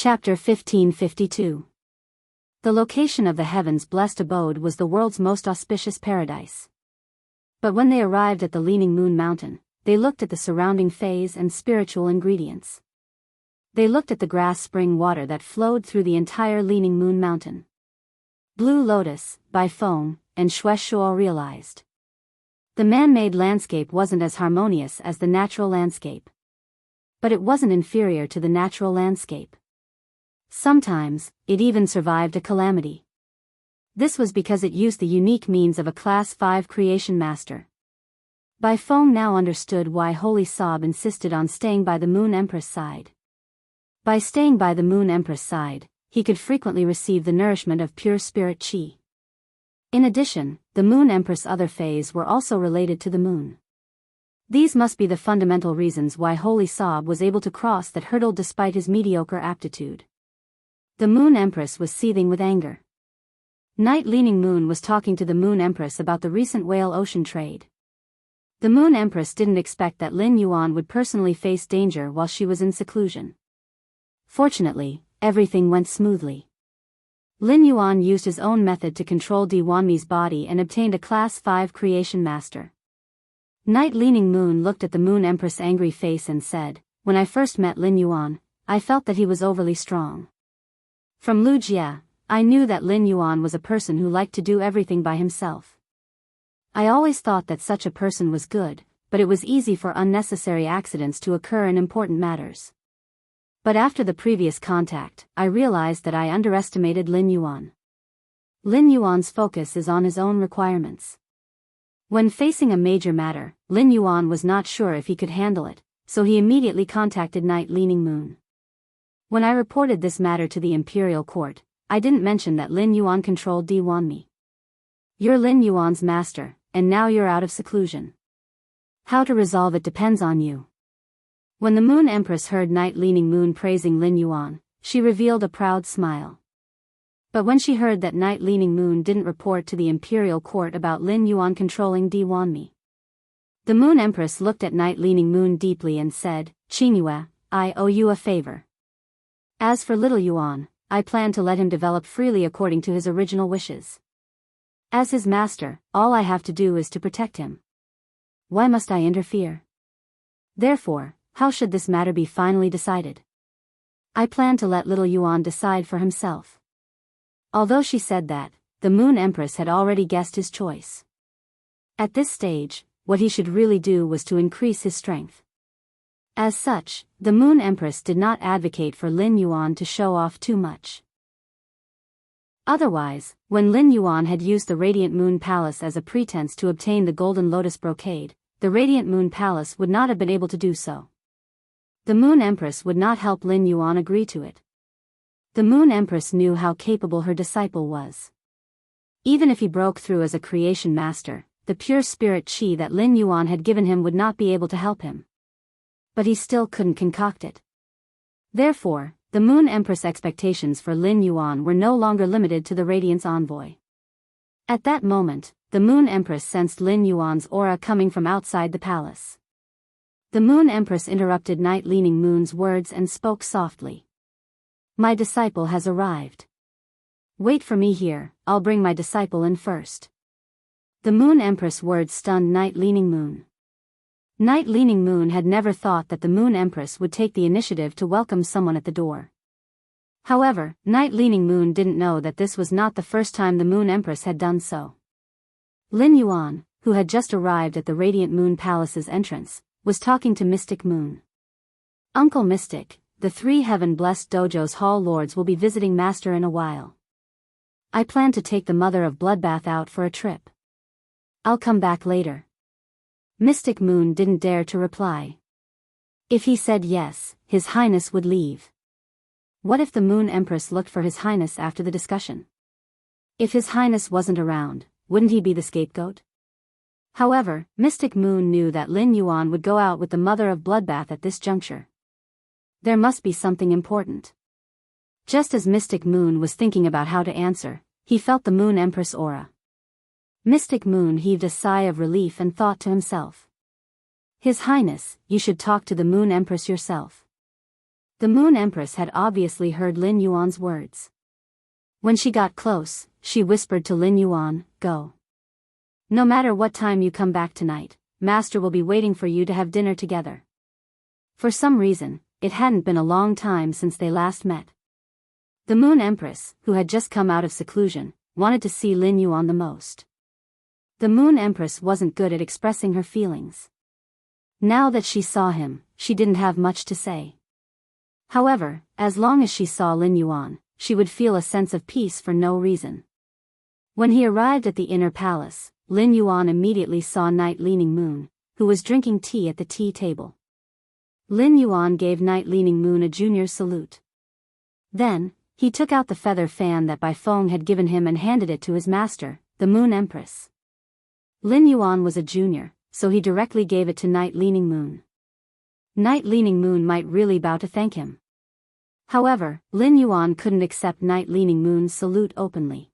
Chapter 1552. The location of the heaven's blessed abode was the world's most auspicious paradise. But when they arrived at the Leaning Moon Mountain, they looked at the surrounding phase and spiritual ingredients. They looked at the grass spring water that flowed through the entire Leaning Moon Mountain. Blue Lotus, Biyao, and Shuo realized. The man-made landscape wasn't as harmonious as the natural landscape. But it wasn't inferior to the natural landscape. Sometimes, it even survived a calamity. This was because it used the unique means of a Class 5 creation master. Biyao now understood why Holy Sob insisted on staying by the Moon Empress side. By staying by the Moon Empress side, he could frequently receive the nourishment of pure spirit qi. In addition, the Moon Empress' other phase were also related to the moon. These must be the fundamental reasons why Holy Sob was able to cross that hurdle despite his mediocre aptitude. The Moon Empress was seething with anger. Night Leaning Moon was talking to the Moon Empress about the recent whale ocean trade. The Moon Empress didn't expect that Lin Yuan would personally face danger while she was in seclusion. Fortunately, everything went smoothly. Lin Yuan used his own method to control Di Wanmi's body and obtained a Class 5 creation master. Night Leaning Moon looked at the Moon Empress' angry face and said, "When I first met Lin Yuan, I felt that he was overly strong. From Lu Jie, I knew that Lin Yuan was a person who liked to do everything by himself. I always thought that such a person was good, but it was easy for unnecessary accidents to occur in important matters. But after the previous contact, I realized that I underestimated Lin Yuan. Lin Yuan's focus is on his own requirements. When facing a major matter, Lin Yuan was not sure if he could handle it, so he immediately contacted Night Leaning Moon. When I reported this matter to the imperial court, I didn't mention that Lin Yuan controlled Di Wanmi. You're Lin Yuan's master, and now you're out of seclusion. How to resolve it depends on you." When the Moon Empress heard Night Leaning Moon praising Lin Yuan, she revealed a proud smile. But when she heard that Night Leaning Moon didn't report to the imperial court about Lin Yuan controlling Di Wanmi, the Moon Empress looked at Night Leaning Moon deeply and said, "Qingyue, I owe you a favor. As for little Yuan, I plan to let him develop freely according to his original wishes. As his master, all I have to do is to protect him. Why must I interfere? Therefore, how should this matter be finally decided? I plan to let little Yuan decide for himself." Although she said that, the Moon Empress had already guessed his choice. At this stage, what he should really do was to increase his strength. As such, the Moon Empress did not advocate for Lin Yuan to show off too much. Otherwise, when Lin Yuan had used the Radiant Moon Palace as a pretense to obtain the Golden Lotus brocade, the Radiant Moon Palace would not have been able to do so. The Moon Empress would not help Lin Yuan agree to it. The Moon Empress knew how capable her disciple was. Even if he broke through as a creation master, the pure spirit qi that Lin Yuan had given him would not be able to help him. But he still couldn't concoct it. Therefore, the Moon Empress' expectations for Lin Yuan were no longer limited to the Radiance Envoy. At that moment, the Moon Empress sensed Lin Yuan's aura coming from outside the palace. The Moon Empress interrupted Night Leaning Moon's words and spoke softly. "My disciple has arrived. Wait for me here, I'll bring my disciple in first." The Moon Empress' words stunned Night Leaning Moon. Night Leaning Moon had never thought that the Moon Empress would take the initiative to welcome someone at the door. However, Night Leaning Moon didn't know that this was not the first time the Moon Empress had done so. Lin Yuan, who had just arrived at the Radiant Moon Palace's entrance, was talking to Mystic Moon. "Uncle Mystic, the 3 heaven-blessed dojo's hall lords will be visiting Master in a while. I plan to take the Mother of Bloodbath out for a trip. I'll come back later." Mystic Moon didn't dare to reply. If he said yes, His Highness would leave. What if the Moon Empress looked for His Highness after the discussion? If His Highness wasn't around, wouldn't he be the scapegoat? However, Mystic Moon knew that Lin Yuan would go out with the Mother of Bloodbath at this juncture. There must be something important. Just as Mystic Moon was thinking about how to answer, he felt the Moon Empress aura. Mystic Moon heaved a sigh of relief and thought to himself. "His Highness, you should talk to the Moon Empress yourself." The Moon Empress had obviously heard Lin Yuan's words. When she got close, she whispered to Lin Yuan, "Go. No matter what time you come back tonight, Master will be waiting for you to have dinner together." For some reason, it hadn't been a long time since they last met. The Moon Empress, who had just come out of seclusion, wanted to see Lin Yuan the most. The Moon Empress wasn't good at expressing her feelings. Now that she saw him, she didn't have much to say. However, as long as she saw Lin Yuan, she would feel a sense of peace for no reason. When he arrived at the inner palace, Lin Yuan immediately saw Night Leaning Moon, who was drinking tea at the tea table. Lin Yuan gave Night Leaning Moon a junior salute. Then, he took out the feather fan that Bai Feng had given him and handed it to his master, the Moon Empress. Lin Yuan was a junior, so he directly gave it to Night Leaning Moon. Night Leaning Moon might really bow to thank him. However, Lin Yuan couldn't accept Night Leaning Moon's salute openly.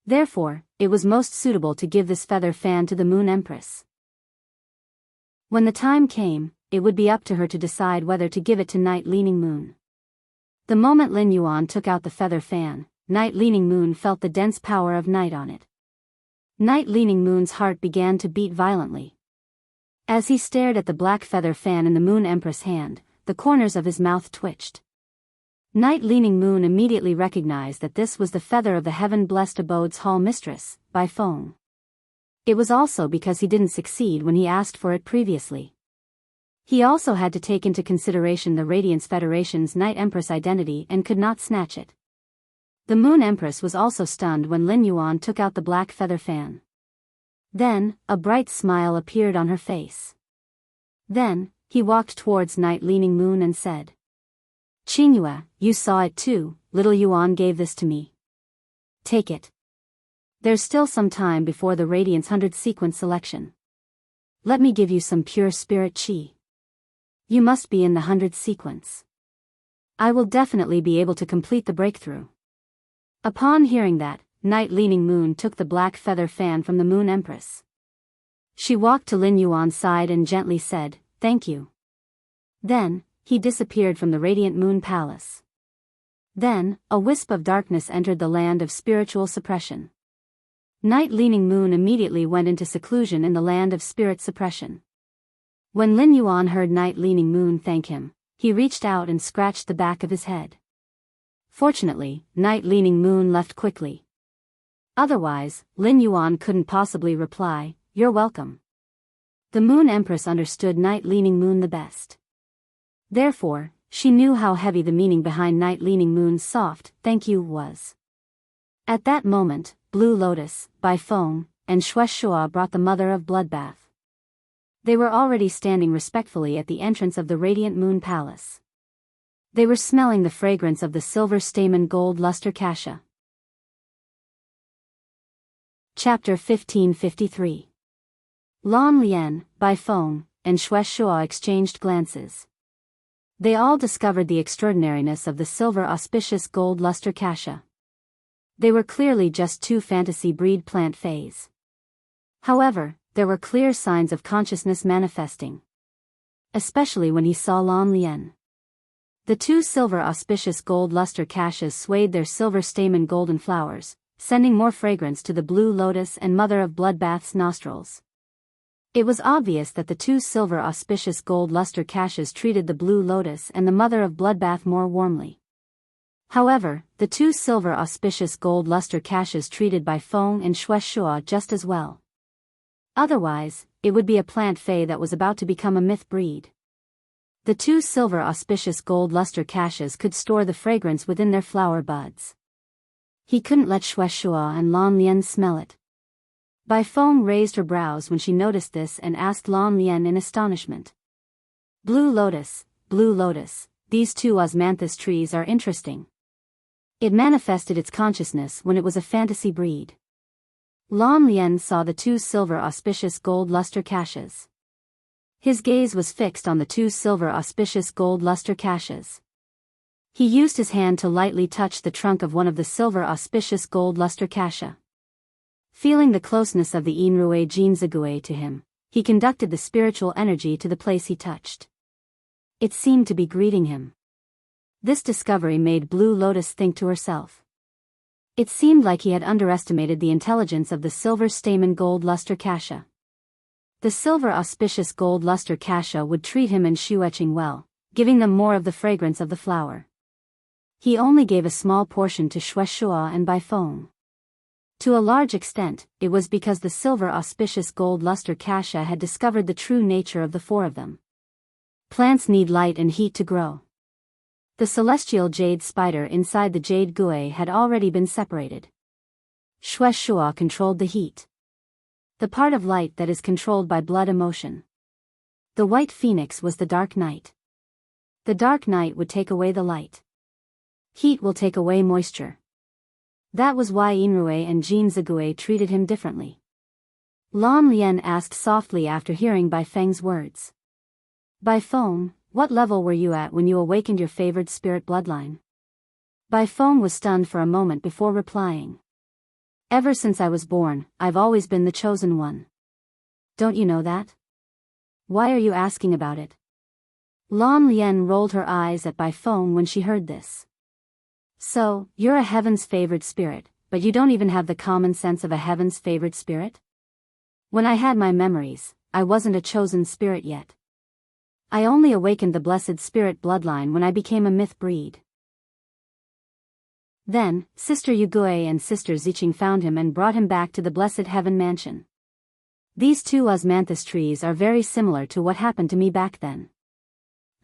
Therefore, it was most suitable to give this feather fan to the Moon Empress. When the time came, it would be up to her to decide whether to give it to Night Leaning Moon. The moment Lin Yuan took out the feather fan, Night Leaning Moon felt the dense power of night on it. Night Leaning Moon's heart began to beat violently. As he stared at the black feather fan in the Moon Empress' hand, the corners of his mouth twitched. Night Leaning Moon immediately recognized that this was the feather of the heaven-blessed abode's hall mistress, Bai Feng. It was also because he didn't succeed when he asked for it previously. He also had to take into consideration the Radiance Federation's Night Empress identity and could not snatch it. The Moon Empress was also stunned when Lin Yuan took out the black feather fan. Then, a bright smile appeared on her face. Then, he walked towards Night Leaning Moon and said, "Qingyue, you saw it too, little Yuan gave this to me. Take it. There's still some time before the Radiance 100 sequence selection. Let me give you some pure spirit qi. You must be in the 100 sequence. I will definitely be able to complete the breakthrough." Upon hearing that, Night Leaning Moon took the black feather fan from the Moon Empress. She walked to Lin Yuan's side and gently said, "Thank you." Then, he disappeared from the Radiant Moon Palace. Then, a wisp of darkness entered the land of spiritual suppression. Night Leaning Moon immediately went into seclusion in the land of spirit suppression. When Lin Yuan heard Night Leaning Moon thank him, he reached out and scratched the back of his head. Fortunately, Night Leaning Moon left quickly. Otherwise, Lin Yuan couldn't possibly reply, "You're welcome." The Moon Empress understood Night Leaning Moon the best. Therefore, she knew how heavy the meaning behind Night Leaning Moon's soft "thank you" was. At that moment, Blue Lotus, Bai Feng, and Shueshua brought the Mother of Bloodbath. They were already standing respectfully at the entrance of the Radiant Moon Palace. They were smelling the fragrance of the silver stamen gold luster cassia. Chapter 1553. Lan Lian, Bai Feng, and Shueshua exchanged glances. They all discovered the extraordinariness of the silver auspicious gold luster cassia. They were clearly just two fantasy breed plant phase. However, there were clear signs of consciousness manifesting. Especially when he saw Lan Lian. The two silver auspicious gold luster cassias swayed their silver stamen golden flowers, sending more fragrance to the Blue Lotus and Mother of Bloodbath's nostrils. It was obvious that the two silver auspicious gold luster cassias treated the Blue Lotus and the Mother of Bloodbath more warmly. However, the two silver auspicious gold luster cassias treated Bai Feng and Shueshua just as well. Otherwise, it would be a plant fae that was about to become a myth breed. The two silver auspicious gold luster cassias could store the fragrance within their flower buds. He couldn't let Shueshua and Lan Lian smell it. Bai Feng raised her brows when she noticed this and asked Lan Lian in astonishment. Blue Lotus, these two osmanthus trees are interesting. It manifested its consciousness when it was a fantasy breed. Lan Lian saw the two silver auspicious gold luster cassias. His gaze was fixed on the two silver auspicious gold luster cassias. He used his hand to lightly touch the trunk of one of the silver auspicious gold luster cassia. Feeling the closeness of the Inrue Jinzigue to him, he conducted the spiritual energy to the place he touched. It seemed to be greeting him. This discovery made Blue Lotus think to herself. It seemed like he had underestimated the intelligence of the silver stamen gold luster cassia. The silver auspicious gold luster cassia would treat him and Shueching well, giving them more of the fragrance of the flower. He only gave a small portion to Shueshua and Baifeng. To a large extent, it was because the silver auspicious gold luster cassia had discovered the true nature of the four of them. Plants need light and heat to grow. The celestial jade spider inside the jade gui had already been separated. Shueshua controlled the heat. The part of light that is controlled by blood emotion. The white phoenix was the dark night. The dark night would take away the light. Heat will take away moisture. That was why Inrue and Jin Zigui treated him differently. Lan Lian asked softly after hearing Baifeng's words. Baifeng, what level were you at when you awakened your favored spirit bloodline? Baifeng was stunned for a moment before replying. Ever since I was born, I've always been the chosen one. Don't you know that? Why are you asking about it? Lan Lian rolled her eyes at Baifeng when she heard this. So, you're a heaven's favored spirit, but you don't even have the common sense of a heaven's favored spirit? When I had my memories, I wasn't a chosen spirit yet. I only awakened the blessed spirit bloodline when I became a myth breed. Then, Sister Yugui and Sister Ziqing found him and brought him back to the blessed heaven mansion. These two osmanthus trees are very similar to what happened to me back then.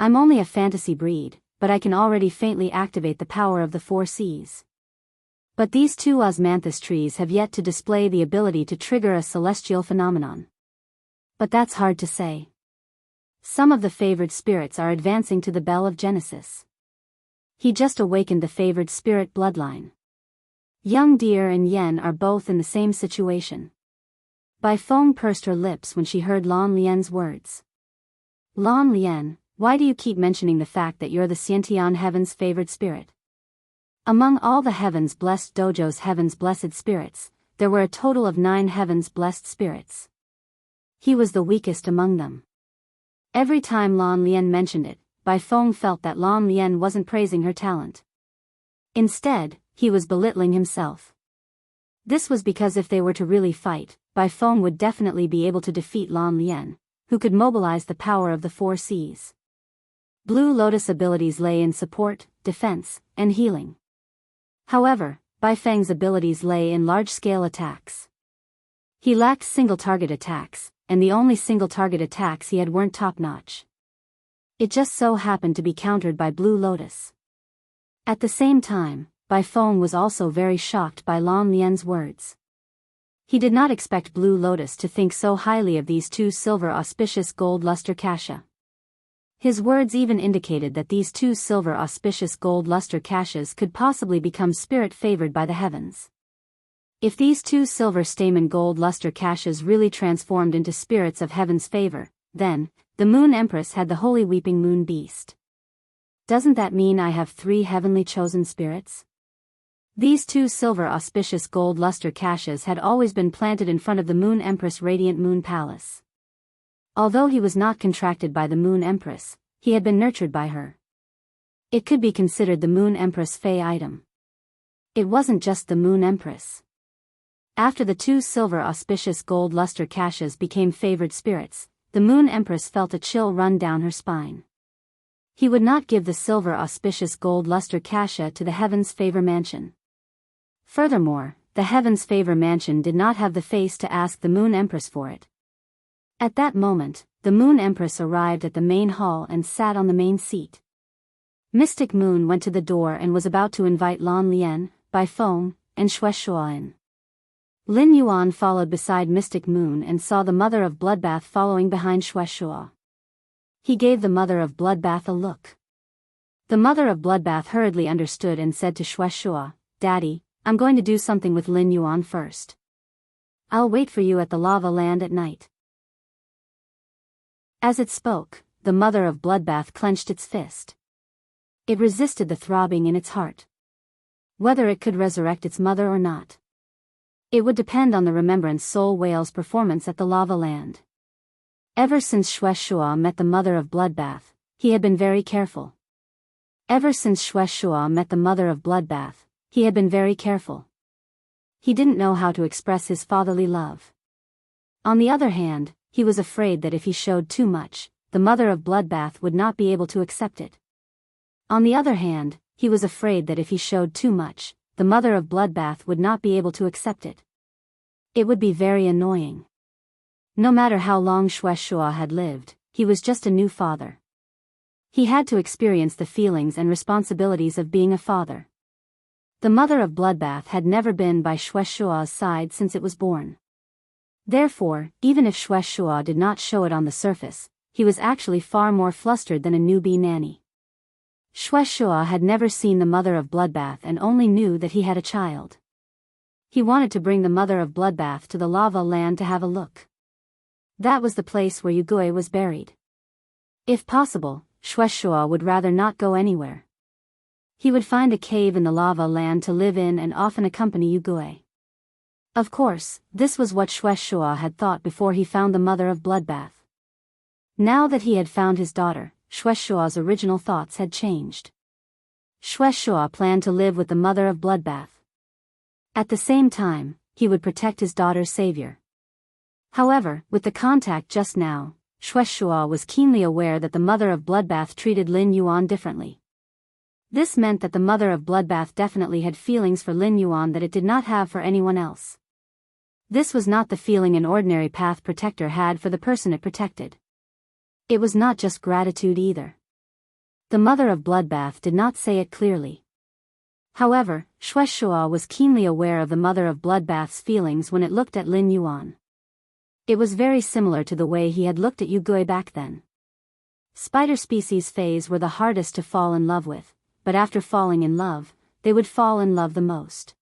I'm only a fantasy breed, but I can already faintly activate the power of the four seas. But these two osmanthus trees have yet to display the ability to trigger a celestial phenomenon. But that's hard to say. Some of the favored spirits are advancing to the bell of Genesis. He just awakened the favored spirit bloodline. Young Deer and Yen are both in the same situation. Baifeng pursed her lips when she heard Lan Lian's words. Lan Lian, why do you keep mentioning the fact that you're the Xiantian heaven's favored spirit? Among all the heavens blessed dojo's heavens blessed spirits, there were a total of 9 heavens blessed spirits. He was the weakest among them. Every time Lan Lian mentioned it, Baifeng felt that Lan Lian wasn't praising her talent. Instead, he was belittling himself. This was because if they were to really fight, Baifeng would definitely be able to defeat Lan Lian, who could mobilize the power of the four seas. Blue Lotus abilities lay in support, defense, and healing. However, Baifeng's abilities lay in large-scale attacks. He lacked single-target attacks, and the only single-target attacks he had weren't top-notch. It just so happened to be countered by Blue Lotus. At the same time, Baifeng was also very shocked by Lan Lian's words. He did not expect Blue Lotus to think so highly of these two silver auspicious gold luster cassia. His words even indicated that these two silver auspicious gold luster cassias could possibly become spirit favored by the heavens. If these two silver stamen gold luster cassias really transformed into spirits of heaven's favor, then, the Moon Empress had the holy weeping moon beast. Doesn't that mean I have 3 heavenly chosen spirits? These two silver auspicious gold luster cassias had always been planted in front of the Moon Empress radiant moon palace. Although he was not contracted by the Moon Empress, he had been nurtured by her. It could be considered the Moon Empress Fey item. It wasn't just the Moon Empress. After the two silver auspicious gold luster cassias became favored spirits, the Moon Empress felt a chill run down her spine. He would not give the silver auspicious gold luster cassia to the Heaven's Favor Mansion. Furthermore, the Heaven's Favor Mansion did not have the face to ask the Moon Empress for it. At that moment, the Moon Empress arrived at the main hall and sat on the main seat. Mystic Moon went to the door and was about to invite Lan Lian, Baifeng, and Shueshua in. Lin Yuan followed beside Mystic Moon and saw the Mother of Bloodbath following behind Shueshua. He gave the Mother of Bloodbath a look. The Mother of Bloodbath hurriedly understood and said to Shueshua, "Daddy, I'm going to do something with Lin Yuan first. I'll wait for you at the lava land at night." As it spoke, the Mother of Bloodbath clenched its fist. It resisted the throbbing in its heart. Whether it could resurrect its mother or not, it would depend on the Remembrance Soul Whale's performance at the lava land. Ever since Shueshua met the Mother of Bloodbath, he had been very careful. Ever since Shueshua met the mother of Bloodbath, he had been very careful. He didn't know how to express his fatherly love. On the other hand, he was afraid that if he showed too much, the mother of Bloodbath would not be able to accept it. On the other hand, he was afraid that if he showed too much, the mother of Bloodbath would not be able to accept it. It would be very annoying. No matter how long Shueshua had lived, he was just a new father. He had to experience the feelings and responsibilities of being a father. The mother of Bloodbath had never been by Shueshua's side since it was born. Therefore, even if Shueshua did not show it on the surface, he was actually far more flustered than a newbie nanny. Shueshua had never seen the mother of Bloodbath and only knew that he had a child. He wanted to bring the mother of Bloodbath to the lava land to have a look. That was the place where Yugui was buried. If possible, Shueshua would rather not go anywhere. He would find a cave in the lava land to live in and often accompany Yugui. Of course, this was what Shueshua had thought before he found the mother of Bloodbath. Now that he had found his daughter, Shueshua's original thoughts had changed. Shueshua planned to live with the mother of Bloodbath. At the same time, he would protect his daughter's savior. However, with the contact just now, Shueshua was keenly aware that the mother of Bloodbath treated Lin Yuan differently. This meant that the mother of Bloodbath definitely had feelings for Lin Yuan that it did not have for anyone else. This was not the feeling an ordinary path protector had for the person it protected. It was not just gratitude either. The mother of Bloodbath did not say it clearly. However, Shueshua was keenly aware of the mother of Bloodbath's feelings when it looked at Lin Yuan. It was very similar to the way he had looked at Yugui back then. Spider species phase were the hardest to fall in love with, but after falling in love, they would fall in love the most.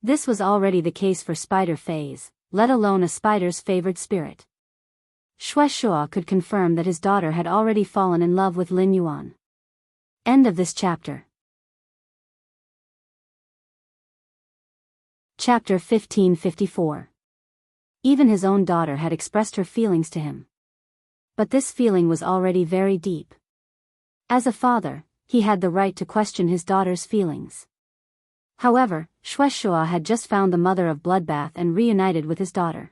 This was already the case for spider phase, let alone a spider's favored spirit. Shueshua could confirm that his daughter had already fallen in love with Lin Yuan. End of this chapter. Chapter 1554. Even his own daughter had expressed her feelings to him. But this feeling was already very deep. As a father, he had the right to question his daughter's feelings. However, Shueshua had just found the mother of Bloodbath and reunited with his daughter.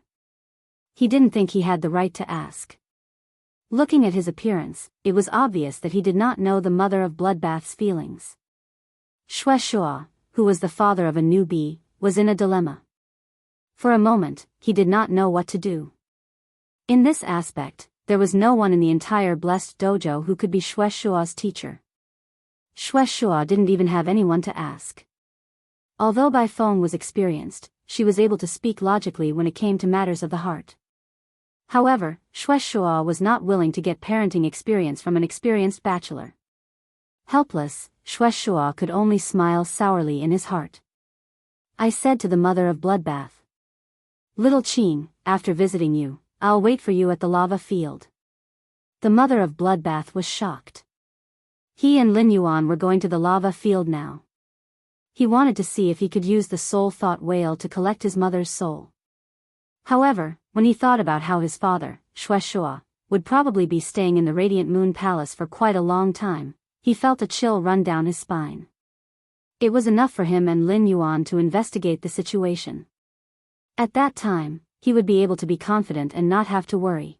He didn't think he had the right to ask. Looking at his appearance, it was obvious that he did not know the mother of Bloodbath's feelings. Shueshua, who was the father of a newbie, was in a dilemma. For a moment, he did not know what to do. In this aspect, there was no one in the entire blessed dojo who could be Shueshua's teacher. Shueshua didn't even have anyone to ask. Although Bai Feng was experienced, she was able to speak logically when it came to matters of the heart. However, Shueshua was not willing to get parenting experience from an experienced bachelor. Helpless, Shueshua could only smile sourly in his heart. I said to the mother of Bloodbath, "Little Qing, after visiting you, I'll wait for you at the lava field." The mother of Bloodbath was shocked. He and Lin Yuan were going to the lava field now. He wanted to see if he could use the soul thought whale to collect his mother's soul. However, when he thought about how his father, Shueshua, would probably be staying in the Radiant Moon Palace for quite a long time, he felt a chill run down his spine. It was enough for him and Lin Yuan to investigate the situation. At that time, he would be able to be confident and not have to worry.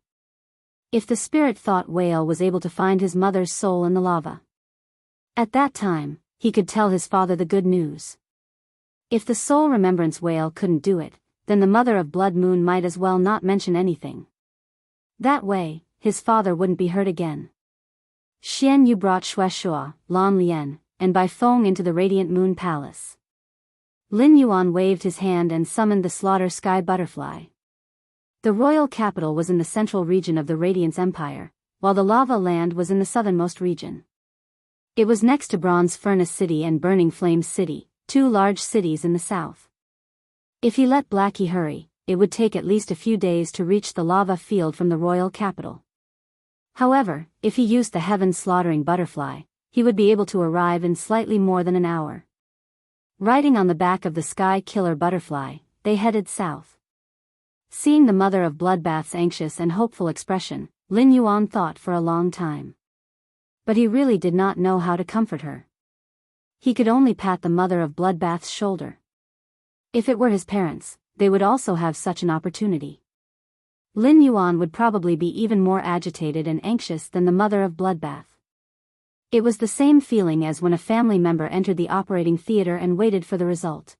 If the spirit thought whale was able to find his mother's soul in the lava, at that time, he could tell his father the good news. If the soul remembrance whale couldn't do it, then the mother of Blood Moon might as well not mention anything. That way, his father wouldn't be hurt again. Xian Yu brought Shueshua, Lan Lian, and Bai Feng into the Radiant Moon Palace. Lin Yuan waved his hand and summoned the Slaughter Sky Butterfly. The royal capital was in the central region of the Radiance Empire, while the lava land was in the southernmost region. It was next to Bronze Furnace City and Burning Flames City, two large cities in the south. If he let Blackie hurry, it would take at least a few days to reach the lava field from the royal capital. However, if he used the Heaven Slaughtering Butterfly, he would be able to arrive in slightly more than an hour. Riding on the back of the Sky Killer Butterfly, they headed south. Seeing the mother of Bloodbath's anxious and hopeful expression, Lin Yuan thought for a long time. But he really did not know how to comfort her. He could only pat the mother of Bloodbath's shoulder. If it were his parents, they would also have such an opportunity. Lin Yuan would probably be even more agitated and anxious than the mother of Bloodbath. It was the same feeling as when a family member entered the operating theater and waited for the result.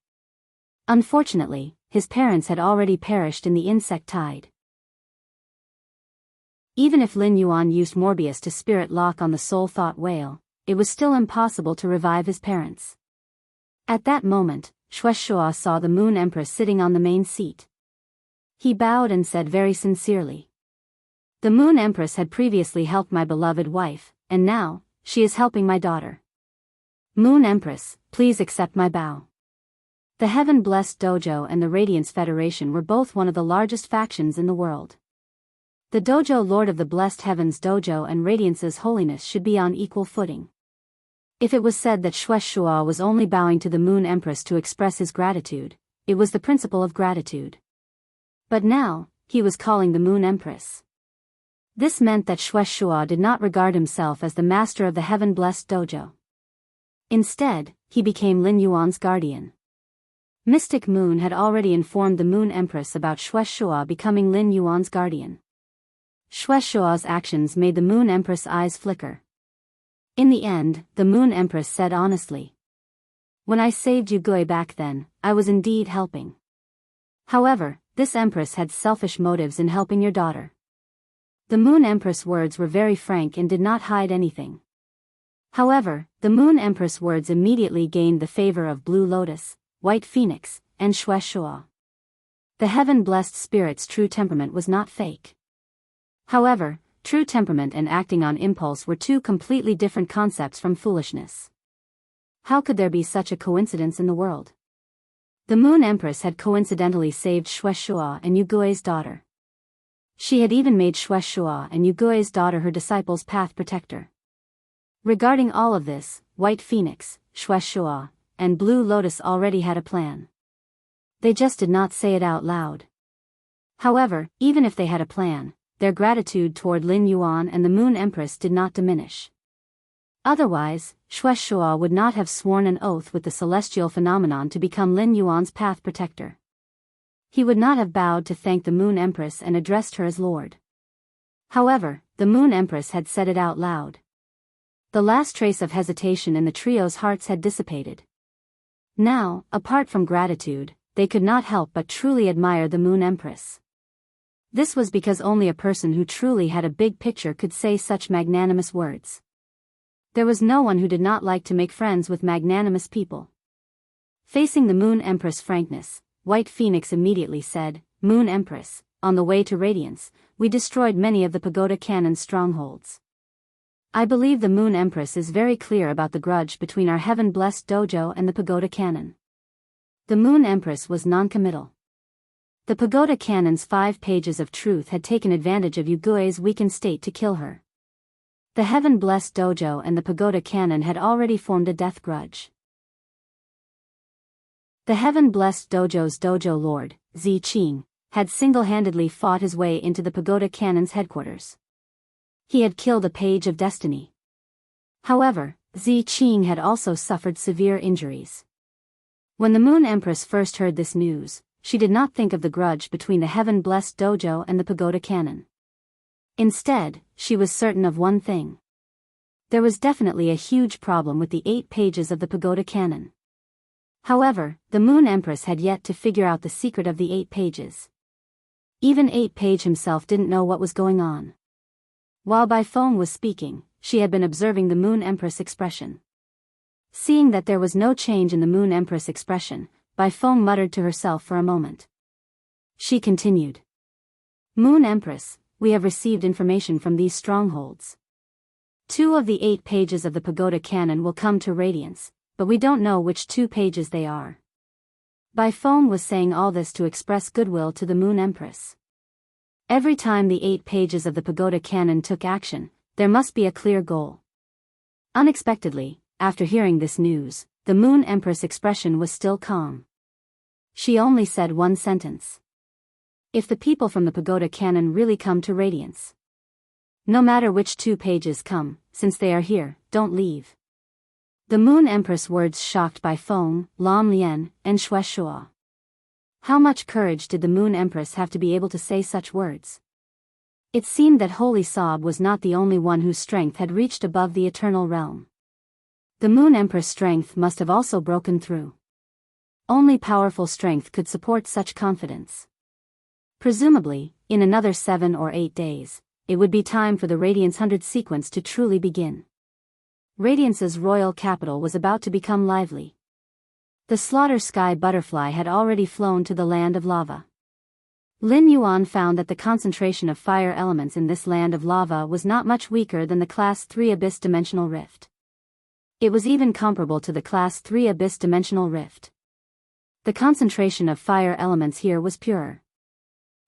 Unfortunately, his parents had already perished in the insect tide. Even if Lin Yuan used Morbius to spirit lock on the soul thought whale, it was still impossible to revive his parents. At that moment, Shueshua saw the Moon Empress sitting on the main seat. He bowed and said very sincerely, "The Moon Empress had previously helped my beloved wife, and now, she is helping my daughter. Moon Empress, please accept my bow." The Heaven-Blessed Dojo and the Radiance Federation were both one of the largest factions in the world. The Dojo Lord of the Blessed Heavens Dojo and Radiance's holiness should be on equal footing. If it was said that Shueshua was only bowing to the Moon Empress to express his gratitude, it was the principle of gratitude. But now, he was calling the Moon Empress. This meant that Shueshua did not regard himself as the master of the Heaven-Blessed Dojo. Instead, he became Lin Yuan's guardian. Mystic Moon had already informed the Moon Empress about Shueshua becoming Lin Yuan's guardian. Shueshua's actions made the Moon Empress' eyes flicker. In the end, the Moon Empress said honestly, "When I saved Yu Gui back then, I was indeed helping. However, this Empress had selfish motives in helping your daughter." The Moon Empress' words were very frank and did not hide anything. However, the Moon Empress' words immediately gained the favor of Blue Lotus, White Phoenix, and Shueshua. The Heaven-Blessed Spirit's true temperament was not fake. However, true temperament and acting on impulse were two completely different concepts from foolishness. How could there be such a coincidence in the world? The Moon Empress had coincidentally saved Shueshua and Yu Gui's daughter. She had even made Shueshua and Yu Gui's daughter her disciple's path protector. Regarding all of this, White Phoenix, Shueshua, and Blue Lotus already had a plan. They just did not say it out loud. However, even if they had a plan, their gratitude toward Lin Yuan and the Moon Empress did not diminish. Otherwise, Shueshua would not have sworn an oath with the celestial phenomenon to become Lin Yuan's path protector. He would not have bowed to thank the Moon Empress and addressed her as Lord. However, the Moon Empress had said it out loud. The last trace of hesitation in the trio's hearts had dissipated. Now, apart from gratitude, they could not help but truly admire the Moon Empress. This was because only a person who truly had a big picture could say such magnanimous words. There was no one who did not like to make friends with magnanimous people. Facing the Moon Empress' frankness, White Phoenix immediately said, "Moon Empress, on the way to Radiance, we destroyed many of the Pagoda Cannon's strongholds. I believe the Moon Empress is very clear about the grudge between our Heaven-Blessed Dojo and the Pagoda Cannon." The Moon Empress was non-committal. The Pagoda Cannon's 5 pages of truth had taken advantage of Yu Gui's weakened state to kill her. The Heaven-Blessed Dojo and the Pagoda Cannon had already formed a death grudge. The Heaven-Blessed Dojo's Dojo Lord, Zi Qing, had single-handedly fought his way into the Pagoda Cannon's headquarters. He had killed a page of destiny. However, Zi Qing had also suffered severe injuries. When the Moon Empress first heard this news, she did not think of the grudge between the Heaven-Blessed Dojo and the Pagoda Cannon. Instead, she was certain of one thing. There was definitely a huge problem with the 8 pages of the Pagoda Cannon. However, the Moon Empress had yet to figure out the secret of the 8 pages. Even 8 Page himself didn't know what was going on. While Bai Feng was speaking, she had been observing the Moon Empress' expression. Seeing that there was no change in the Moon Empress' expression, Bai Feng muttered to herself for a moment. She continued. "Moon Empress, we have received information from these strongholds. 2 of the 8 pages of the Pagoda Cannon will come to Radiance, but we don't know which 2 pages they are." Bai Feng was saying all this to express goodwill to the Moon Empress. Every time the 8 pages of the Pagoda Cannon took action, there must be a clear goal. Unexpectedly, after hearing this news, the Moon Empress' expression was still calm. She only said one sentence. "If the people from the Pagoda Cannon really come to Radiance." No matter which 2 pages come, since they are here, don't leave. The Moon Empress words shocked by Feng, Lam Lian, and Xue Shuo. How much courage did the Moon Empress have to be able to say such words? It seemed that Holy Sob was not the only one whose strength had reached above the eternal realm. The Moon Empress' strength must have also broken through. Only powerful strength could support such confidence. Presumably, in another 7 or 8 days, it would be time for the Radiance 100 sequence to truly begin. Radiance's royal capital was about to become lively. The slaughter sky butterfly had already flown to the land of lava. Lin Yuan found that the concentration of fire elements in this land of lava was not much weaker than the Class 3 Abyss Dimensional Rift. It was even comparable to the Class 3 Abyss Dimensional Rift. The concentration of fire elements here was purer.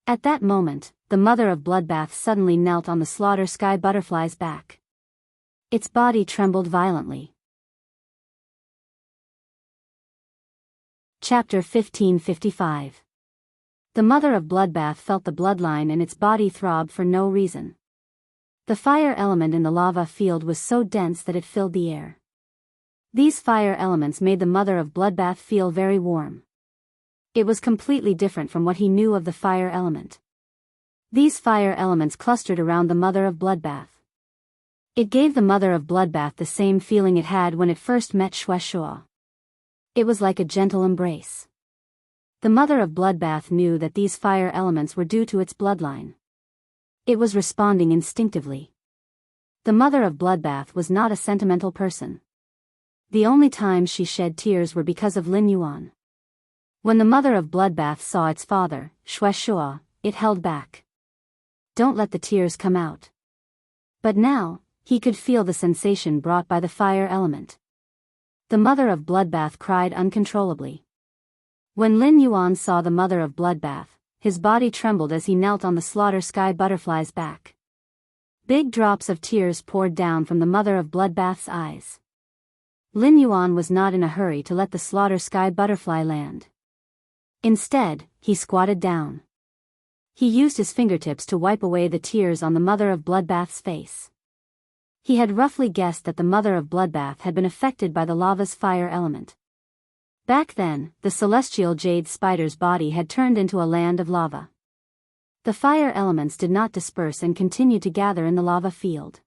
At that moment, the mother of Bloodbath suddenly knelt on the slaughter sky butterfly's back. Its body trembled violently. Chapter 1555. The mother of Bloodbath felt the bloodline in its body throb for no reason. The fire element in the lava field was so dense that it filled the air. These fire elements made the mother of Bloodbath feel very warm. It was completely different from what he knew of the fire element. These fire elements clustered around the mother of Bloodbath. It gave the mother of Bloodbath the same feeling it had when it first met Xue Shuo. It was like a gentle embrace. The mother of Bloodbath knew that these fire elements were due to its bloodline. It was responding instinctively. The mother of Bloodbath was not a sentimental person. The only times she shed tears were because of Lin Yuan. When the mother of Bloodbath saw its father, Xue Shuo, it held back. Don't let the tears come out. But now, he could feel the sensation brought by the fire element. The mother of Bloodbath cried uncontrollably. When Lin Yuan saw the mother of Bloodbath, his body trembled as he knelt on the slaughter sky butterfly's back. Big drops of tears poured down from the mother of Bloodbath's eyes. Lin Yuan was not in a hurry to let the slaughter sky butterfly land. Instead, he squatted down. He used his fingertips to wipe away the tears on the mother of Bloodbath's face. He had roughly guessed that the mother of Bloodbath had been affected by the lava's fire element. Back then, the celestial jade spider's body had turned into a land of lava. The fire elements did not disperse and continued to gather in the lava field.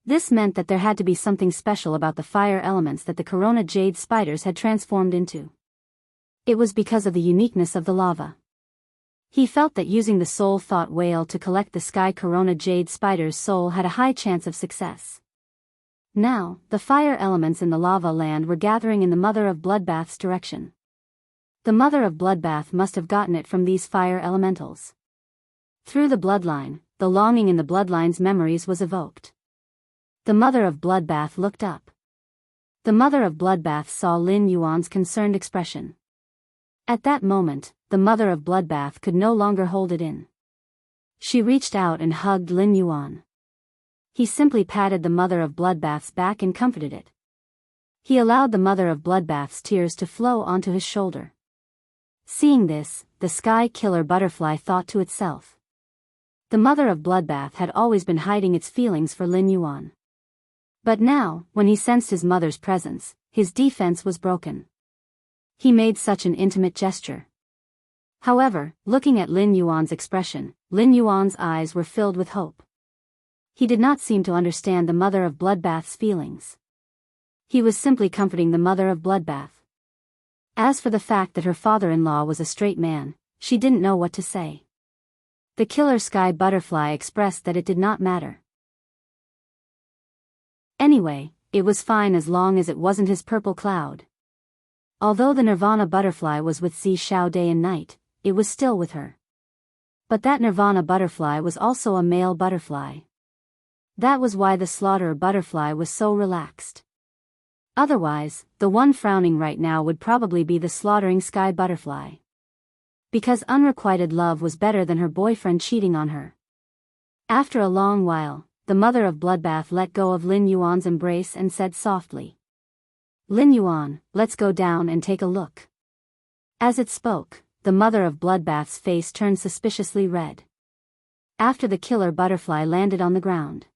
This meant that there had to be something special about the fire elements that the corona jade spiders had transformed into. It was because of the uniqueness of the lava. He felt that using the soul thought whale to collect the sky corona jade spider's soul had a high chance of success. Now, the fire elements in the lava land were gathering in the mother of Bloodbath's direction. The mother of Bloodbath must have gotten it from these fire elementals. Through the bloodline, the longing in the bloodline's memories was evoked. The mother of Bloodbath looked up. The mother of Bloodbath saw Lin Yuan's concerned expression. At that moment, the mother of Bloodbath could no longer hold it in. She reached out and hugged Lin Yuan. He simply patted the mother of Bloodbath's back and comforted it. He allowed the mother of Bloodbath's tears to flow onto his shoulder. Seeing this, the sky killer butterfly thought to itself. The mother of Bloodbath had always been hiding its feelings for Lin Yuan. But now, when he sensed his mother's presence, his defense was broken. He made such an intimate gesture. However, looking at Lin Yuan's expression, Lin Yuan's eyes were filled with hope. He did not seem to understand the mother of Bloodbath's feelings. He was simply comforting the mother of Bloodbath. As for the fact that her father-in-law was a straight man, she didn't know what to say. The killer sky butterfly expressed that it did not matter. Anyway, it was fine as long as it wasn't his purple cloud. Although the Nirvana butterfly was with Zi Xiao day and night, it was still with her. But that Nirvana butterfly was also a male butterfly. That was why the slaughterer butterfly was so relaxed. Otherwise, the one frowning right now would probably be the slaughtering sky butterfly. Because unrequited love was better than her boyfriend cheating on her. After a long while, the mother of Bloodbath let go of Lin Yuan's embrace and said softly, "Lin Yuan, let's go down and take a look." As it spoke, the mother of Bloodbath's face turned suspiciously red. after the killer butterfly landed on the ground.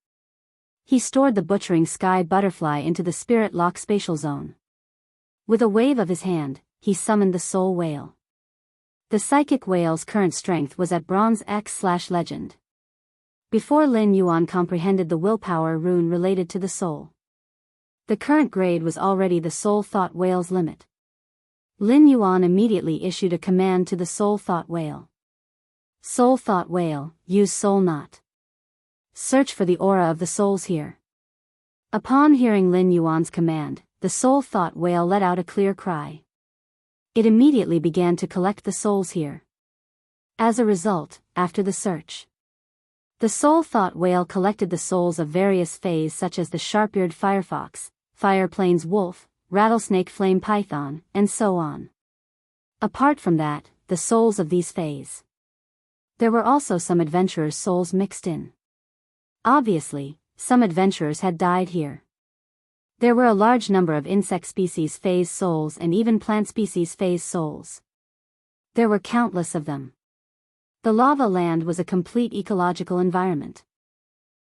He stored the butchering sky butterfly into the spirit lock spatial zone. With a wave of his hand, he summoned the soul whale. The psychic whale's current strength was at bronze X/legend. Before Lin Yuan comprehended the willpower rune related to the soul, the current grade was already the soul thought whale's limit. Lin Yuan immediately issued a command to the soul thought whale. Soul thought whale, use soul knot. Search for the aura of the souls here. Upon hearing Lin Yuan's command, the soul thought whale let out a clear cry. It immediately began to collect the souls here. As a result, after the search, the soul thought whale collected the souls of various fays such as the sharp-eared firefox, fire plains wolf, rattlesnake flame python, and so on. Apart from that, the souls of these fays, there were also some adventurers' souls mixed in. Obviously, some adventurers had died here. There were a large number of insect species phase souls and even plant species phase souls. There were countless of them. The lava land was a complete ecological environment.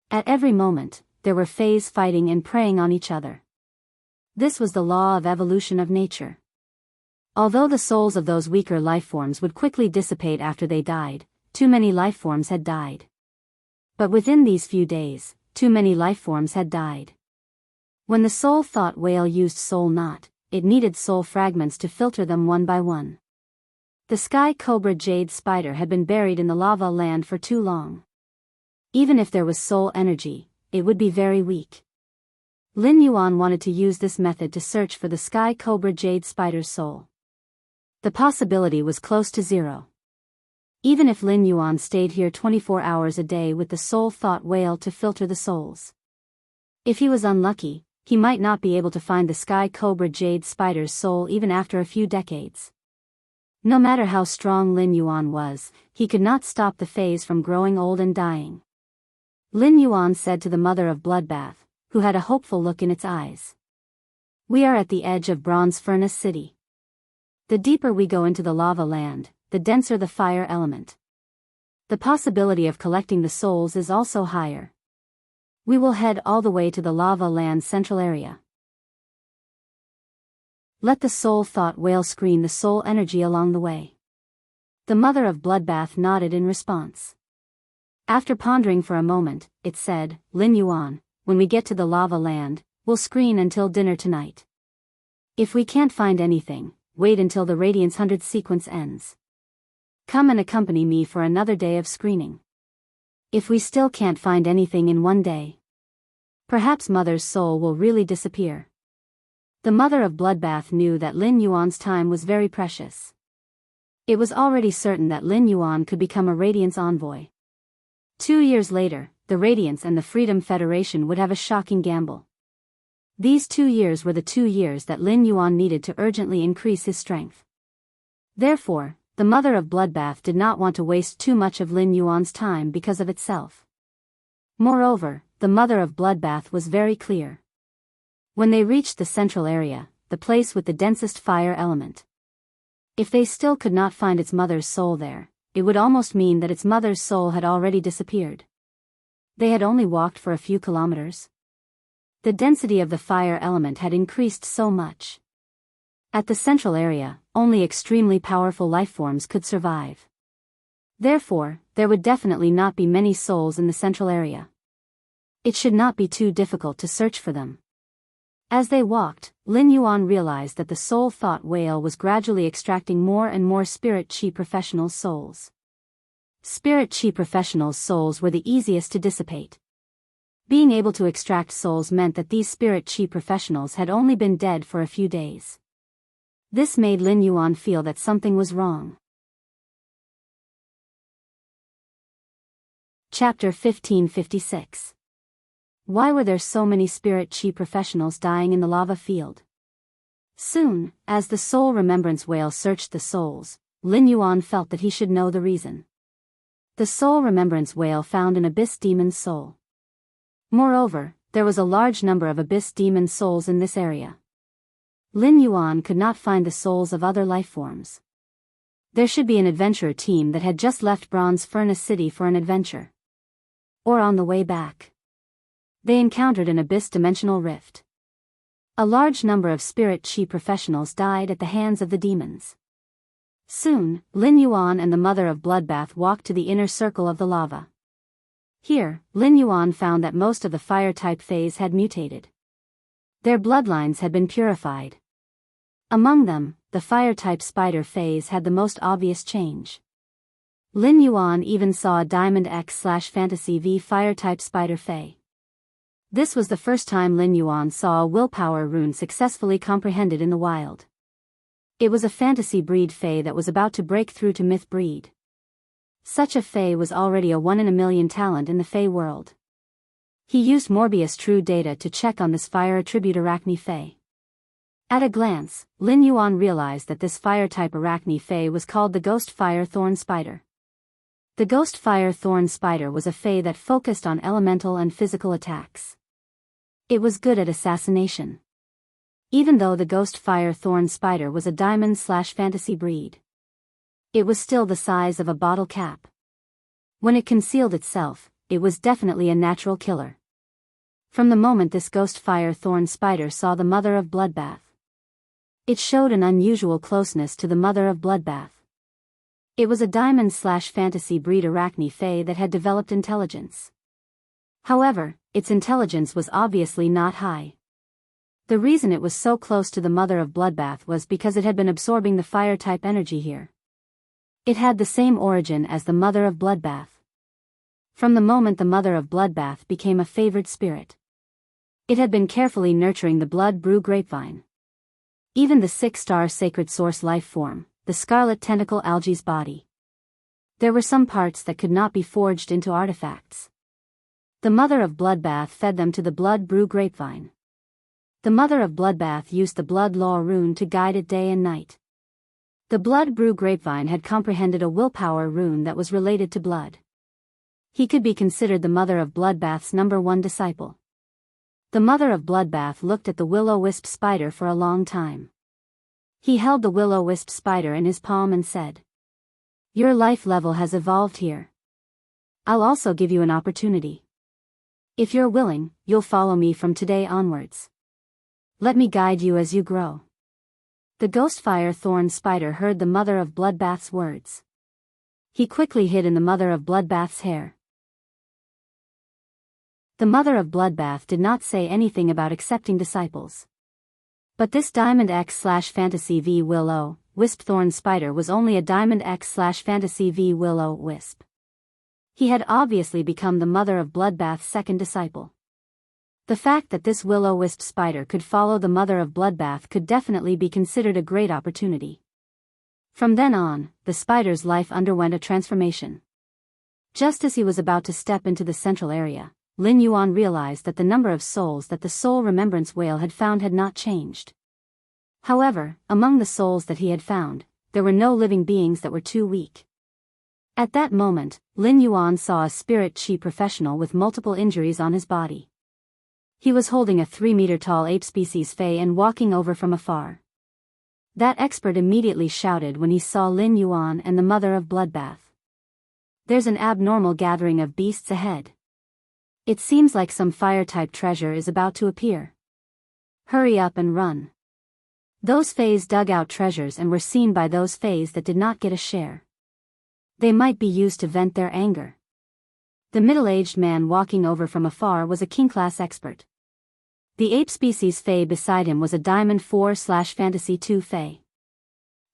At every moment, there were phase fighting and preying on each other. This was the law of evolution of nature. Although the souls of those weaker lifeforms would quickly dissipate after they died, too many lifeforms had died. But within these few days, too many lifeforms had died. When the soul thought whale used soul knot, it needed soul fragments to filter them one by one. The sky cobra jade spider had been buried in the lava land for too long. Even if there was soul energy, it would be very weak. Lin Yuan wanted to use this method to search for the sky cobra jade spider's soul. The possibility was close to zero. Even if Lin Yuan stayed here 24 hours a day with the soul thought whale to filter the souls, if he was unlucky, he might not be able to find the sky cobra jade spider's soul even after a few decades. No matter how strong Lin Yuan was, he could not stop the phase from growing old and dying. Lin Yuan said to the mother of Bloodbath, who had a hopeful look in its eyes. We are at the edge of Bronze Furnace City. The deeper we go into the lava land, the denser the fire element. The possibility of collecting the souls is also higher. We will head all the way to the lava land central area. Let the soul thought whale screen the soul energy along the way. The mother of Bloodbath nodded in response. After pondering for a moment, it said, Lin Yuan, when we get to the lava land, we'll screen until dinner tonight. If we can't find anything, wait until the Radiance 100 sequence ends. Come and accompany me for another day of screening. If we still can't find anything in one day, perhaps Mother's soul will really disappear. The mother of Bloodbath knew that Lin Yuan's time was very precious. It was already certain that Lin Yuan could become a Radiance envoy. 2 years later, the Radiance and the Freedom Federation would have a shocking gamble. These 2 years were the 2 years that Lin Yuan needed to urgently increase his strength. Therefore, the mother of Bloodbath did not want to waste too much of Lin Yuan's time because of itself. Moreover, the mother of Bloodbath was very clear. When they reached the central area, the place with the densest fire element, if they still could not find its mother's soul there, it would almost mean that its mother's soul had already disappeared. They had only walked for a few kilometers. The density of the fire element had increased so much. At the central area, only extremely powerful lifeforms could survive. Therefore, there would definitely not be many souls in the central area. It should not be too difficult to search for them. As they walked, Lin Yuan realized that the soul thought whale was gradually extracting more and more spirit chi professionals' souls. Spirit chi professionals' souls were the easiest to dissipate. Being able to extract souls meant that these spirit chi professionals had only been dead for a few days. This made Lin Yuan feel that something was wrong. Chapter 1556. Why were there so many spirit chi professionals dying in the lava field? Soon, as the soul remembrance whale searched the souls, Lin Yuan felt that he should know the reason. The soul remembrance whale found an abyss demon's soul. Moreover, there was a large number of abyss demon souls in this area. Lin Yuan could not find the souls of other lifeforms. There should be an adventurer team that had just left Bronze Furnace City for an adventure. or on the way back. They encountered an abyss-dimensional rift. A large number of spirit chi professionals died at the hands of the demons. Soon, Lin Yuan and the Mother of Bloodbath walked to the inner circle of the lava. Here, Lin Yuan found that most of the fire-type Fays had mutated. Their bloodlines had been purified. Among them, the fire-type Spider Fays had the most obvious change. Lin Yuan even saw a Diamond X/Fantasy V fire-type Spider Fay. This was the first time Lin Yuan saw a willpower rune successfully comprehended in the wild. It was a fantasy breed Fay that was about to break through to myth breed. Such a Fay was already a 1 in a million talent in the Fay world. He used Morbius True Data to check on this fire attribute Arachne Fay. At a glance, Lin Yuan realized that this fire-type Arachne Fay was called the Ghost Fire Thorn Spider. The Ghost Fire Thorn Spider was a Fay that focused on elemental and physical attacks. It was good at assassination. Even though the Ghost Fire Thorn Spider was a Diamond/Fantasy breed, it was still the size of a bottle cap. When it concealed itself, it was definitely a natural killer. From the moment this Ghost Fire Thorn Spider saw the Mother of Bloodbath, it showed an unusual closeness to the Mother of Bloodbath. It was a Diamond/Fantasy breed Arachne Fay that had developed intelligence. However, its intelligence was obviously not high. The reason it was so close to the Mother of Bloodbath was because it had been absorbing the fire-type energy here. It had the same origin as the Mother of Bloodbath. From the moment the Mother of Bloodbath became a favored spirit, it had been carefully nurturing the blood brew grapevine. Even the 6-star sacred source life form, the scarlet tentacle algae's body. There were some parts that could not be forged into artifacts. The Mother of Bloodbath fed them to the blood brew grapevine. The Mother of Bloodbath used the blood law rune to guide it day and night. The blood brew grapevine had comprehended a willpower rune that was related to blood. He could be considered the Mother of Bloodbath's #1 disciple. The Mother of Bloodbath looked at the will-o-wisp spider for a long time. He held the will-o-wisp spider in his palm and said, "Your life level has evolved here. I'll also give you an opportunity. If you're willing, you'll follow me from today onwards. Let me guide you as you grow." The Ghostfire Thorn Spider heard the Mother of Bloodbath's words. He quickly hid in the Mother of Bloodbath's hair. The Mother of Bloodbath did not say anything about accepting disciples. But this Diamond X/Fantasy V Will-O-Wisp Thorn Spider was only a Diamond X/Fantasy V Will-O-Wisp. He had obviously become the Mother of Bloodbath's second disciple. The fact that this will-o-wisp spider could follow the Mother of Bloodbath could definitely be considered a great opportunity. From then on, the spider's life underwent a transformation. Just as he was about to step into the central area, Lin Yuan realized that the number of souls that the Soul Remembrance Whale had found had not changed. However, among the souls that he had found, there were no living beings that were too weak. At that moment, Lin Yuan saw a spirit chi professional with multiple injuries on his body. He was holding a 3-meter-tall ape species Fey and walking over from afar. That expert immediately shouted when he saw Lin Yuan and the Mother of Bloodbath. "There's an abnormal gathering of beasts ahead. It seems like some fire-type treasure is about to appear. Hurry up and run." Those Fays dug out treasures and were seen by those Fays that did not get a share. They might be used to vent their anger. The middle-aged man walking over from afar was a king-class expert. The ape species Fey beside him was a Diamond 4/Fantasy 2 Fey.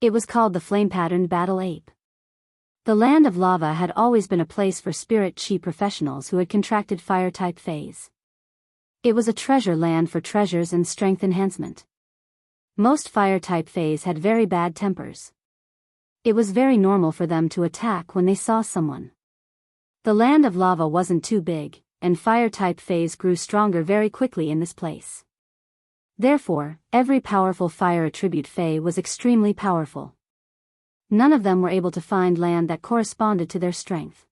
It was called the Flame-Patterned Battle Ape. The Land of Lava had always been a place for spirit chi professionals who had contracted fire-type Fays. It was a treasure land for treasures and strength enhancement. Most fire-type Fays had very bad tempers. It was very normal for them to attack when they saw someone. The Land of Lava wasn't too big, and fire-type Fays grew stronger very quickly in this place. Therefore, every powerful fire attribute Fey was extremely powerful. None of them were able to find land that corresponded to their strength.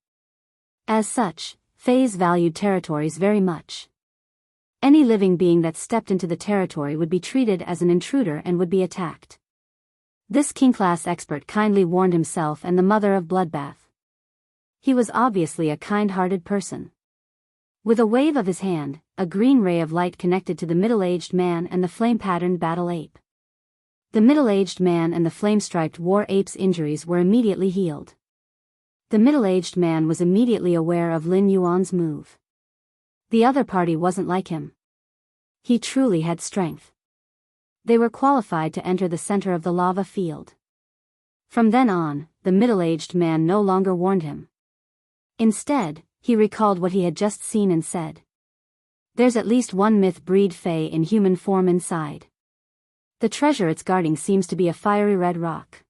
As such, Fays valued territories very much. Any living being that stepped into the territory would be treated as an intruder and would be attacked. This king-class expert kindly warned himself and the Mother of Bloodbath. He was obviously a kind-hearted person. With a wave of his hand, a green ray of light connected to the middle-aged man and the flame-patterned battle ape. The middle-aged man and the flame-striped war ape's injuries were immediately healed. The middle-aged man was immediately aware of Lin Yuan's move. The other party wasn't like him. He truly had strength. They were qualified to enter the center of the lava field. From then on, the middle-aged man no longer warned him. Instead, he recalled what he had just seen and said. There's at least one myth-breed fae in human form inside. The treasure it's guarding seems to be a fiery red rock.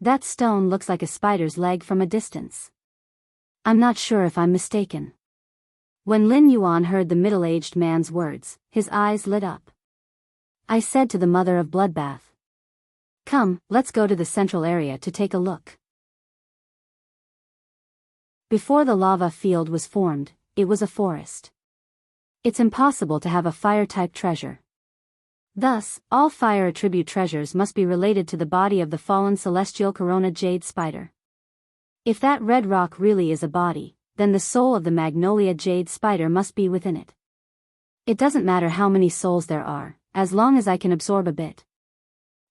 That stone looks like a spider's leg from a distance. I'm not sure if I'm mistaken. When Lin Yuan heard the middle-aged man's words, his eyes lit up. I said to the mother of Bloodbath, "Come, let's go to the central area to take a look." Before the lava field was formed, it was a forest. It's impossible to have a fire-type treasure. Thus, all fire attribute treasures must be related to the body of the fallen celestial corona jade spider. If that red rock really is a body, then the soul of the magnolia jade spider must be within it. It doesn't matter how many souls there are, as long as I can absorb a bit.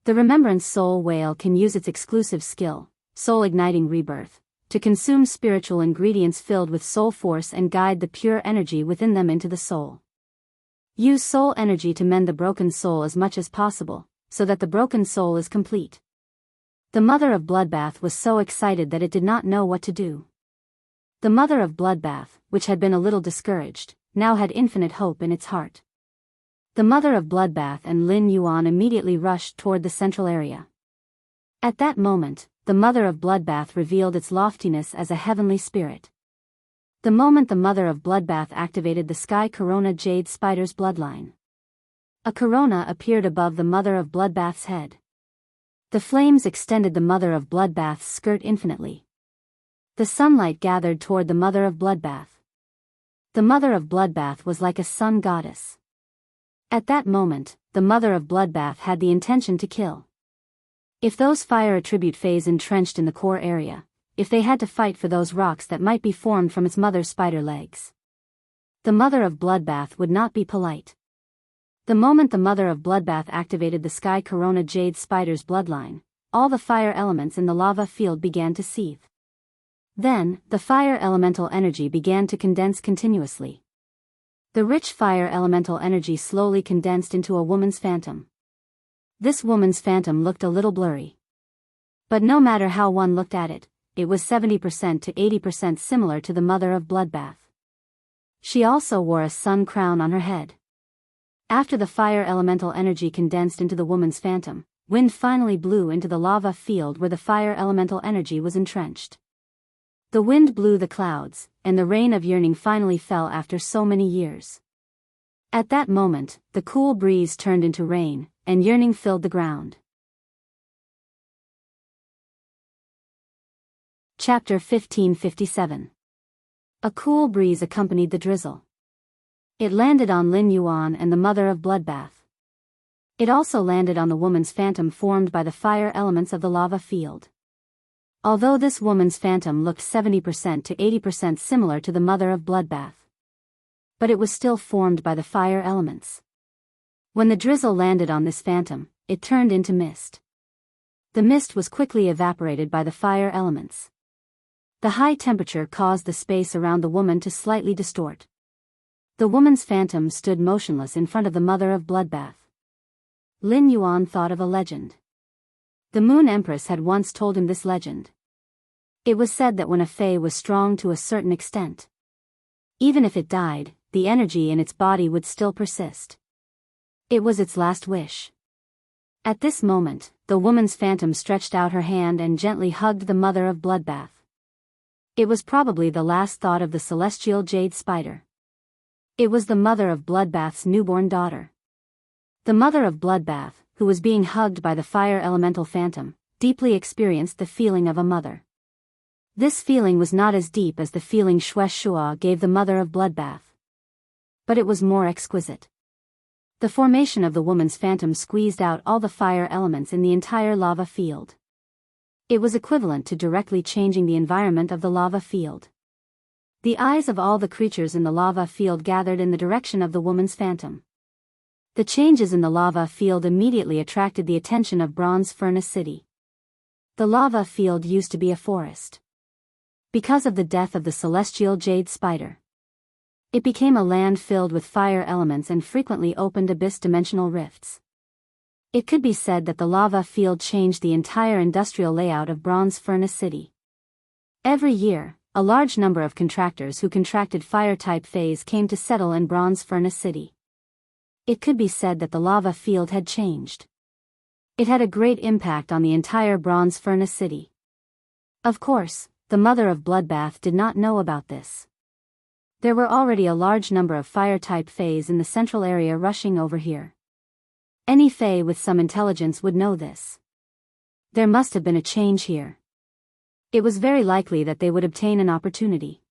The Remembrance Soul Whale can use its exclusive skill, Soul Igniting Rebirth, to consume spiritual ingredients filled with soul force and guide the pure energy within them into the soul. Use soul energy to mend the broken soul as much as possible, so that the broken soul is complete. The mother of Bloodbath was so excited that it did not know what to do. The mother of Bloodbath, which had been a little discouraged, now had infinite hope in its heart. The mother of Bloodbath and Lin Yuan immediately rushed toward the central area. At that moment, the mother of Bloodbath revealed its loftiness as a heavenly spirit. The moment the mother of Bloodbath activated the sky corona jade spider's bloodline, a corona appeared above the mother of Bloodbath's head. The flames extended the mother of Bloodbath's skirt infinitely. The sunlight gathered toward the mother of Bloodbath. The mother of Bloodbath was like a sun goddess. At that moment, the mother of Bloodbath had the intention to kill. If those fire attribute fays entrenched in the core area, if they had to fight for those rocks that might be formed from its mother's spider legs, the mother of Bloodbath would not be polite. The moment the mother of Bloodbath activated the sky corona jade spider's bloodline, all the fire elements in the lava field began to seethe. Then, the fire elemental energy began to condense continuously. The rich fire elemental energy slowly condensed into a woman's phantom. This woman's phantom looked a little blurry. But no matter how one looked at it, it was 70% to 80% similar to the mother of Bloodbath. She also wore a sun crown on her head. After the fire elemental energy condensed into the woman's phantom, wind finally blew into the lava field where the fire elemental energy was entrenched. The wind blew the clouds, and the rain of yearning finally fell after so many years. At that moment, the cool breeze turned into rain, and yearning filled the ground. Chapter 1557. A cool breeze accompanied the drizzle. It landed on Lin Yuan and the mother of Bloodbath. It also landed on the woman's phantom formed by the fire elements of the lava field. Although this woman's phantom looked 70% to 80% similar to the mother of Bloodbath, but it was still formed by the fire elements. When the drizzle landed on this phantom, it turned into mist. The mist was quickly evaporated by the fire elements. The high temperature caused the space around the woman to slightly distort. The woman's phantom stood motionless in front of the mother of Bloodbath. Lin Yuan thought of a legend. The Moon Empress had once told him this legend. It was said that when a fae was strong to a certain extent, even if it died, the energy in its body would still persist. It was its last wish. At this moment, the woman's phantom stretched out her hand and gently hugged the mother of Bloodbath. It was probably the last thought of the celestial jade spider. It was the mother of Bloodbath's newborn daughter. The mother of Bloodbath, who was being hugged by the fire elemental phantom, deeply experienced the feeling of a mother. This feeling was not as deep as the feeling Xue Shua gave the mother of Bloodbath, but it was more exquisite. The formation of the woman's phantom squeezed out all the fire elements in the entire lava field. It was equivalent to directly changing the environment of the lava field. The eyes of all the creatures in the lava field gathered in the direction of the woman's phantom. The changes in the lava field immediately attracted the attention of Bronze Furnace City. The lava field used to be a forest. Because of the death of the celestial jade spider, it became a land filled with fire elements and frequently opened abyss-dimensional rifts. It could be said that the lava field changed the entire industrial layout of Bronze Furnace City. Every year, a large number of contractors who contracted fire-type phase came to settle in Bronze Furnace City. It could be said that the lava field had changed. It had a great impact on the entire Bronze Furnace City. Of course, the mother of Bloodbath did not know about this. There were already a large number of fire-type fays in the central area rushing over here. Any fay with some intelligence would know this. There must have been a change here. It was very likely that they would obtain an opportunity.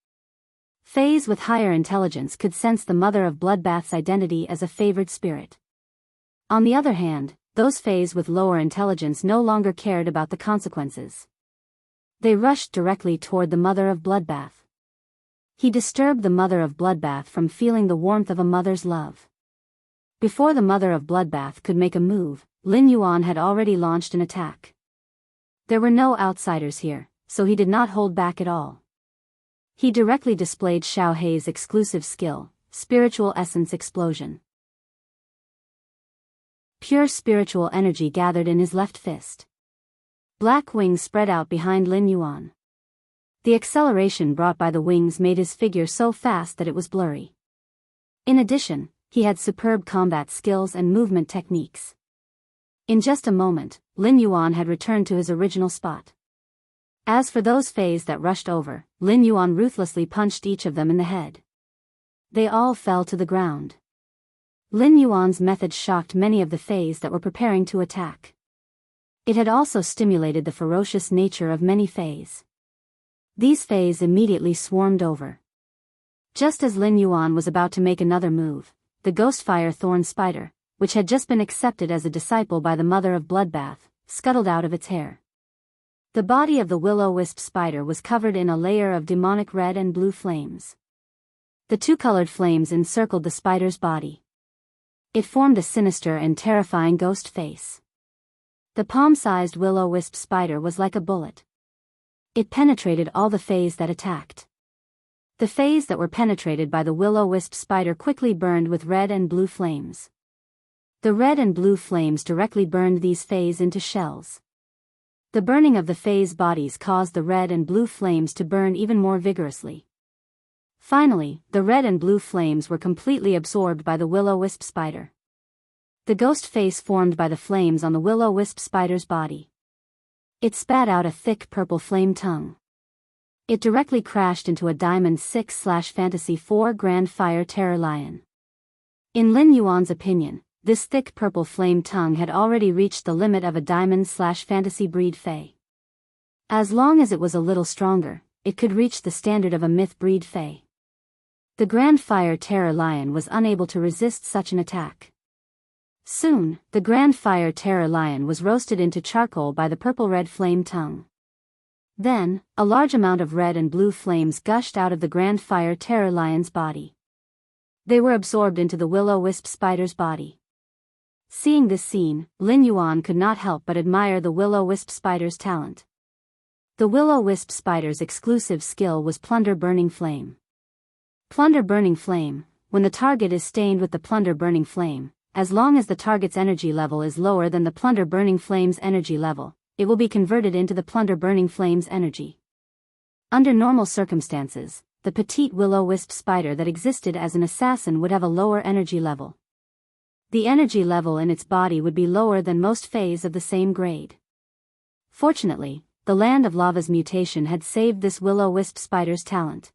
Fays with higher intelligence could sense the mother of Bloodbath's identity as a favored spirit. On the other hand, those fays with lower intelligence no longer cared about the consequences. They rushed directly toward the mother of Bloodbath. He disturbed the mother of Bloodbath from feeling the warmth of a mother's love. Before the mother of Bloodbath could make a move, Lin Yuan had already launched an attack. There were no outsiders here, so he did not hold back at all. He directly displayed Xiao Hei's exclusive skill, Spiritual Essence Explosion. Pure spiritual energy gathered in his left fist. Black wings spread out behind Lin Yuan. The acceleration brought by the wings made his figure so fast that it was blurry. In addition, he had superb combat skills and movement techniques. In just a moment, Lin Yuan had returned to his original spot. As for those fays that rushed over, Lin Yuan ruthlessly punched each of them in the head. They all fell to the ground. Lin Yuan's method shocked many of the fays that were preparing to attack. It had also stimulated the ferocious nature of many fays. These fays immediately swarmed over. Just as Lin Yuan was about to make another move, the Ghostfire Thorn Spider, which had just been accepted as a disciple by the mother of Bloodbath, scuttled out of its hair. The body of the Will-O-Wisp spider was covered in a layer of demonic red and blue flames. The two-colored flames encircled the spider's body. It formed a sinister and terrifying ghost face. The palm-sized Will-O-Wisp spider was like a bullet. It penetrated all the fays that attacked. The fays that were penetrated by the Will-O-Wisp spider quickly burned with red and blue flames. The red and blue flames directly burned these fays into shells. The burning of the fays' bodies caused the red and blue flames to burn even more vigorously. Finally, the red and blue flames were completely absorbed by the Will-O-Wisp spider. The ghost face formed by the flames on the Will-O-Wisp spider's body. It spat out a thick purple flame tongue. It directly crashed into a Diamond 6/Fantasy 4 Grand Fire Terror Lion. In Lin Yuan's opinion, this thick purple flame tongue had already reached the limit of a Diamond/Fantasy breed Fae. As long as it was a little stronger, it could reach the standard of a myth breed Fae. The Grand Fire Terror Lion was unable to resist such an attack. Soon, the Grand Fire Terror Lion was roasted into charcoal by the purple-red flame tongue. Then, a large amount of red and blue flames gushed out of the Grand Fire Terror Lion's body. They were absorbed into the Will-O-Wisp spider's body. Seeing this scene, Lin Yuan could not help but admire the Will-O-Wisp spider's talent. The Will-O-Wisp spider's exclusive skill was Plunder Burning Flame. Plunder Burning Flame, when the target is stained with the Plunder Burning Flame, as long as the target's energy level is lower than the Plunder Burning Flame's energy level, it will be converted into the Plunder Burning Flame's energy. Under normal circumstances, the petite Will-O-Wisp spider that existed as an assassin would have a lower energy level. The energy level in its body would be lower than most fays of the same grade. Fortunately, the Land of Lava's mutation had saved this Will-O-Wisp spider's talent.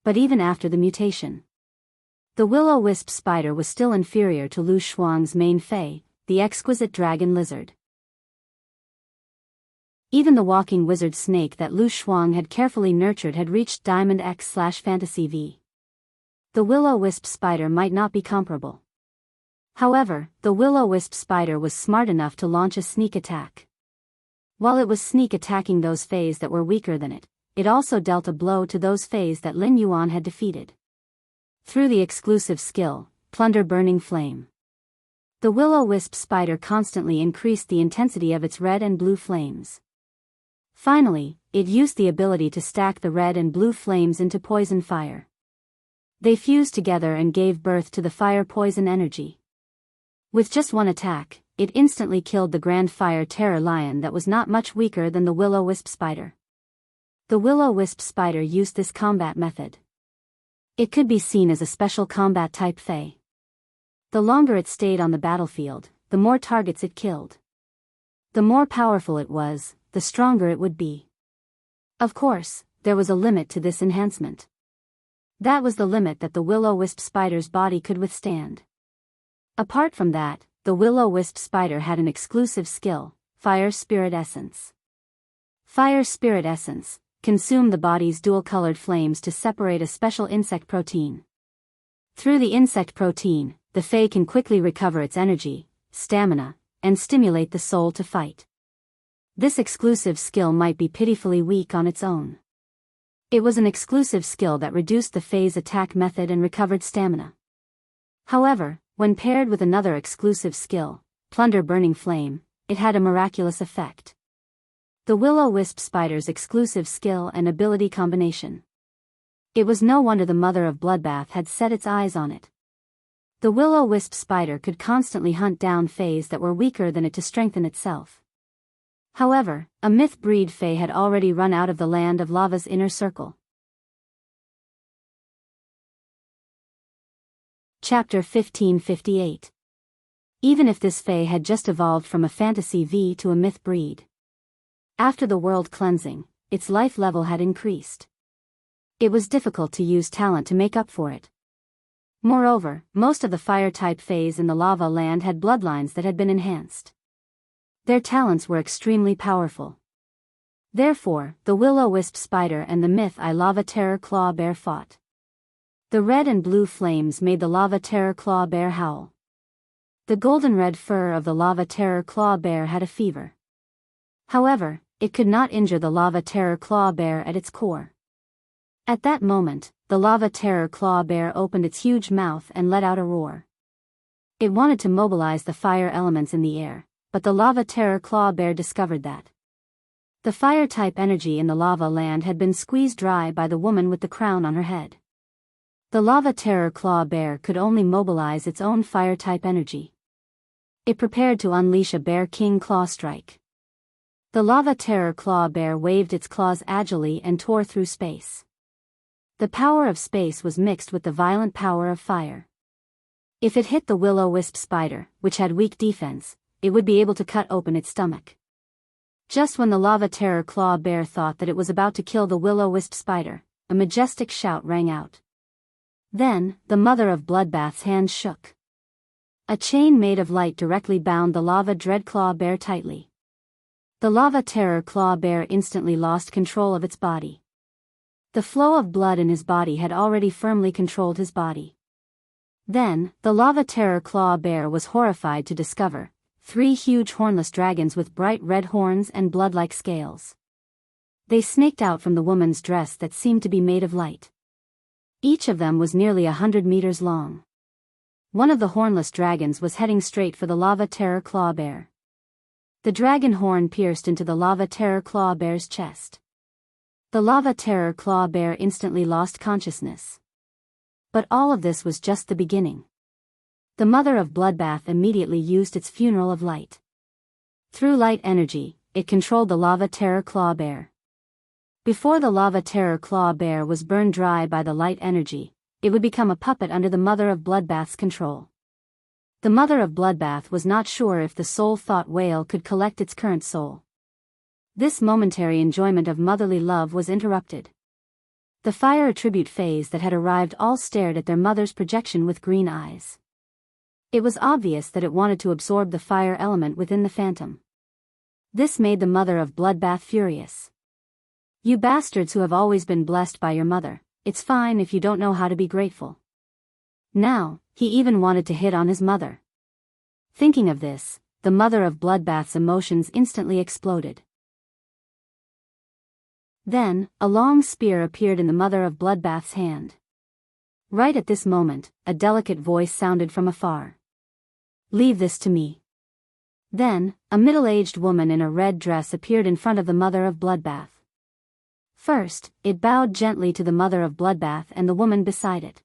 But even after the mutation, the Will-O-Wisp spider was still inferior to Lu Shuang's main fae, the exquisite dragon lizard. Even the walking wizard snake that Lu Shuang had carefully nurtured had reached Diamond X/Fantasy V. The Will-O-Wisp spider might not be comparable. However, the Will-O-Wisp spider was smart enough to launch a sneak attack. While it was sneak attacking those fays that were weaker than it, it also dealt a blow to those fays that Lin Yuan had defeated. Through the exclusive skill, Plunder Burning Flame. The will-o-wisp spider constantly increased the intensity of its red and blue flames. Finally, it used the ability to stack the red and blue flames into poison fire. They fused together and gave birth to the fire-poison energy. With just one attack, it instantly killed the Grand Fire Terror Lion that was not much weaker than the will-o-wisp spider. The will-o-wisp spider used this combat method. It could be seen as a special combat type Fey. The longer it stayed on the battlefield, the more targets it killed. The more powerful it was, the stronger it would be. Of course, there was a limit to this enhancement. That was the limit that the will-o-wisp spider's body could withstand. Apart from that, the will-o-wisp spider had an exclusive skill, Fire Spirit Essence. Fire Spirit Essence consumed the body's dual-colored flames to separate a special insect protein. Through the insect protein, the Fae can quickly recover its energy, stamina, and stimulate the soul to fight. This exclusive skill might be pitifully weak on its own. It was an exclusive skill that reduced the Fae's attack method and recovered stamina. However, when paired with another exclusive skill, Plunder Burning Flame, it had a miraculous effect. The will-o-wisp spider's exclusive skill and ability combination. It was no wonder the mother of Bloodbath had set its eyes on it. The will-o-wisp spider could constantly hunt down Fays that were weaker than it to strengthen itself. However, a myth breed Fae had already run out of the land of lava's inner circle. Chapter 1558. Even if this Fae had just evolved from a fantasy V to a myth breed. After the world cleansing, its life level had increased. It was difficult to use talent to make up for it. Moreover, most of the fire-type Fays in the lava land had bloodlines that had been enhanced. Their talents were extremely powerful. Therefore, the will-o-wisp spider and the myth I lava terror claw bear fought. The red and blue flames made the lava terror claw bear howl. The golden red fur of the lava terror claw bear had a fever. However, it could not injure the lava terror claw bear at its core. At that moment, the lava terror claw bear opened its huge mouth and let out a roar. It wanted to mobilize the fire elements in the air, but the lava terror claw bear discovered that the fire-type energy in the lava land had been squeezed dry by the woman with the crown on her head. The lava terror claw bear could only mobilize its own fire-type energy. It prepared to unleash a bear king claw strike. The lava terror claw bear waved its claws agilely and tore through space. The power of space was mixed with the violent power of fire. If it hit the will-o-wisp spider, which had weak defense, it would be able to cut open its stomach. Just when the lava terror claw bear thought that it was about to kill the will-o-wisp spider, a majestic shout rang out. Then, the mother of Bloodbath's hands shook. A chain made of light directly bound the lava dreadclaw bear tightly. The lava terror claw bear instantly lost control of its body. The flow of blood in his body had already firmly controlled his body. Then, the lava terror claw bear was horrified to discover 3 huge hornless dragons with bright red horns and blood-like scales. They snaked out from the woman's dress that seemed to be made of light. Each of them was nearly 100 meters long. One of the hornless dragons was heading straight for the lava terror claw bear. The dragon horn pierced into the lava terror claw bear's chest. The lava terror claw bear instantly lost consciousness. But all of this was just the beginning. The mother of Bloodbath immediately used its funeral of light. Through light energy, it controlled the lava terror claw bear. Before the lava terror claw bear was burned dry by the light energy, it would become a puppet under the mother of Bloodbath's control. The mother of Bloodbath was not sure if the soul-thought whale could collect its current soul. This momentary enjoyment of motherly love was interrupted. The fire attribute phase that had arrived all stared at their mother's projection with green eyes. It was obvious that it wanted to absorb the fire element within the phantom. This made the mother of Bloodbath furious. You bastards who have always been blessed by your mother, it's fine if you don't know how to be grateful. Now, he even wanted to hit on his mother. Thinking of this, the mother of Bloodbath's emotions instantly exploded. Then, a long spear appeared in the mother of Bloodbath's hand. Right at this moment, a delicate voice sounded from afar. "Leave this to me." Then, a middle-aged woman in a red dress appeared in front of the mother of Bloodbath. First, it bowed gently to the mother of Bloodbath and the woman beside it.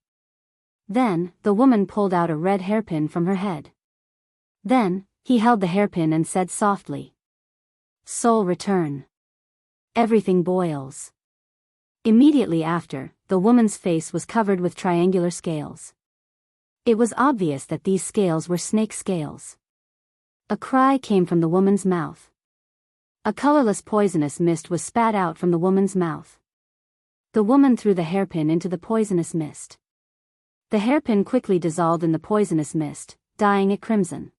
Then, the woman pulled out a red hairpin from her head. Then, he held the hairpin and said softly, "Soul return." Everything boils. Immediately after, the woman's face was covered with triangular scales. It was obvious that these scales were snake scales. A cry came from the woman's mouth. A colorless poisonous mist was spat out from the woman's mouth. The woman threw the hairpin into the poisonous mist. The hairpin quickly dissolved in the poisonous mist, dyeing it crimson.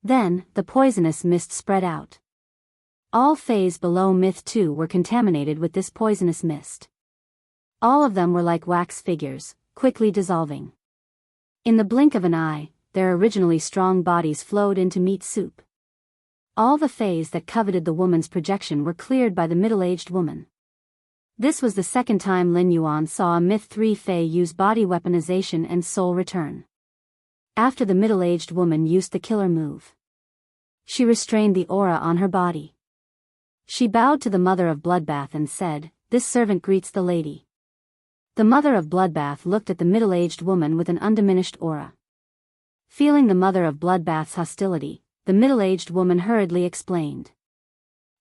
Then, the poisonous mist spread out. All fays below Myth 2 were contaminated with this poisonous mist. All of them were like wax figures, quickly dissolving. In the blink of an eye, their originally strong bodies flowed into meat soup. All the fays that coveted the woman's projection were cleared by the middle-aged woman. This was the second time Lin Yuan saw a Myth 3 fae use body weaponization and soul return. After the middle-aged woman used the killer move, she restrained the aura on her body. She bowed to the mother of Bloodbath and said, "This servant greets the lady." The mother of Bloodbath looked at the middle-aged woman with an undiminished aura. Feeling the mother of Bloodbath's hostility, the middle-aged woman hurriedly explained.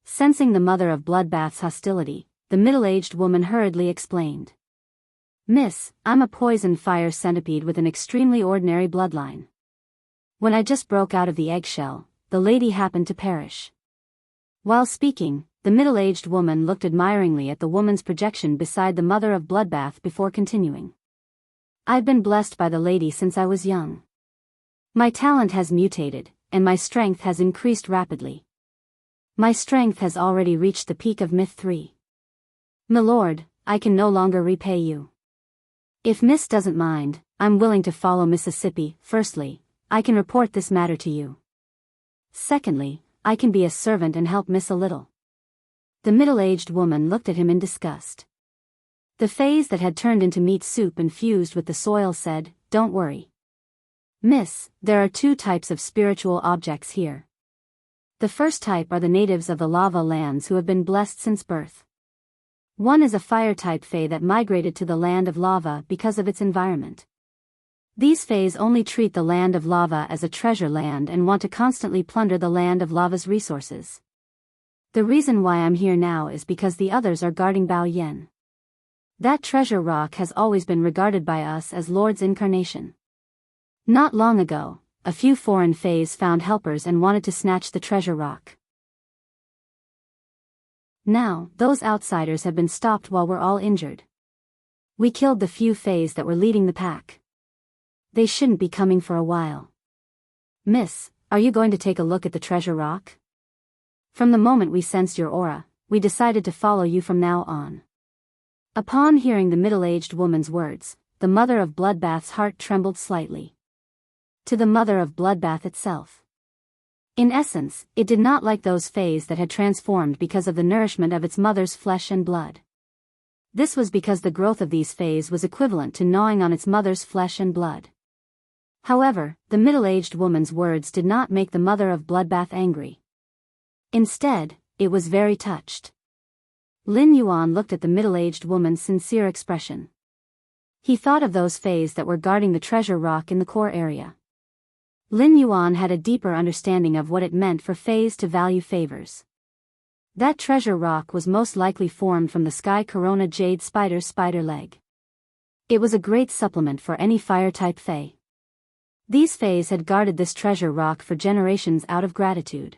Sensing the mother of Bloodbath's hostility, the middle-aged woman hurriedly explained. "Miss, I'm a poison fire centipede with an extremely ordinary bloodline. When I just broke out of the eggshell, the lady happened to perish." While speaking, the middle-aged woman looked admiringly at the woman's projection beside the mother of Bloodbath before continuing. "I've been blessed by the lady since I was young. My talent has mutated, and my strength has increased rapidly. My strength has already reached the peak of Myth 3. Milord, I can no longer repay you. If Miss doesn't mind, I'm willing to follow Mississippi. Firstly, I can report this matter to you. Secondly, I can be a servant and help Miss a little." The middle-aged woman looked at him in disgust. The fays that had turned into meat soup and fused with the soil said, "Don't worry. Miss, there are two types of spiritual objects here. The first type are the natives of the lava lands who have been blessed since birth. One is a fire-type fae that migrated to the land of lava because of its environment. These fays only treat the land of lava as a treasure land and want to constantly plunder the land of lava's resources. The reason why I'm here now is because the others are guarding Bao Yen. That treasure rock has always been regarded by us as Lord's incarnation. Not long ago, a few foreign fays found helpers and wanted to snatch the treasure rock. Now, those outsiders have been stopped while we're all injured. We killed the few fays that were leading the pack. They shouldn't be coming for a while. Miss, are you going to take a look at the treasure rock? From the moment we sensed your aura, we decided to follow you from now on." Upon hearing the middle-aged woman's words, the mother of Bloodbath's heart trembled slightly. To the mother of Bloodbath itself. In essence, it did not like those fays that had transformed because of the nourishment of its mother's flesh and blood. This was because the growth of these fays was equivalent to gnawing on its mother's flesh and blood. However, the middle-aged woman's words did not make the mother of Bloodbath angry. Instead, it was very touched. Lin Yuan looked at the middle-aged woman's sincere expression. He thought of those fays that were guarding the treasure rock in the core area. Lin Yuan had a deeper understanding of what it meant for fays to value favors. That treasure rock was most likely formed from the Sky Corona Jade Spider's spider leg. It was a great supplement for any fire-type fae. These fays had guarded this treasure rock for generations out of gratitude.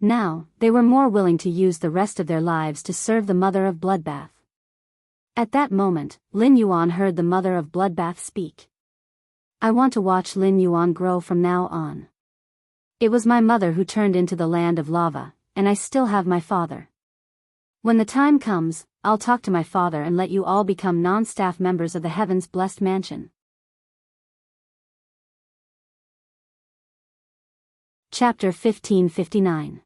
Now, they were more willing to use the rest of their lives to serve the mother of Bloodbath. At that moment, Lin Yuan heard the mother of Bloodbath speak. "I want to watch Lin Yuan grow from now on. It was my mother who turned into the land of lava, and I still have my father. When the time comes, I'll talk to my father and let you all become non-staff members of the Heaven's Blessed Mansion." Chapter 1559.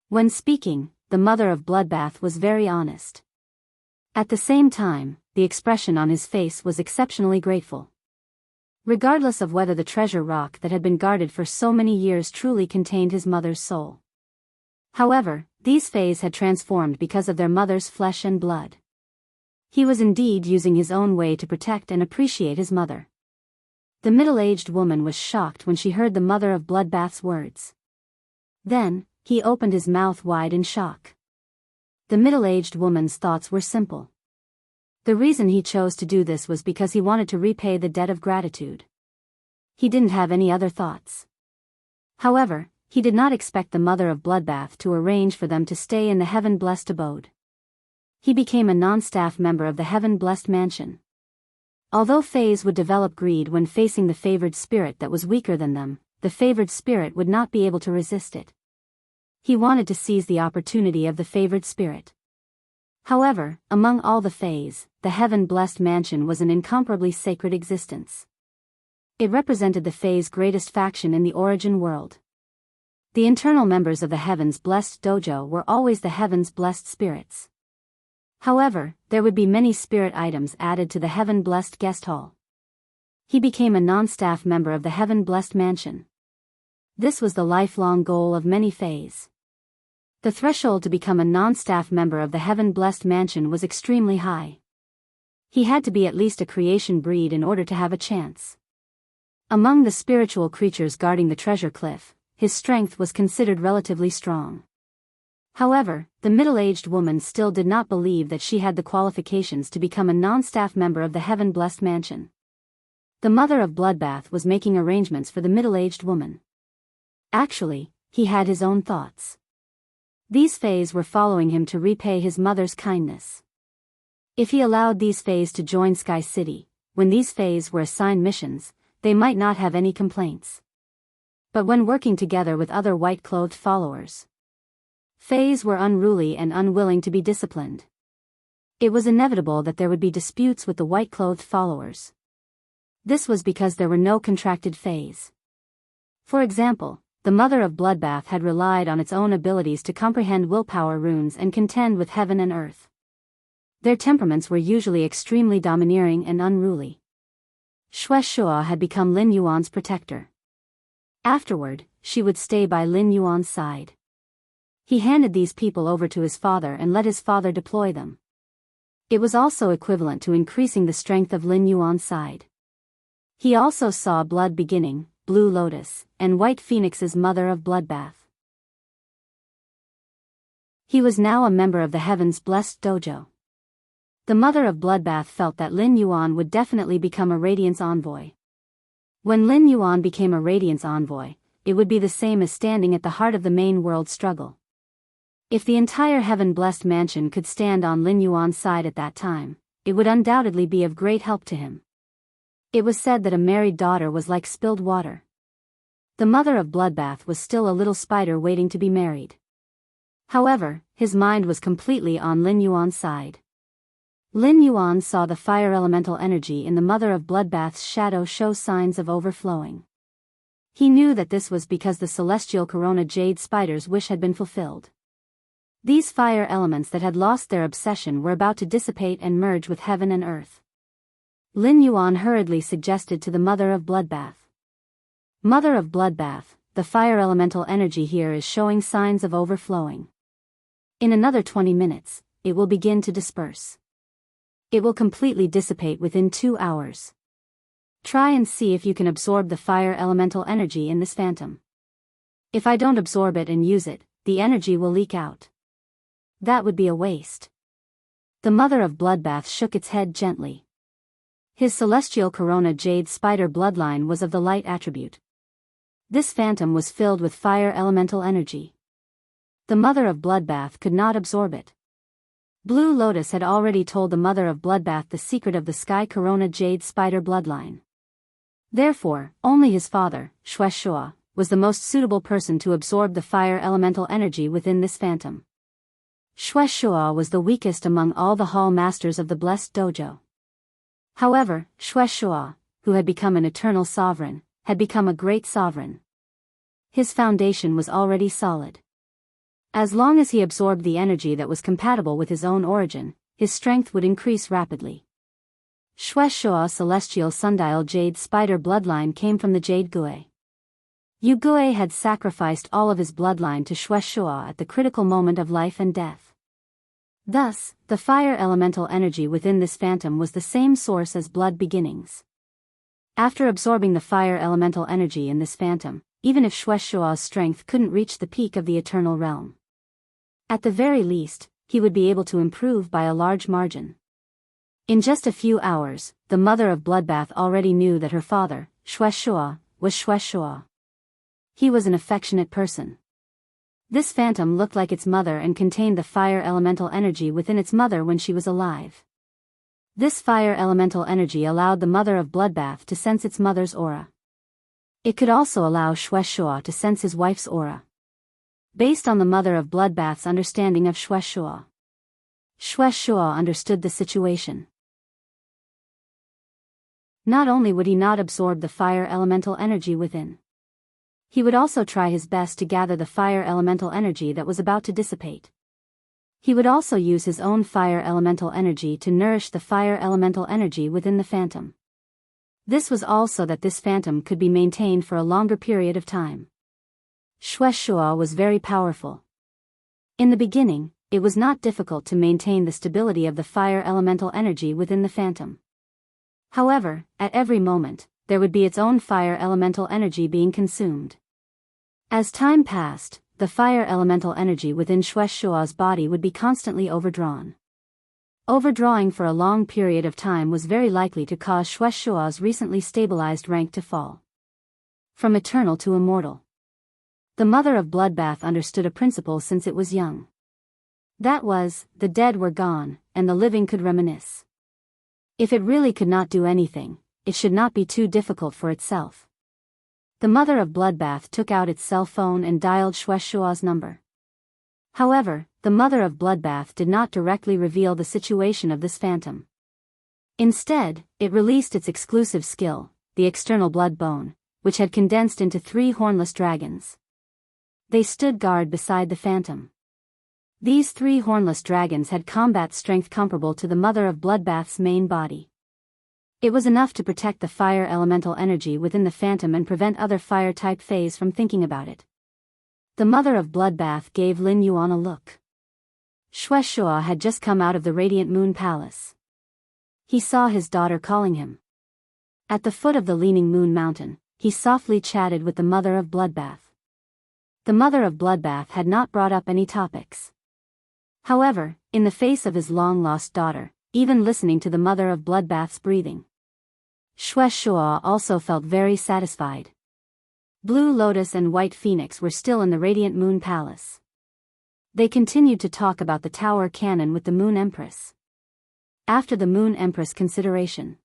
When speaking, the mother of Bloodbath was very honest. At the same time, the expression on his face was exceptionally grateful. Regardless of whether the treasure rock that had been guarded for so many years truly contained his mother's soul. However, these fays had transformed because of their mother's flesh and blood. He was indeed using his own way to protect and appreciate his mother. The middle-aged woman was shocked when she heard the mother of Bloodbath's words. Then, he opened his mouth wide in shock. The middle-aged woman's thoughts were simple. The reason he chose to do this was because he wanted to repay the debt of gratitude. He didn't have any other thoughts. However, he did not expect the mother of Bloodbath to arrange for them to stay in the heaven-blessed abode. He became a non-staff member of the heaven-blessed mansion. Although fays would develop greed when facing the favored spirit that was weaker than them, the favored spirit would not be able to resist it. He wanted to seize the opportunity of the favored spirit. However, among all the fays, the heaven-blessed mansion was an incomparably sacred existence. It represented the fays' greatest faction in the origin world. The internal members of the heavens-blessed dojo were always the heavens-blessed spirits. However, there would be many spirit items added to the heaven-blessed guest hall. He became a non-staff member of the heaven-blessed mansion. This was the lifelong goal of many fays. The threshold to become a non-staff member of the heaven-blessed mansion was extremely high. He had to be at least a creation breed in order to have a chance. Among the spiritual creatures guarding the treasure cliff, his strength was considered relatively strong. However, the middle-aged woman still did not believe that she had the qualifications to become a non-staff member of the heaven-blessed mansion. The mother of Bloodbath was making arrangements for the middle-aged woman. Actually, he had his own thoughts. These fays were following him to repay his mother's kindness. If he allowed these fays to join Sky City, when these fays were assigned missions, they might not have any complaints. But when working together with other white-clothed followers, fays were unruly and unwilling to be disciplined. It was inevitable that there would be disputes with the white-clothed followers. This was because there were no contracted fays. For example, the mother of Bloodbath had relied on its own abilities to comprehend willpower runes and contend with heaven and earth. Their temperaments were usually extremely domineering and unruly. Shueshua had become Lin Yuan's protector. Afterward, she would stay by Lin Yuan's side. He handed these people over to his father and let his father deploy them. It was also equivalent to increasing the strength of Lin Yuan's side. He also saw Blood Beginning, Blue Lotus, and White Phoenix's mother of Bloodbath. He was now a member of the Heaven's Blessed Dojo. The mother of Bloodbath felt that Lin Yuan would definitely become a Radiance Envoy. When Lin Yuan became a Radiance Envoy, it would be the same as standing at the heart of the main world struggle. If the entire heaven-blessed mansion could stand on Lin Yuan's side at that time, it would undoubtedly be of great help to him. It was said that a married daughter was like spilled water. The mother of Bloodbath was still a little spider waiting to be married. However, his mind was completely on Lin Yuan's side. Lin Yuan saw the fire elemental energy in the mother of Bloodbath's shadow show signs of overflowing. He knew that this was because the celestial corona jade spider's wish had been fulfilled. These fire elements that had lost their obsession were about to dissipate and merge with heaven and earth. Lin Yuan hurriedly suggested to the mother of Bloodbath. Mother of Bloodbath, the fire elemental energy here is showing signs of overflowing. In another 20 minutes, it will begin to disperse. It will completely dissipate within 2 hours. Try and see if you can absorb the fire elemental energy in this phantom. If I don't absorb it and use it, the energy will leak out. That would be a waste. The mother of Bloodbath shook its head gently. His celestial corona jade spider bloodline was of the light attribute. This phantom was filled with fire elemental energy. The mother of Bloodbath could not absorb it. Blue Lotus had already told the mother of Bloodbath the secret of the sky corona jade spider bloodline. Therefore, only his father, Shueshua, was the most suitable person to absorb the fire elemental energy within this phantom. Shueshua was the weakest among all the hall masters of the blessed dojo. However, Shueshua, who had become an eternal sovereign, had become a great sovereign. His foundation was already solid. As long as he absorbed the energy that was compatible with his own origin, his strength would increase rapidly. Shueishua's celestial sundial jade spider bloodline came from the Jade Gui. Yu Gui had sacrificed all of his bloodline to Shueishua at the critical moment of life and death. Thus, the fire elemental energy within this phantom was the same source as blood beginnings. After absorbing the fire elemental energy in this phantom, even if Shueishua's strength couldn't reach the peak of the eternal realm, at the very least, he would be able to improve by a large margin. In just a few hours, the mother of Bloodbath already knew that her father, Shueishua, was Shueishua. He was an affectionate person. This phantom looked like its mother and contained the fire elemental energy within its mother when she was alive. This fire elemental energy allowed the mother of Bloodbath to sense its mother's aura. It could also allow Shueishua to sense his wife's aura. Based on the mother of Bloodbath's understanding of Shueishua, Shueishua understood the situation. Not only would he not absorb the fire elemental energy within, he would also try his best to gather the fire elemental energy that was about to dissipate. He would also use his own fire elemental energy to nourish the fire elemental energy within the phantom. This was all so that this phantom could be maintained for a longer period of time. Shueishua was very powerful. In the beginning, it was not difficult to maintain the stability of the fire elemental energy within the phantom. However, at every moment, there would be its own fire elemental energy being consumed. As time passed, the fire elemental energy within Shueishua's body would be constantly overdrawn. Overdrawing for a long period of time was very likely to cause Shueishua's recently stabilized rank to fall from eternal to immortal. The mother of Bloodbath understood a principle since it was young. That was, the dead were gone, and the living could reminisce. If it really could not do anything, it should not be too difficult for itself. The mother of Bloodbath took out its cell phone and dialed Shueishua's number. However, the mother of Bloodbath did not directly reveal the situation of this phantom. Instead, it released its exclusive skill, the external blood bone, which had condensed into 3 hornless dragons. They stood guard beside the phantom. These 3 hornless dragons had combat strength comparable to the mother of Bloodbath's main body. It was enough to protect the fire elemental energy within the phantom and prevent other fire-type fays from thinking about it. The mother of Bloodbath gave Lin Yuan a look. Shueishua had just come out of the Radiant Moon Palace. He saw his daughter calling him. At the foot of the Leaning Moon Mountain, he softly chatted with the mother of Bloodbath. The mother of Bloodbath had not brought up any topics. However, in the face of his long-lost daughter, even listening to the mother of Bloodbath's breathing, Shueishua also felt very satisfied. Blue Lotus and White Phoenix were still in the Radiant Moon Palace. They continued to talk about the Tower Cannon with the Moon Empress. After the Moon Empress consideration,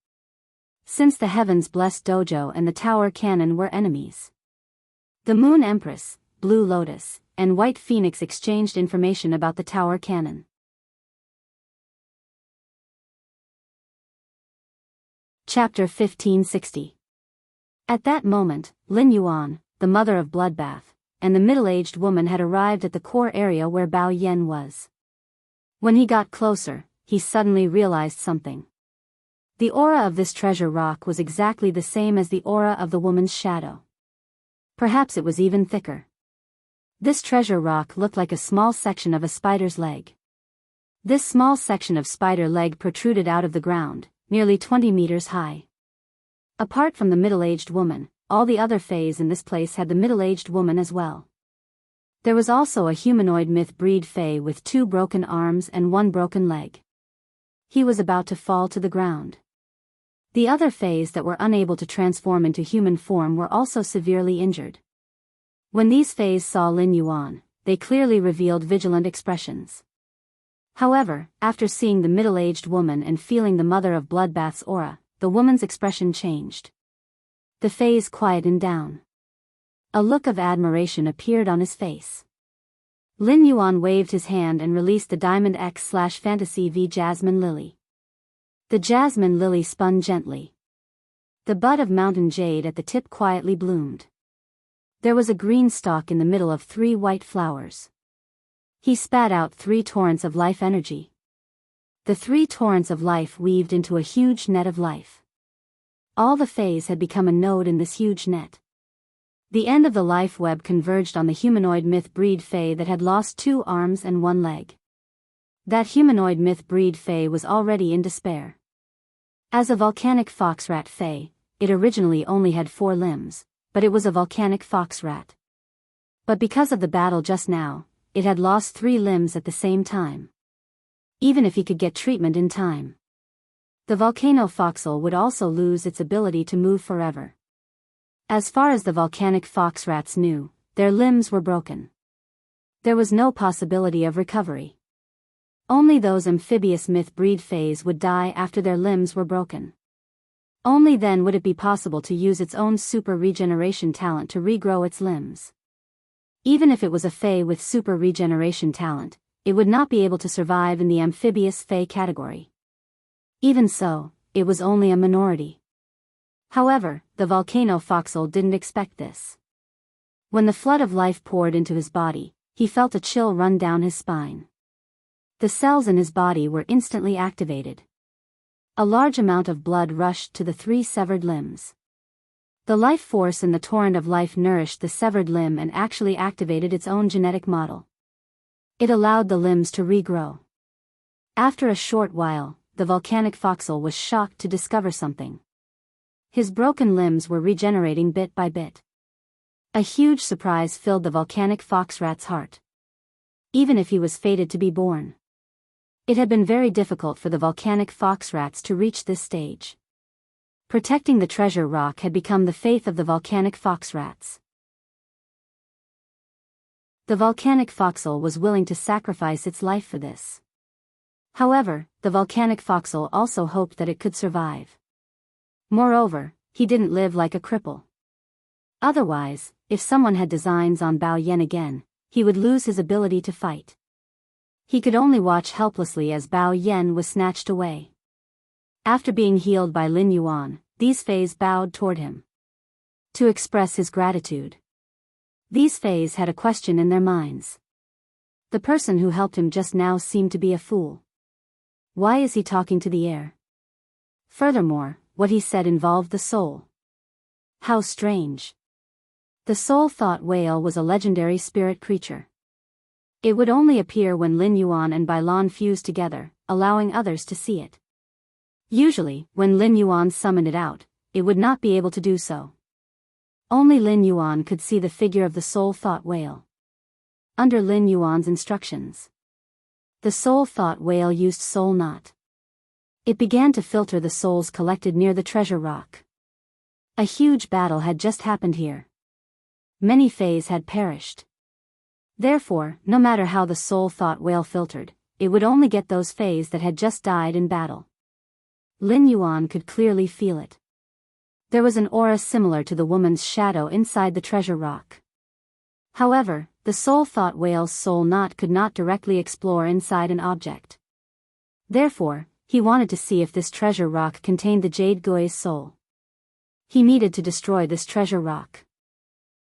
since the Heavens Blessed Dojo and the Tower Cannon were enemies, the Moon Empress, Blue Lotus, and White Phoenix exchanged information about the Tower Cannon. Chapter 1560. At that moment, Lin Yuan, the mother of Bloodbath, and the middle-aged woman had arrived at the core area where Bao Yen was. When he got closer, he suddenly realized something. The aura of this treasure rock was exactly the same as the aura of the woman's shadow. Perhaps it was even thicker. This treasure rock looked like a small section of a spider's leg. This small section of spider leg protruded out of the ground, nearly 20 meters high. Apart from the middle-aged woman, all the other fays in this place had the middle-aged woman as well. There was also a humanoid myth-breed fay with 2 broken arms and 1 broken leg. He was about to fall to the ground. The other fays that were unable to transform into human form were also severely injured. When these fays saw Lin Yuan, they clearly revealed vigilant expressions. However, after seeing the middle-aged woman and feeling the mother of Bloodbath's aura, the woman's expression changed. The fays quietened down. A look of admiration appeared on his face. Lin Yuan waved his hand and released the Diamond X/Fantasy V Jasmine Lily. The jasmine lily spun gently. The bud of mountain jade at the tip quietly bloomed. There was a green stalk in the middle of 3 white flowers. He spat out 3 torrents of life energy. The 3 torrents of life weaved into a huge net of life. All the Fays had become a node in this huge net. The end of the life web converged on the humanoid myth breed Fey that had lost 2 arms and 1 leg. That humanoid myth breed Fey was already in despair. As a volcanic fox rat Fey, it originally only had 4 limbs, but it was a volcanic fox rat. But because of the battle just now, it had lost 3 limbs at the same time. Even if he could get treatment in time, the volcano foxel would also lose its ability to move forever. As far as the volcanic fox rats knew, their limbs were broken. There was no possibility of recovery. Only those amphibious myth breed Fays would die after their limbs were broken. Only then would it be possible to use its own super regeneration talent to regrow its limbs. Even if it was a Fey with super regeneration talent, it would not be able to survive in the amphibious Fey category. Even so, it was only a minority. However, the volcano foxel didn't expect this. When the flood of life poured into his body, he felt a chill run down his spine. The cells in his body were instantly activated. A large amount of blood rushed to the 3 severed limbs. The life force in the torrent of life nourished the severed limb and actually activated its own genetic model. It allowed the limbs to regrow. After a short while, the volcanic foxel was shocked to discover something. His broken limbs were regenerating bit by bit. A huge surprise filled the volcanic fox rat's heart. Even if he was fated to be born, it had been very difficult for the volcanic fox rats to reach this stage. Protecting the treasure rock had become the faith of the volcanic fox rats. The volcanic foxel was willing to sacrifice its life for this. However, the volcanic foxel also hoped that it could survive. Moreover, he didn't live like a cripple. Otherwise, if someone had designs on Bao Yan again, he would lose his ability to fight. He could only watch helplessly as Bao Yan was snatched away. After being healed by Lin Yuan, these Fays bowed toward him to express his gratitude. These Fays had a question in their minds. The person who helped him just now seemed to be a fool. Why is he talking to the air? Furthermore, what he said involved the soul. How strange. The soul-thought whale was a legendary spirit creature. It would only appear when Lin Yuan and Bailan fused together, allowing others to see it. Usually, when Lin Yuan summoned it out, it would not be able to do so. Only Lin Yuan could see the figure of the soul-thought whale. Under Lin Yuan's instructions, the soul-thought whale used soul knot. It began to filter the souls collected near the treasure rock. A huge battle had just happened here. Many Fays had perished. Therefore, no matter how the soul-thought whale filtered, it would only get those Fays that had just died in battle. Lin Yuan could clearly feel it. There was an aura similar to the woman's shadow inside the treasure rock. However, the soul-thought whale's soul knot could not directly explore inside an object. Therefore, he wanted to see if this treasure rock contained the Jade Gui's soul. He needed to destroy this treasure rock.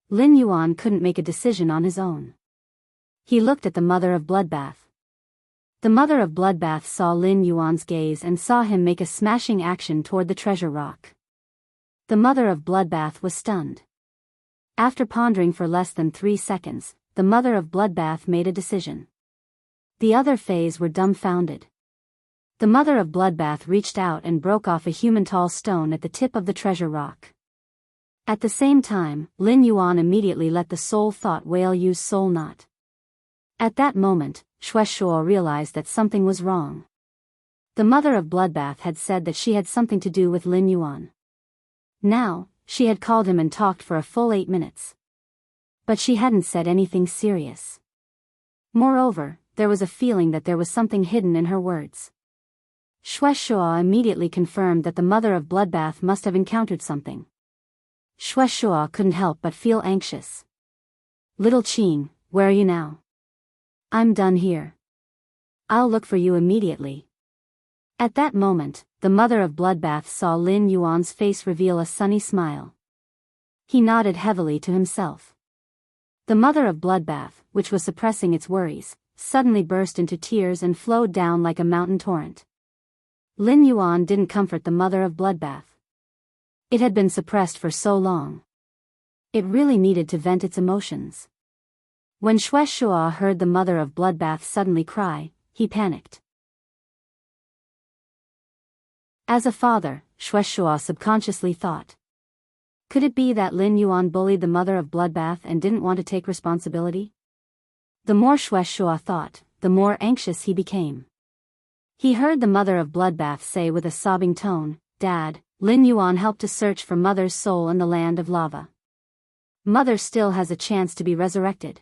Lin Yuan couldn't make a decision on his own. He looked at the Mother of Bloodbath. The Mother of Bloodbath saw Lin Yuan's gaze and saw him make a smashing action toward the treasure rock. The Mother of Bloodbath was stunned. After pondering for less than 3 seconds, the Mother of Bloodbath made a decision. The other Fays were dumbfounded. The Mother of Bloodbath reached out and broke off a human-tall stone at the tip of the treasure rock. At the same time, Lin Yuan immediately let the soul-thought whale use soul knot. At that moment, Shuo realized that something was wrong. The Mother of Bloodbath had said that she had something to do with Lin Yuan. Now, she had called him and talked for a full 8 minutes. But she hadn't said anything serious. Moreover, there was a feeling that there was something hidden in her words. Shuo immediately confirmed that the Mother of Bloodbath must have encountered something. Shuo couldn't help but feel anxious. Little Qing, where are you now? I'm done here. I'll look for you immediately. At that moment, the Mother of Bloodbath saw Lin Yuan's face reveal a sunny smile. He nodded heavily to himself. The Mother of Bloodbath, which was suppressing its worries, suddenly burst into tears and flowed down like a mountain torrent. Lin Yuan didn't comfort the mother of bloodbath. It had been suppressed for so long. It really needed to vent its emotions. When Xue Shua heard the mother of bloodbath suddenly cry, he panicked. As a father, Xue Shua subconsciously thought. Could it be that Lin Yuan bullied the mother of bloodbath and didn't want to take responsibility? The more Xue Shua thought, the more anxious he became. He heard the mother of bloodbath say with a sobbing tone, "Dad, Lin Yuan helped to search for Mother's soul in the land of lava. Mother still has a chance to be resurrected."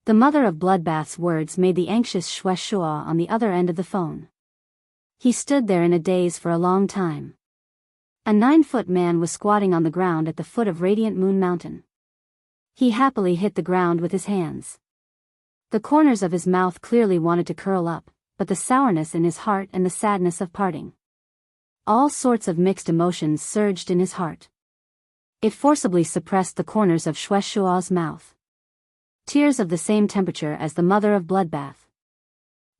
The mother of bloodbath's words made the anxious Xue Shua on the other end of the phone. He stood there in a daze for a long time. A 9-foot man was squatting on the ground at the foot of Radiant Moon Mountain. He happily hit the ground with his hands. The corners of his mouth clearly wanted to curl up, but the sourness in his heart and the sadness of parting. All sorts of mixed emotions surged in his heart. It forcibly suppressed the corners of Xue Shua's mouth. Tears of the same temperature as the mother of bloodbath.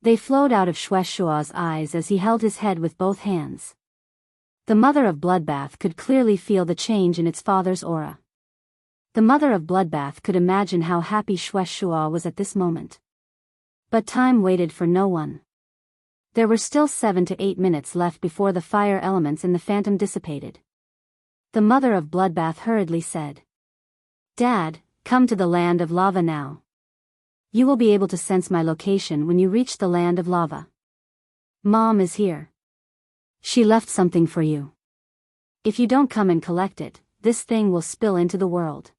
They flowed out of Xue Shua's eyes as he held his head with both hands. The mother of bloodbath could clearly feel the change in its father's aura. The mother of bloodbath could imagine how happy Xue Shua was at this moment. But time waited for no one. There were still 7 to 8 minutes left before the fire elements in the phantom dissipated. The mother of bloodbath hurriedly said, "Dad, come to the land of lava now. You will be able to sense my location when you reach the land of lava. Mom is here. She left something for you. If you don't come and collect it, this thing will spill into the world."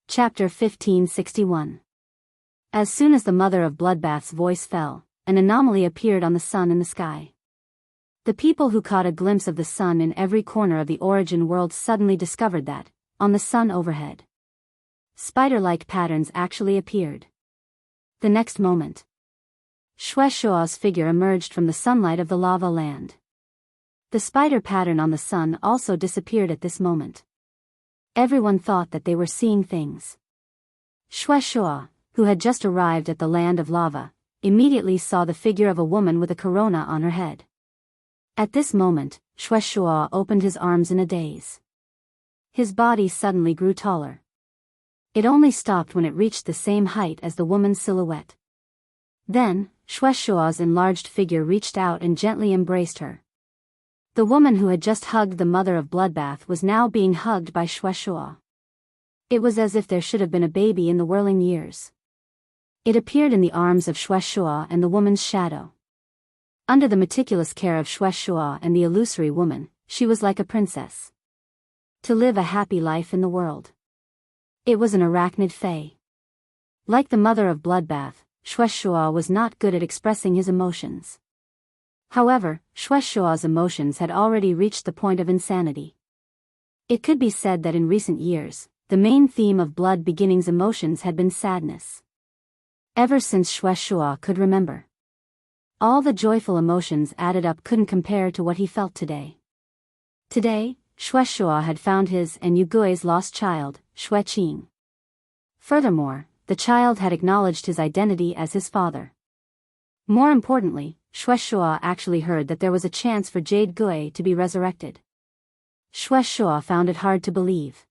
Chapter 1561. As soon as the mother of bloodbath's voice fell, an anomaly appeared on the sun in the sky. The people who caught a glimpse of the sun in every corner of the origin world suddenly discovered that, on the sun overhead, spider-like patterns actually appeared. The next moment, Xue Shua's figure emerged from the sunlight of the lava land. The spider pattern on the sun also disappeared at this moment. Everyone thought that they were seeing things. Xue Shua, who had just arrived at the land of lava, immediately saw the figure of a woman with a corona on her head. At this moment, Xue Shua opened his arms in a daze. His body suddenly grew taller. It only stopped when it reached the same height as the woman's silhouette. Then, Xue Shua's enlarged figure reached out and gently embraced her. The woman who had just hugged the mother of bloodbath was now being hugged by Xue Shua. It was as if there should have been a baby in the whirling years. It appeared in the arms of Xue Shua and the woman's shadow. Under the meticulous care of Xue Shua and the illusory woman, she was like a princess. To live a happy life in the world. It was an arachnid fae. Like the mother of bloodbath, Xue Shua was not good at expressing his emotions. However, Xue Shua's emotions had already reached the point of insanity. It could be said that in recent years, the main theme of Blood Beginning's emotions had been sadness. Ever since Xue Shua could remember. All the joyful emotions added up couldn't compare to what he felt today. Today, Xue Shua had found his and Yugui's lost child, Xue Qing. Furthermore, the child had acknowledged his identity as his father. More importantly, Xue Shua actually heard that there was a chance for Jade Gui to be resurrected. Xue Shua found it hard to believe.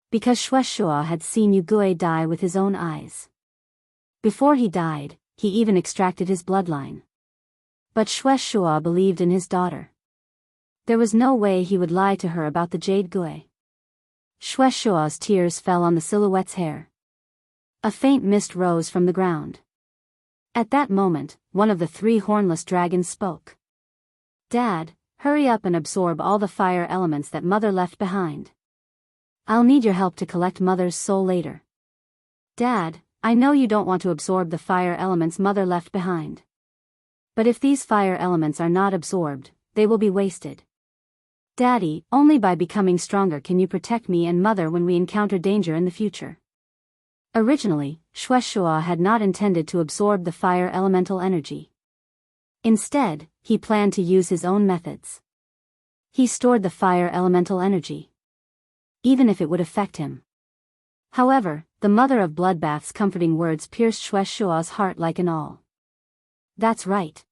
Because Xue Shua had seen Yugui die with his own eyes. Before he died, he even extracted his bloodline. But Xue Shua believed in his daughter. There was no way he would lie to her about the Jade Gui. Xue Shua's tears fell on the silhouette's hair. A faint mist rose from the ground. At that moment, one of the 3 hornless dragons spoke. "Dad, hurry up and absorb all the fire elements that Mother left behind. I'll need your help to collect Mother's soul later." "Dad, I know you don't want to absorb the fire elements Mother left behind. But if these fire elements are not absorbed, they will be wasted. Daddy, only by becoming stronger can you protect me and Mother when we encounter danger in the future." Originally, Xue Shua had not intended to absorb the fire elemental energy. Instead, he planned to use his own methods. He stored the fire elemental energy. Even if it would affect him. However, the mother of bloodbath's comforting words pierced Shuaishua's heart like an awl. That's right.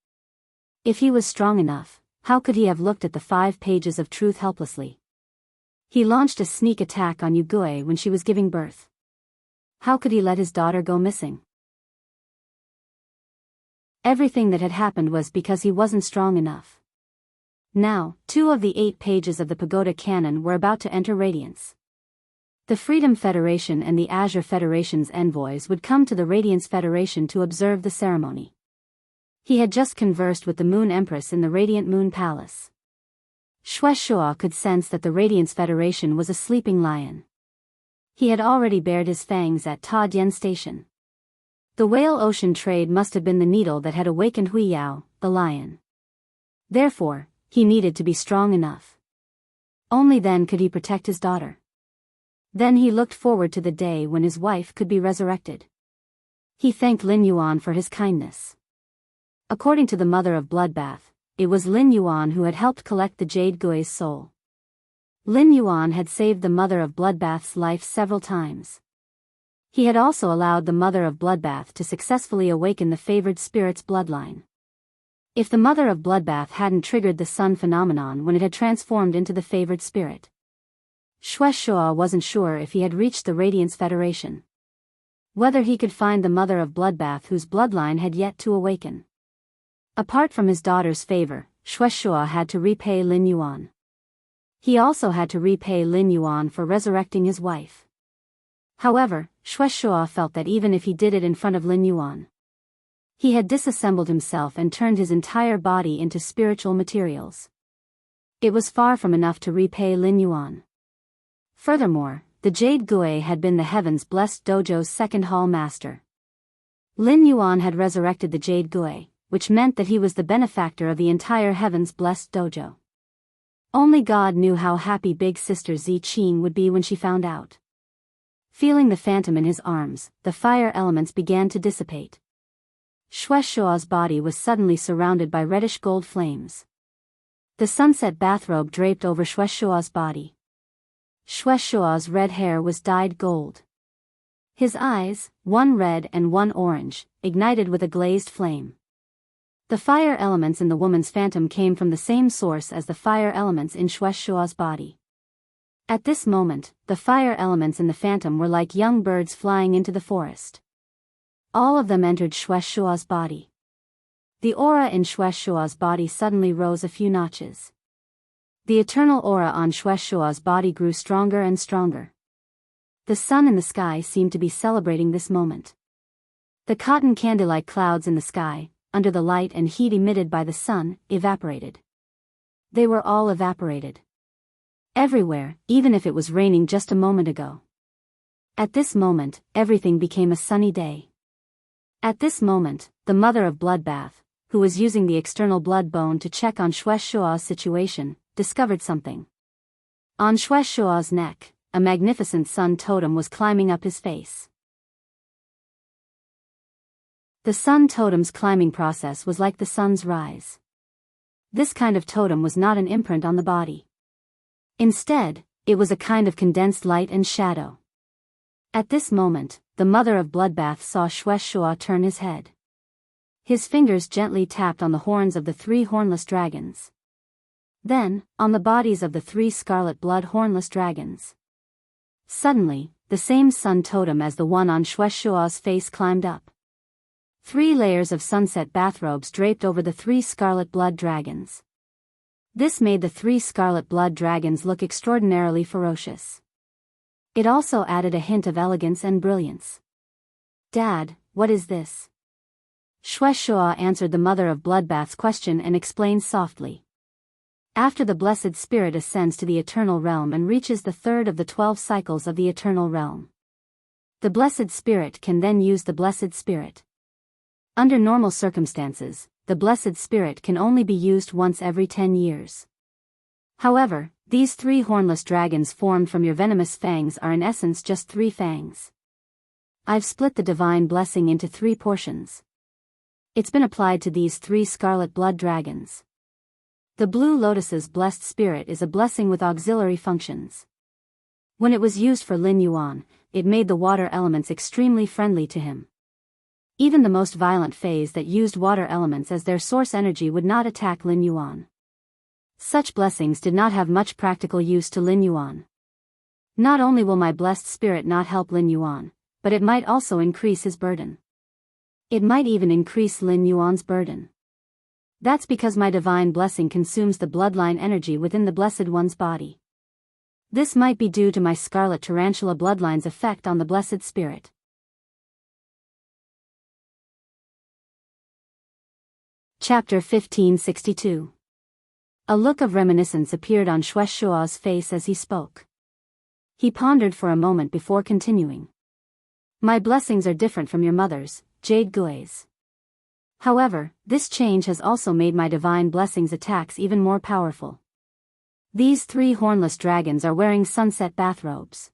If he was strong enough, how could he have looked at the 5 pages of truth helplessly? He launched a sneak attack on Yugui when she was giving birth. How could he let his daughter go missing? Everything that had happened was because he wasn't strong enough. Now, 2 of the 8 pages of the Pagoda Canon were about to enter Radiance. The Freedom Federation and the Azure Federation's envoys would come to the Radiance Federation to observe the ceremony. He had just conversed with the Moon Empress in the Radiant Moon Palace. Shuaishua could sense that the Radiance Federation was a sleeping lion. He had already bared his fangs at Ta Dian Station. The whale ocean trade must have been the needle that had awakened Biyao, the lion. Therefore, he needed to be strong enough. Only then could he protect his daughter. Then he looked forward to the day when his wife could be resurrected. He thanked Lin Yuan for his kindness. According to the mother of Bloodbath, it was Lin Yuan who had helped collect the Jade Gui's soul. Lin Yuan had saved the mother of Bloodbath's life several times. He had also allowed the mother of Bloodbath to successfully awaken the favored spirit's bloodline. If the mother of Bloodbath hadn't triggered the sun phenomenon when it had transformed into the favored spirit, Shuaishua wasn't sure if he had reached the Radiance Federation. Whether he could find the mother of Bloodbath whose bloodline had yet to awaken. Apart from his daughter's favor, Shuaishua had to repay Lin Yuan. He also had to repay Lin Yuan for resurrecting his wife. However, Shuaishua felt that even if he did it in front of Lin Yuan, he had disassembled himself and turned his entire body into spiritual materials. It was far from enough to repay Lin Yuan. Furthermore, the Jade Gui had been the Heaven's Blessed Dojo's second hall master. Lin Yuan had resurrected the Jade Gui, which meant that he was the benefactor of the entire Heaven's Blessed Dojo. Only God knew how happy big sister Zi Qing would be when she found out. Feeling the phantom in his arms, the fire elements began to dissipate. Shuaishua's body was suddenly surrounded by reddish gold flames. The sunset bathrobe draped over Shuaishua's body. Shuaishua's red hair was dyed gold. His eyes, one red and one orange, ignited with a glazed flame. The fire elements in the woman's phantom came from the same source as the fire elements in Shuaishua's body. At this moment, the fire elements in the phantom were like young birds flying into the forest. All of them entered Shuaishua's body. The aura in Shuaishua's body suddenly rose a few notches. The eternal aura on Shuaishua's body grew stronger and stronger. The sun in the sky seemed to be celebrating this moment. The cotton candy-like clouds in the sky, under the light and heat emitted by the sun, evaporated. They were all evaporated. Everywhere, even if it was raining just a moment ago. At this moment, everything became a sunny day. At this moment, the mother of Bloodbath, who was using the external blood bone to check on Shuaishua's situation, discovered something. On Shuaishua's neck, a magnificent sun totem was climbing up his face. The sun totem's climbing process was like the sun's rise. This kind of totem was not an imprint on the body. Instead, it was a kind of condensed light and shadow. At this moment, the mother of Bloodbath saw Shuaishua turn his head. His fingers gently tapped on the horns of the 3 hornless dragons. Then, on the bodies of the 3 scarlet blood hornless dragons. Suddenly, the same sun totem as the one on Shuaishua's face climbed up. 3 layers of sunset bathrobes draped over the 3 scarlet blood dragons. This made the 3 scarlet blood dragons look extraordinarily ferocious. It also added a hint of elegance and brilliance. "Dad, what is this?" Shuaishua answered the mother of Bloodbath's question and explained softly. After the Blessed Spirit ascends to the Eternal Realm and reaches the 3rd of the 12 cycles of the Eternal Realm, the Blessed Spirit can then use the Blessed Spirit. Under normal circumstances, the Blessed Spirit can only be used once every 10 years. However, these 3 hornless dragons formed from your venomous fangs are in essence just 3 fangs. I've split the divine blessing into 3 portions. It's been applied to these 3 scarlet blood dragons. The Blue Lotus's blessed spirit is a blessing with auxiliary functions. When it was used for Lin Yuan, it made the water elements extremely friendly to him. Even the most violent phase that used water elements as their source energy would not attack Lin Yuan. Such blessings did not have much practical use to Lin Yuan. Not only will my blessed spirit not help Lin Yuan, but it might also increase his burden. It might even increase Lin Yuan's burden. That's because my divine blessing consumes the bloodline energy within the Blessed One's body. This might be due to my Scarlet Tarantula bloodline's effect on the Blessed Spirit. Chapter 1562. A look of reminiscence appeared on Shuaishua's face as he spoke. He pondered for a moment before continuing. My blessings are different from your mother's, Jade Gui's. However, this change has also made my divine blessings' attacks even more powerful. These 3 hornless dragons are wearing sunset bathrobes.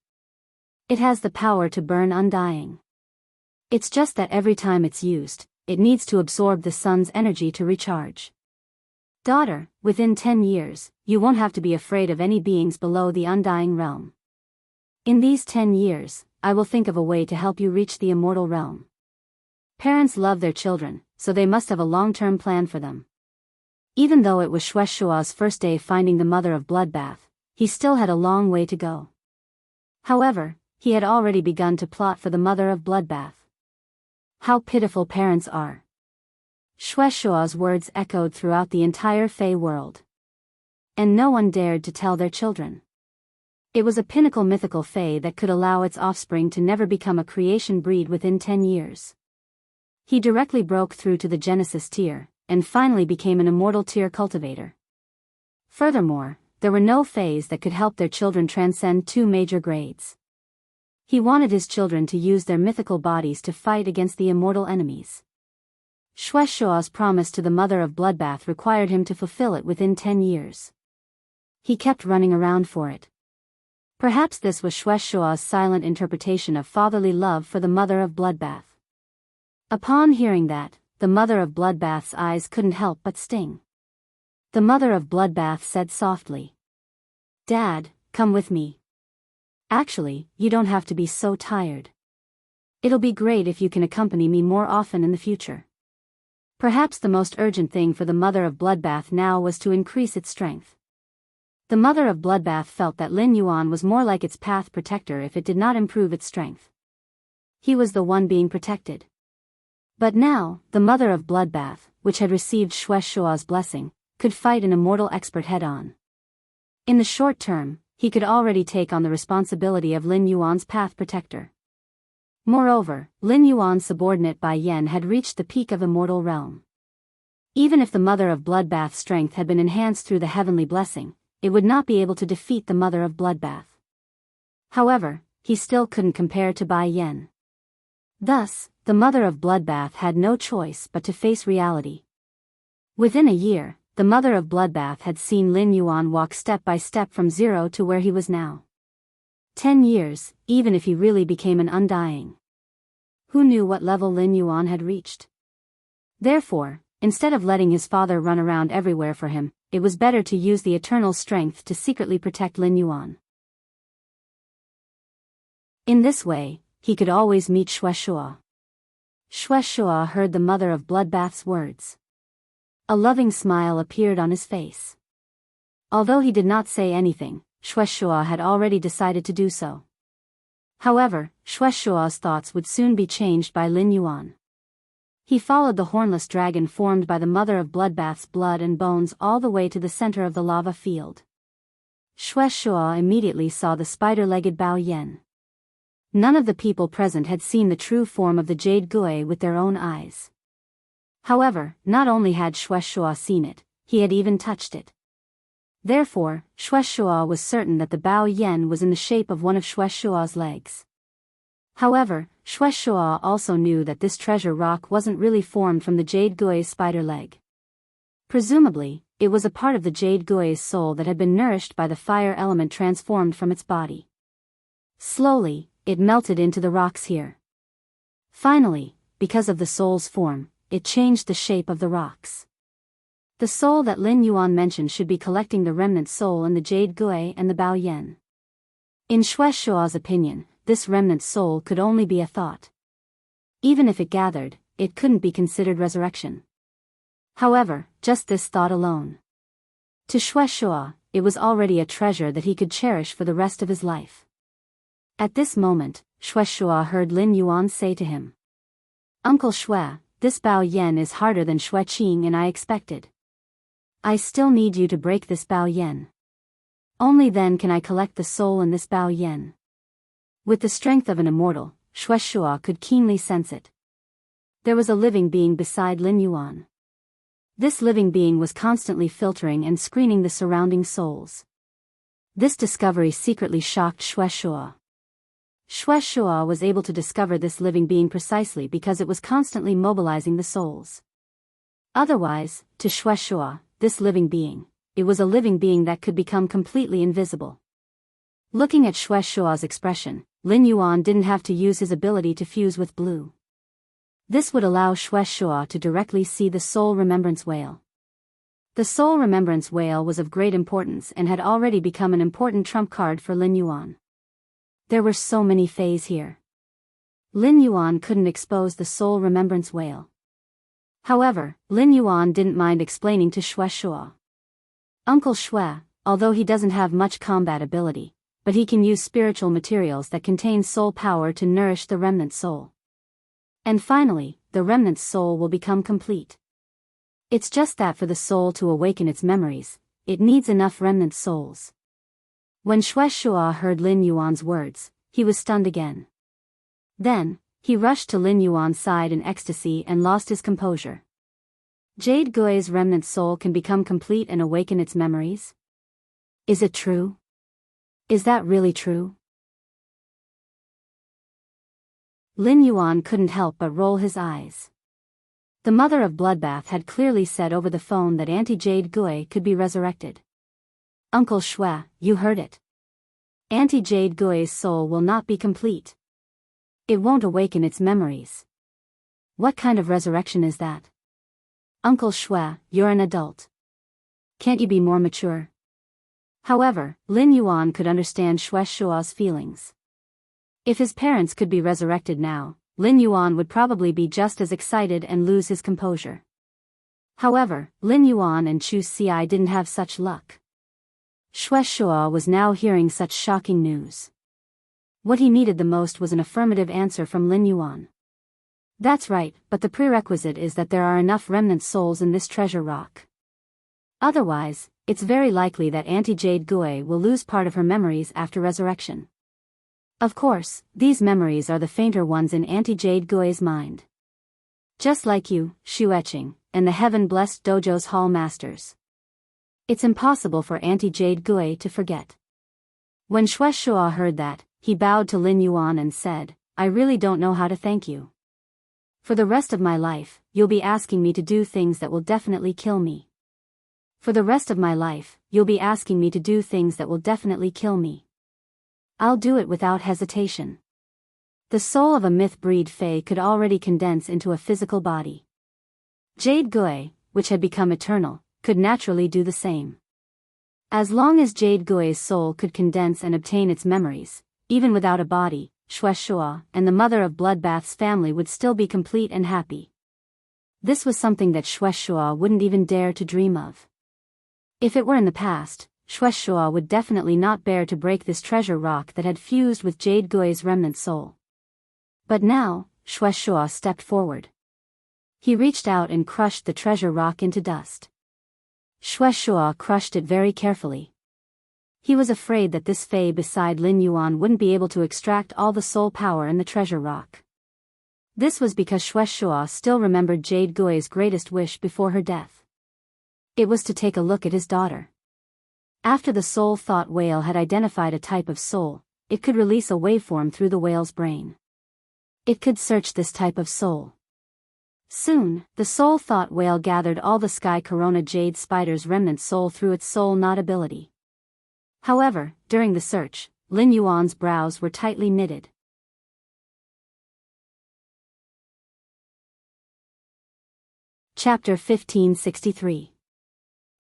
It has the power to burn undying. It's just that every time it's used, it needs to absorb the sun's energy to recharge. Daughter, within 10 years, you won't have to be afraid of any beings below the undying realm. In these 10 years, I will think of a way to help you reach the immortal realm. Parents love their children, so they must have a long-term plan for them. Even though it was Shuaishua's first day finding the mother of Bloodbath, he still had a long way to go. However, he had already begun to plot for the mother of Bloodbath. How pitiful parents are. Shuaishua's words echoed throughout the entire Fey world. And no one dared to tell their children. It was a pinnacle mythical Fey that could allow its offspring to never become a creation breed within 10 years. He directly broke through to the Genesis tier, and finally became an immortal tier cultivator. Furthermore, there were no Fays that could help their children transcend 2 major grades. He wanted his children to use their mythical bodies to fight against the immortal enemies. Shuaishua's promise to the mother of Bloodbath required him to fulfill it within 10 years. He kept running around for it. Perhaps this was Shuaishua's silent interpretation of fatherly love for the mother of Bloodbath. Upon hearing that, the mother of Bloodbath's eyes couldn't help but sting. The mother of Bloodbath said softly, "Dad, come with me. Actually, you don't have to be so tired. It'll be great if you can accompany me more often in the future." Perhaps the most urgent thing for the mother of Bloodbath now was to increase its strength. The mother of Bloodbath felt that Lin Yuan was more like its path protector if it did not improve its strength. He was the one being protected. But now, the mother of Bloodbath, which had received Shuaishua's blessing, could fight an immortal expert head-on. In the short term, he could already take on the responsibility of Lin Yuan's path protector. Moreover, Lin Yuan's subordinate Bai Yen had reached the peak of immortal realm. Even if the mother of Bloodbath's strength had been enhanced through the heavenly blessing, it would not be able to defeat the mother of Bloodbath. However, he still couldn't compare to Bai Yen. Thus, the mother of Bloodbath had no choice but to face reality. Within a year, the mother of Bloodbath had seen Lin Yuan walk step by step from 0 to where he was now. 10 years, even if he really became an undying. Who knew what level Lin Yuan had reached? Therefore, instead of letting his father run around everywhere for him, it was better to use the eternal strength to secretly protect Lin Yuan. In this way, he could always meet Shuaishua. Shuaishua heard the mother of Bloodbath's words. A loving smile appeared on his face. Although he did not say anything, Shuaishua had already decided to do so. However, Shuaishua's thoughts would soon be changed by Lin Yuan. He followed the hornless dragon formed by the mother of Bloodbath's blood and bones all the way to the center of the lava field. Shuaishua immediately saw the spider-legged Bao Yen. None of the people present had seen the true form of the Jade Gui with their own eyes. However, not only had Shuaishua seen it, he had even touched it. Therefore, Shuaishua was certain that the Bao Yen was in the shape of one of Shuaishua's legs. However, Shuaishua also knew that this treasure rock wasn't really formed from the Jade Gui's spider leg. Presumably, it was a part of the Jade Gui's soul that had been nourished by the fire element transformed from its body. Slowly, it melted into the rocks here. Finally, because of the soul's form, it changed the shape of the rocks. The soul that Lin Yuan mentioned should be collecting the remnant soul in the Jade Gui and the Bao Yen. In Shuaishua's opinion, this remnant soul could only be a thought. Even if it gathered, it couldn't be considered resurrection. However, just this thought alone. To Shuai, it was already a treasure that he could cherish for the rest of his life. At this moment, Shuai heard Lin Yuan say to him, "Uncle Shui, this Bao Yen is harder than Shui Qing and I expected. I still need you to break this Bao Yen. Only then can I collect the soul in this Bao Yen." With the strength of an immortal, Shuai could keenly sense it. There was a living being beside Lin Yuan. This living being was constantly filtering and screening the surrounding souls. This discovery secretly shocked Shuai. Shuai was able to discover this living being precisely because it was constantly mobilizing the souls. Otherwise, to Shuai, this living being, it was a living being that could become completely invisible. Looking at Shuai's expression, Lin Yuan didn't have to use his ability to fuse with blue. This would allow Shuai to directly see the soul remembrance whale. The soul remembrance whale was of great importance and had already become an important trump card for Lin Yuan. There were so many fays here. Lin Yuan couldn't expose the soul remembrance whale. However, Lin Yuan didn't mind explaining to Shuai. Uncle Shui, although he doesn't have much combat ability, but he can use spiritual materials that contain soul power to nourish the remnant soul. And finally, the remnant soul will become complete. It's just that for the soul to awaken its memories, it needs enough remnant souls. When Shuai heard Lin Yuan's words, he was stunned again. Then, he rushed to Lin Yuan's side in ecstasy and lost his composure. Jade Gui's remnant soul can become complete and awaken its memories? Is it true? Is that really true? Lin Yuan couldn't help but roll his eyes. The mother of Bloodbath had clearly said over the phone that Auntie Jade Gui could be resurrected. Uncle Shui, you heard it. Auntie Jade Gui's soul will not be complete. It won't awaken its memories. What kind of resurrection is that? Uncle Shui, you're an adult. Can't you be more mature? However, Lin Yuan could understand Shuai's feelings. If his parents could be resurrected now, Lin Yuan would probably be just as excited and lose his composure. However, Lin Yuan and Chu Xi didn't have such luck. Shuai was now hearing such shocking news. What he needed the most was an affirmative answer from Lin Yuan. That's right, but the prerequisite is that there are enough remnant souls in this treasure rock. Otherwise, it's very likely that Auntie Jade Gui will lose part of her memories after resurrection. Of course, these memories are the fainter ones in Auntie Jade Gui's mind. Just like you, Shueching, and the heaven-blessed dojo's hall masters. It's impossible for Auntie Jade Gui to forget. When Shuai heard that, he bowed to Lin Yuan and said, "I really don't know how to thank you. For the rest of my life, you'll be asking me to do things that will definitely kill me. For the rest of my life, you'll be asking me to do things that will definitely kill me. I'll do it without hesitation." The soul of a myth-breed fae could already condense into a physical body. Jade Gui, which had become eternal, could naturally do the same. As long as Jade Gui's soul could condense and obtain its memories, even without a body, Shuai and the mother of Bloodbath's family would still be complete and happy. This was something that Shuai wouldn't even dare to dream of. If it were in the past, Shuai would definitely not bear to break this treasure rock that had fused with Jade Gui's remnant soul. But now, Shuai stepped forward. He reached out and crushed the treasure rock into dust. Shuai crushed it very carefully. He was afraid that this fae beside Lin Yuan wouldn't be able to extract all the soul power in the treasure rock. This was because Shuai still remembered Jade Gui's greatest wish before her death. It was to take a look at his daughter. After the soul thought whale had identified a type of soul, it could release a waveform through the whale's brain. It could search this type of soul. Soon, the soul thought whale gathered all the Sky Corona Jade Spider's remnant soul through its soul knot ability. However, during the search, Lin Yuan's brows were tightly knitted. Chapter 1563.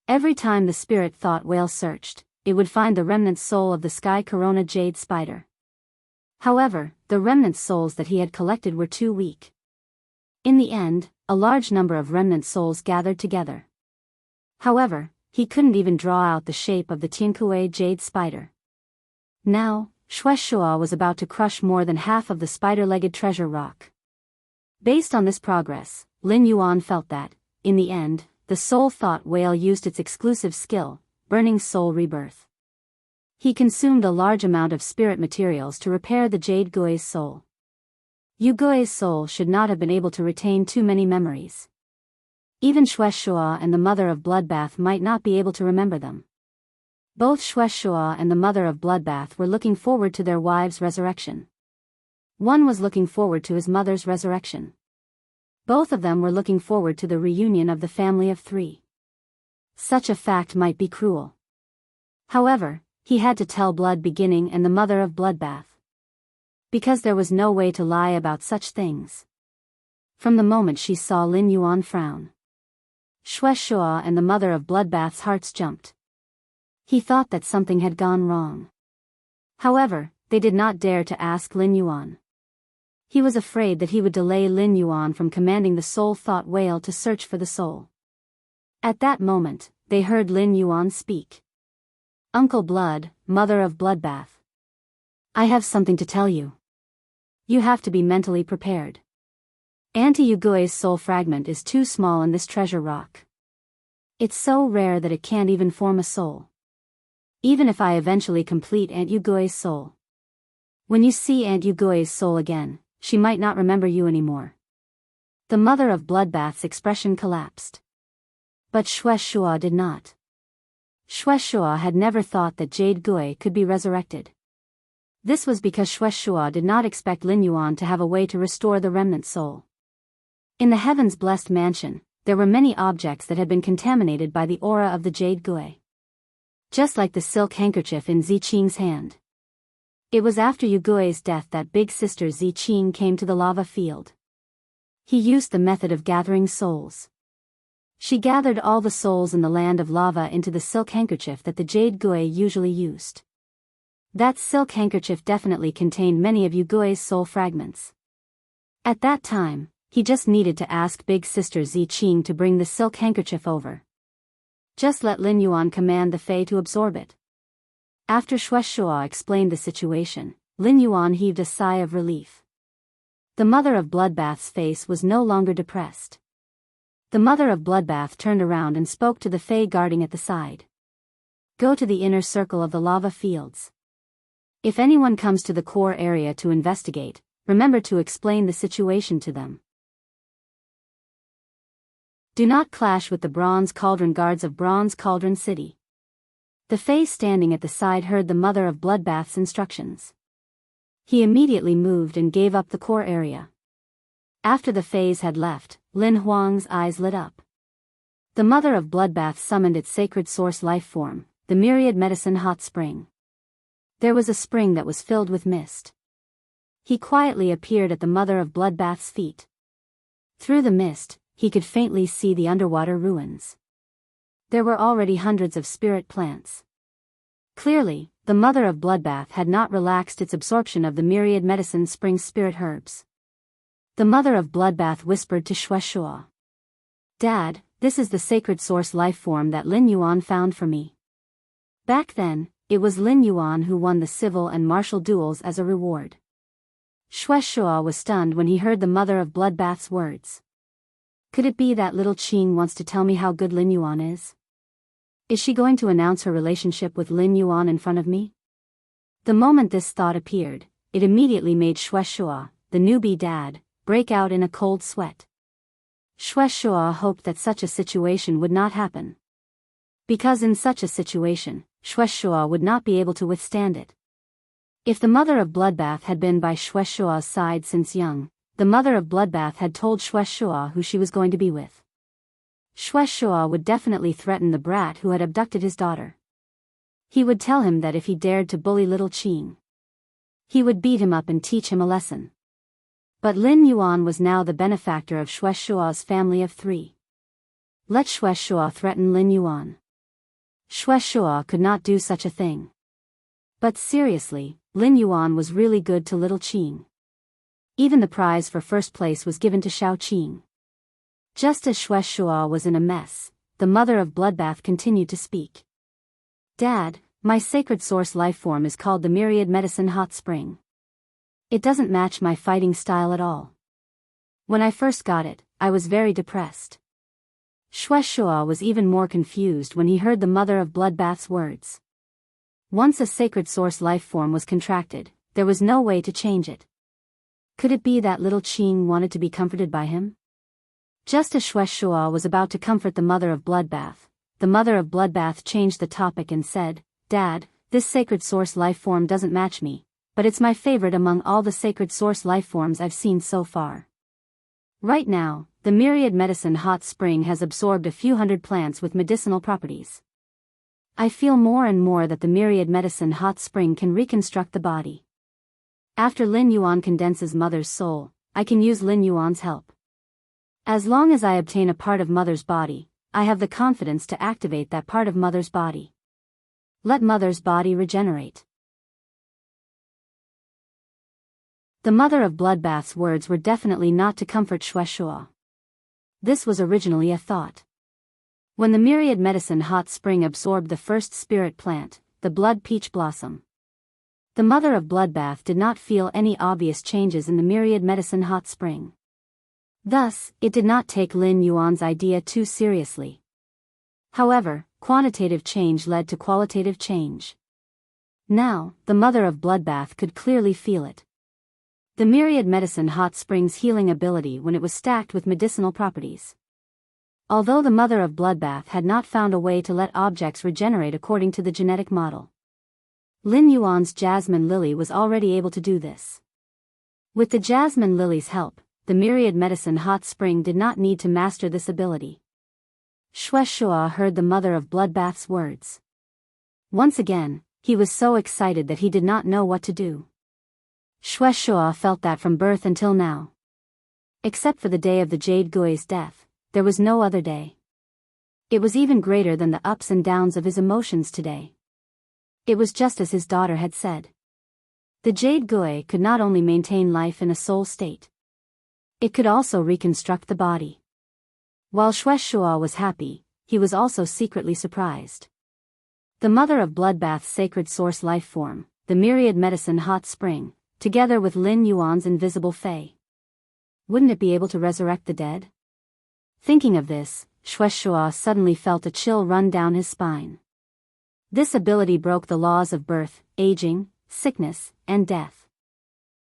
Every time the spirit thought whale searched, it would find the remnant soul of the Sky Corona Jade Spider. However, the remnant souls that he had collected were too weak. In the end, a large number of remnant souls gathered together. However, he couldn't even draw out the shape of the Tiankuei jade spider. Now, Shueshua was about to crush more than half of the spider-legged treasure rock. Based on this progress, Lin Yuan felt that, in the end, the soul thought whale used its exclusive skill, burning soul rebirth. He consumed a large amount of spirit materials to repair the jade gui's soul. Yu Gui's soul should not have been able to retain too many memories. Even Shueshua and the mother of Bloodbath might not be able to remember them. Both Shueshua and the mother of Bloodbath were looking forward to their wives' resurrection. One was looking forward to his mother's resurrection. Both of them were looking forward to the reunion of the family of three. Such a fact might be cruel. However, he had to tell Blood Beginning and the mother of Bloodbath. Because there was no way to lie about such things. From the moment she saw Lin Yuan frown, Shueshua and the mother of Bloodbath's hearts jumped. He thought that something had gone wrong. However, they did not dare to ask Lin Yuan. He was afraid that he would delay Lin Yuan from commanding the soul thought whale to search for the soul. At that moment, they heard Lin Yuan speak. Uncle Blood, mother of Bloodbath. I have something to tell you. You have to be mentally prepared. Auntie Yugui's soul fragment is too small in this treasure rock. It's so rare that it can't even form a soul. Even if I eventually complete Aunt Yugui's soul. When you see Aunt Yugui's soul again, she might not remember you anymore. The mother of Bloodbath's expression collapsed. But Shueshua did not. Shueshua had never thought that Jade Gui could be resurrected. This was because Shueshua did not expect Lin Yuan to have a way to restore the remnant soul. In the heaven's blessed mansion, there were many objects that had been contaminated by the aura of the Jade Gui. Just like the silk handkerchief in Ziqing's hand. It was after Yugui's death that big sister Ziqing came to the lava field. He used the method of gathering souls. She gathered all the souls in the land of lava into the silk handkerchief that the Jade Gui usually used. That silk handkerchief definitely contained many of Yugui's soul fragments. At that time, he just needed to ask big sister Ziqing to bring the silk handkerchief over. Just let Lin Yuan command the Fae to absorb it. After Shueshua explained the situation, Lin Yuan heaved a sigh of relief. The mother of Bloodbath's face was no longer depressed. The mother of Bloodbath turned around and spoke to the Fae guarding at the side. Go to the inner circle of the lava fields. If anyone comes to the core area to investigate, remember to explain the situation to them. Do not clash with the Bronze Cauldron guards of Bronze Cauldron City. The Fae standing at the side heard the mother of Bloodbath's instructions. He immediately moved and gave up the core area. After the Faes had left, Lin Huang's eyes lit up. The mother of Bloodbath summoned its sacred source life form, the myriad medicine hot spring. There was a spring that was filled with mist. He quietly appeared at the mother of Bloodbath's feet. Through the mist, he could faintly see the underwater ruins. There were already hundreds of spirit plants. Clearly, the mother of Bloodbath had not relaxed its absorption of the myriad medicine spring spirit herbs. The mother of Bloodbath whispered to Shueshua. Dad, this is the sacred source life form that Lin Yuan found for me. Back then, it was Lin Yuan who won the civil and martial duels as a reward. Shueshua was stunned when he heard the mother of Bloodbath's words. Could it be that little Qing wants to tell me how good Lin Yuan is? Is she going to announce her relationship with Lin Yuan in front of me? The moment this thought appeared, it immediately made Shueshua, the newbie dad, break out in a cold sweat. Shueshua hoped that such a situation would not happen. Because in such a situation, Shueshua would not be able to withstand it. If the mother of Bloodbath had been by Shueshua's side since young, the mother of Bloodbath had told Shueshua who she was going to be with. Shueshua would definitely threaten the brat who had abducted his daughter. He would tell him that if he dared to bully little Qing, he would beat him up and teach him a lesson. But Lin Yuan was now the benefactor of Shueshua's family of three. Let Shueshua threaten Lin Yuan. Shueshua could not do such a thing. But seriously, Lin Yuan was really good to little Qing. Even the prize for first place was given to Xiao Qing. Just as Xue Shuo was in a mess, the mother of Bloodbath continued to speak. Dad, my sacred source life form is called the Myriad Medicine Hot Spring. It doesn't match my fighting style at all. When I first got it, I was very depressed. Xue Shuo was even more confused when he heard the mother of Bloodbath's words. Once a sacred source life form was contracted, there was no way to change it. Could it be that little Qing wanted to be comforted by him? Just as Xue Shuo was about to comfort the mother of Bloodbath, the mother of Bloodbath changed the topic and said, Dad, this sacred source life form doesn't match me, but it's my favorite among all the sacred source life forms I've seen so far. Right now, the Myriad Medicine Hot Spring has absorbed a few hundred plants with medicinal properties. I feel more and more that the Myriad Medicine Hot Spring can reconstruct the body. After Lin Yuan condenses Mother's soul, I can use Lin Yuan's help. As long as I obtain a part of Mother's body, I have the confidence to activate that part of Mother's body. Let Mother's body regenerate. The mother of Bloodbath's words were definitely not to comfort Xue Shuo. This was originally a thought. When the Myriad Medicine Hot Spring absorbed the first spirit plant, the blood peach blossom, the mother of Bloodbath did not feel any obvious changes in the Myriad Medicine Hot Spring. Thus, it did not take Lin Yuan's idea too seriously. However, quantitative change led to qualitative change. Now, the mother of Bloodbath could clearly feel it. The Myriad Medicine Hot Spring's healing ability when it was stacked with medicinal properties. Although the mother of Bloodbath had not found a way to let objects regenerate according to the genetic model, Lin Yuan's Jasmine Lily was already able to do this. With the Jasmine Lily's help, the Myriad Medicine Hot Spring did not need to master this ability. Xue Shuo heard the mother of Bloodbath's words. Once again, he was so excited that he did not know what to do. Xue Shuo felt that from birth until now. Except for the day of the Jade Gui's death, there was no other day. It was even greater than the ups and downs of his emotions today. It was just as his daughter had said. The Jade Gui could not only maintain life in a soul state, it could also reconstruct the body. While Xue Shuo was happy, he was also secretly surprised. The mother of Bloodbath's sacred source life form, the Myriad Medicine Hot Spring, together with Lin Yuan's invisible Fei. Wouldn't it be able to resurrect the dead? Thinking of this, Xue Shuo suddenly felt a chill run down his spine. This ability broke the laws of birth, aging, sickness, and death.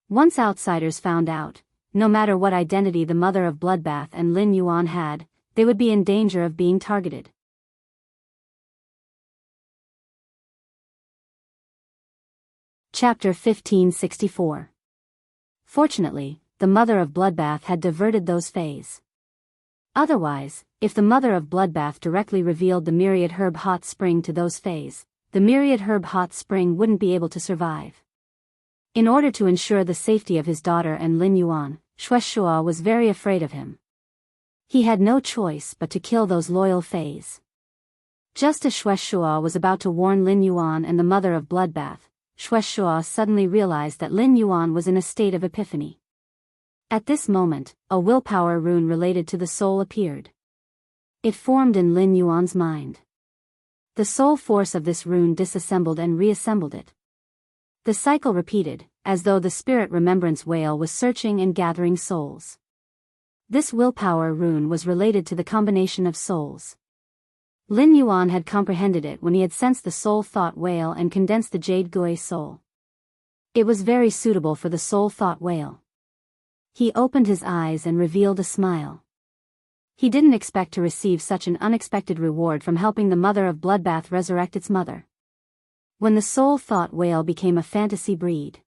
Once outsiders found out, no matter what identity the mother of Bloodbath and Lin Yuan had, they would be in danger of being targeted. Chapter 1564. Fortunately, the mother of Bloodbath had diverted those Feis. Otherwise, if the mother of Bloodbath directly revealed the Myriad Herb Hot Spring to those Feis, the Myriad Herb Hot Spring wouldn't be able to survive. In order to ensure the safety of his daughter and Lin Yuan, Xue Shuo was very afraid of him. He had no choice but to kill those loyal Feis. Just as Xue Shuo was about to warn Lin Yuan and the mother of Bloodbath, Xue Shuo suddenly realized that Lin Yuan was in a state of epiphany. At this moment, a willpower rune related to the soul appeared. It formed in Lin Yuan's mind. The soul force of this rune disassembled and reassembled it. The cycle repeated, as though the spirit remembrance whale was searching and gathering souls. This willpower rune was related to the combination of souls. Lin Yuan had comprehended it when he had sensed the soul thought whale and condensed the Jade Gui soul. It was very suitable for the soul thought whale. He opened his eyes and revealed a smile. He didn't expect to receive such an unexpected reward from helping the mother of Bloodbath resurrect its mother. When the soul thought whale became a fantasy breed,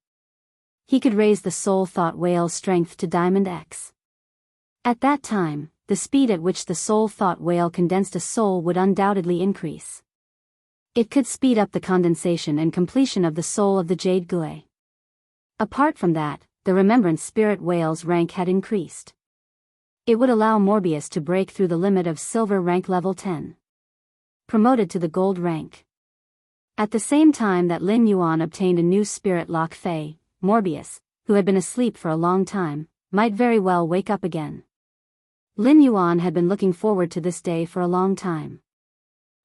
he could raise the soul thought whale's strength to Diamond X. At that time, the speed at which the soul thought whale condensed a soul would undoubtedly increase. It could speed up the condensation and completion of the soul of the Jade Gui. Apart from that, the Remembrance Spirit whale's rank had increased. It would allow Morbius to break through the limit of Silver rank level 10. Promoted to the Gold rank. At the same time that Lin Yuan obtained a new spirit lock, Fei, Morbius, who had been asleep for a long time, might very well wake up again. Lin Yuan had been looking forward to this day for a long time.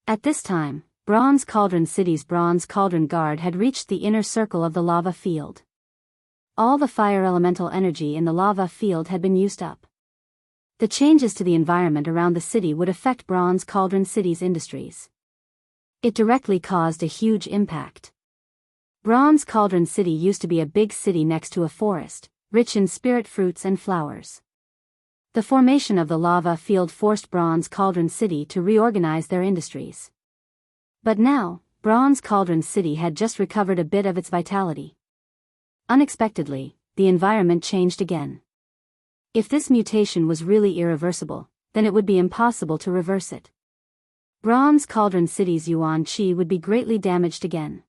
At this time, Bronze Cauldron City's Bronze Cauldron Guard had reached the inner circle of the lava field. All the fire elemental energy in the lava field had been used up. The changes to the environment around the city would affect Bronze Cauldron City's industries. It directly caused a huge impact. Bronze Cauldron City used to be a big city next to a forest, rich in spirit fruits and flowers. The formation of the lava field forced Bronze Cauldron City to reorganize their industries. But now, Bronze Cauldron City had just recovered a bit of its vitality. Unexpectedly, the environment changed again. If this mutation was really irreversible, then it would be impossible to reverse it. Bronze Cauldron City's Yuan Qi would be greatly damaged again.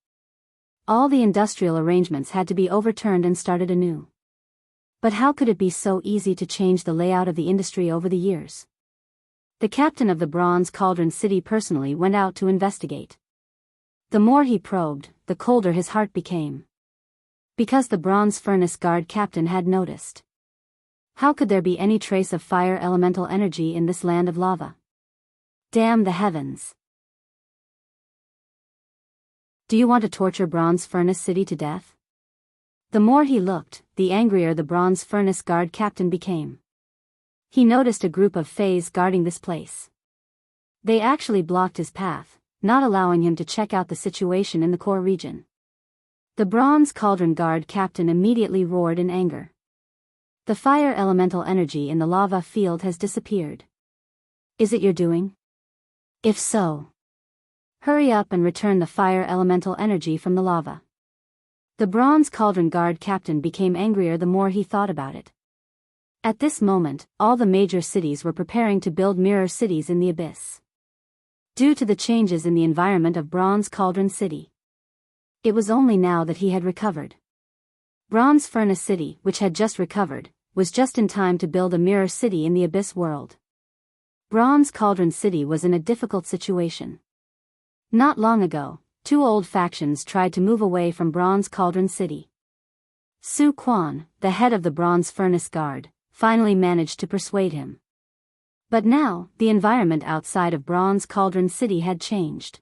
All the industrial arrangements had to be overturned and started anew. But how could it be so easy to change the layout of the industry over the years? The captain of the Bronze Cauldron City personally went out to investigate. The more he probed, the colder his heart became. Because the Bronze Furnace Guard captain had noticed. How could there be any trace of fire elemental energy in this land of lava? Damn the heavens! Do you want to torture Bronze Furnace City to death? The more he looked, the angrier the Bronze Furnace Guard captain became. He noticed a group of Feis guarding this place. They actually blocked his path, not allowing him to check out the situation in the core region. The Bronze Cauldron Guard captain immediately roared in anger. The fire elemental energy in the lava field has disappeared. Is it your doing? If so, hurry up and return the fire elemental energy from the lava. The Bronze Cauldron Guard captain became angrier the more he thought about it. At this moment, all the major cities were preparing to build mirror cities in the abyss. Due to the changes in the environment of Bronze Cauldron City. It was only now that he had recovered. Bronze Furnace City, which had just recovered, was just in time to build a mirror city in the abyss world. Bronze Cauldron City was in a difficult situation. Not long ago, two old factions tried to move away from Bronze Cauldron City. Su Quan, the head of the Bronze Furnace Guard, finally managed to persuade him. But now, the environment outside of Bronze Cauldron City had changed.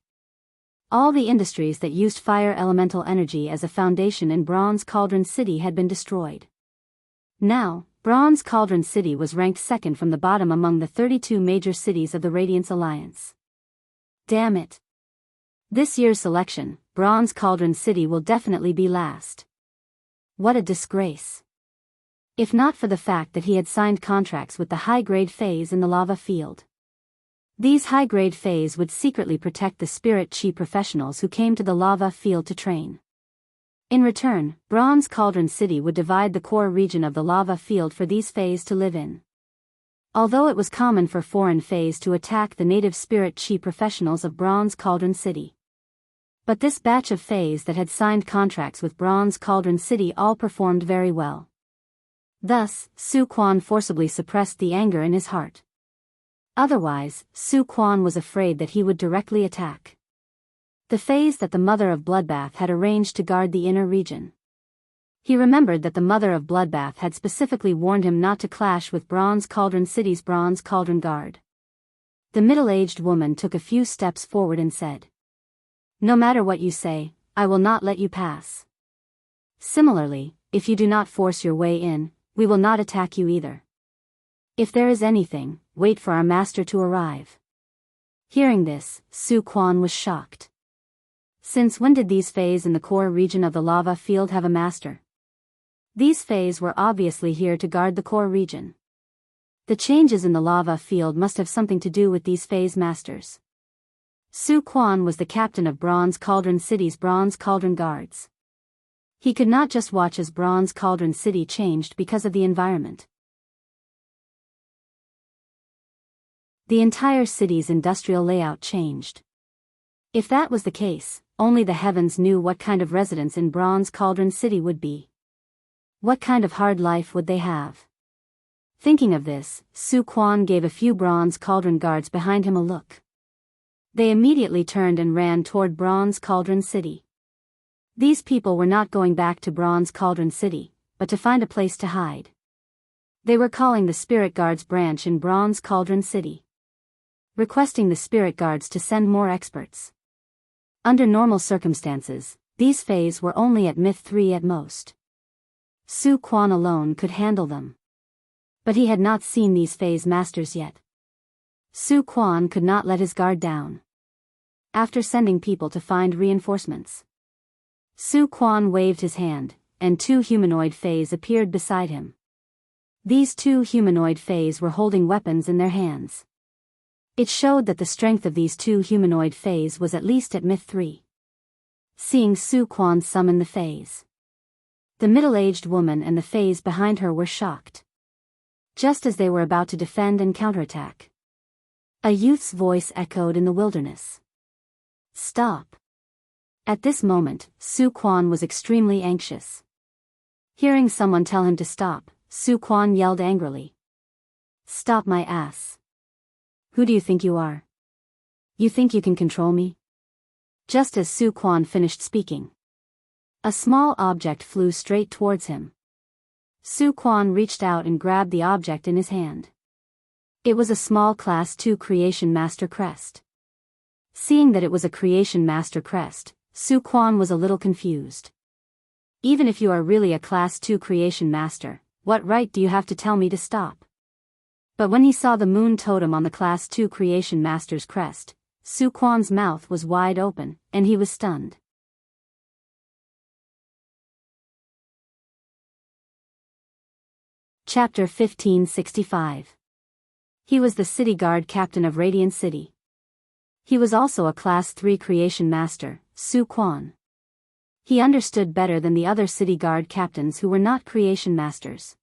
All the industries that used fire elemental energy as a foundation in Bronze Cauldron City had been destroyed. Now, Bronze Cauldron City was ranked second from the bottom among the 32 major cities of the Radiance Alliance. Damn it! This year's selection, Bronze Cauldron City will definitely be last. What a disgrace. If not for the fact that he had signed contracts with the high-grade Feis in the lava field. These high-grade Feis would secretly protect the spirit chi professionals who came to the lava field to train. In return, Bronze Cauldron City would divide the core region of the lava field for these Feis to live in. Although it was common for foreign Feis to attack the native spirit chi professionals of Bronze Cauldron City. But this batch of Feis that had signed contracts with Bronze Cauldron City all performed very well. Thus, Su Quan forcibly suppressed the anger in his heart. Otherwise, Su Quan was afraid that he would directly attack the Feis that the Mother of Bloodbath had arranged to guard the inner region. He remembered that the Mother of Bloodbath had specifically warned him not to clash with Bronze Cauldron City's Bronze Cauldron Guard. The middle-aged woman took a few steps forward and said, "No matter what you say, I will not let you pass. Similarly, if you do not force your way in, we will not attack you either. If there is anything, wait for our master to arrive." Hearing this, Su Quan was shocked. Since when did these Feis in the core region of the lava field have a master? These Feis were obviously here to guard the core region. The changes in the lava field must have something to do with these Feis masters. Su Quan was the captain of Bronze Cauldron City's Bronze Cauldron Guards. He could not just watch as Bronze Cauldron City changed because of the environment. The entire city's industrial layout changed. If that was the case, only the heavens knew what kind of residents in Bronze Cauldron City would be. What kind of hard life would they have? Thinking of this, Su Quan gave a few Bronze Cauldron Guards behind him a look. They immediately turned and ran toward Bronze Cauldron City. These people were not going back to Bronze Cauldron City, but to find a place to hide. They were calling the Spirit Guards branch in Bronze Cauldron City, requesting the Spirit Guards to send more experts. Under normal circumstances, these Fays were only at Myth 3 at most. Su Quan alone could handle them. But he had not seen these Fays masters yet. Su Quan could not let his guard down. After sending people to find reinforcements, Su Quan waved his hand, and 2 humanoid Fays appeared beside him. These 2 humanoid Fays were holding weapons in their hands. It showed that the strength of these 2 humanoid Fays was at least at Myth 3. Seeing Su Quan summon the Fays, the middle-aged woman and the Fays behind her were shocked. Just as they were about to defend and counterattack, a youth's voice echoed in the wilderness. "Stop." At this moment, Su Quan was extremely anxious. Hearing someone tell him to stop, Su Quan yelled angrily. "Stop my ass. Who do you think you are? You think you can control me?" Just as Su Quan finished speaking, a small object flew straight towards him. Su Quan reached out and grabbed the object in his hand. It was a small Class 2 Creation Master crest. Seeing that it was a Creation Master crest, Su Quan was a little confused. "Even if you are really a Class 2 Creation Master, what right do you have to tell me to stop?" But when he saw the moon totem on the Class 2 Creation Master's crest, Su Quan's mouth was wide open, and he was stunned. Chapter 1565. He was the city guard captain of Radiant City. He was also a Class 3 Creation Master, Su Quan. He understood better than the other city guard captains who were not Creation Masters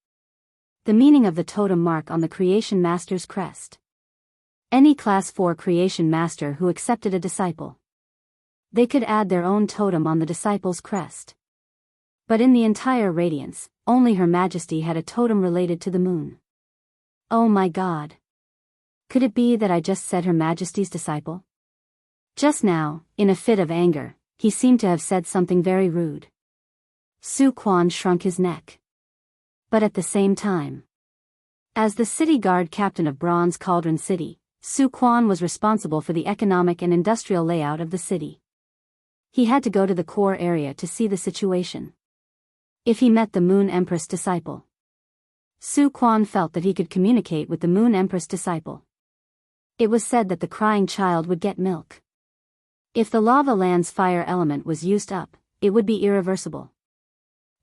the meaning of the totem mark on the Creation Master's crest. Any Class 4 Creation Master who accepted a disciple, they could add their own totem on the disciple's crest. But in the entire Radiance, only Her Majesty had a totem related to the moon. Oh my God! Could it be that I just said Her Majesty's disciple? Just now, in a fit of anger, he seemed to have said something very rude. Su Quan shrunk his neck. But at the same time, as the city guard captain of Bronze Cauldron City, Su Quan was responsible for the economic and industrial layout of the city. He had to go to the core area to see the situation. If he met the Moon Empress disciple, Su Quan felt that he could communicate with the Moon Empress disciple. It was said that the crying child would get milk. If the lava land's fire element was used up, it would be irreversible.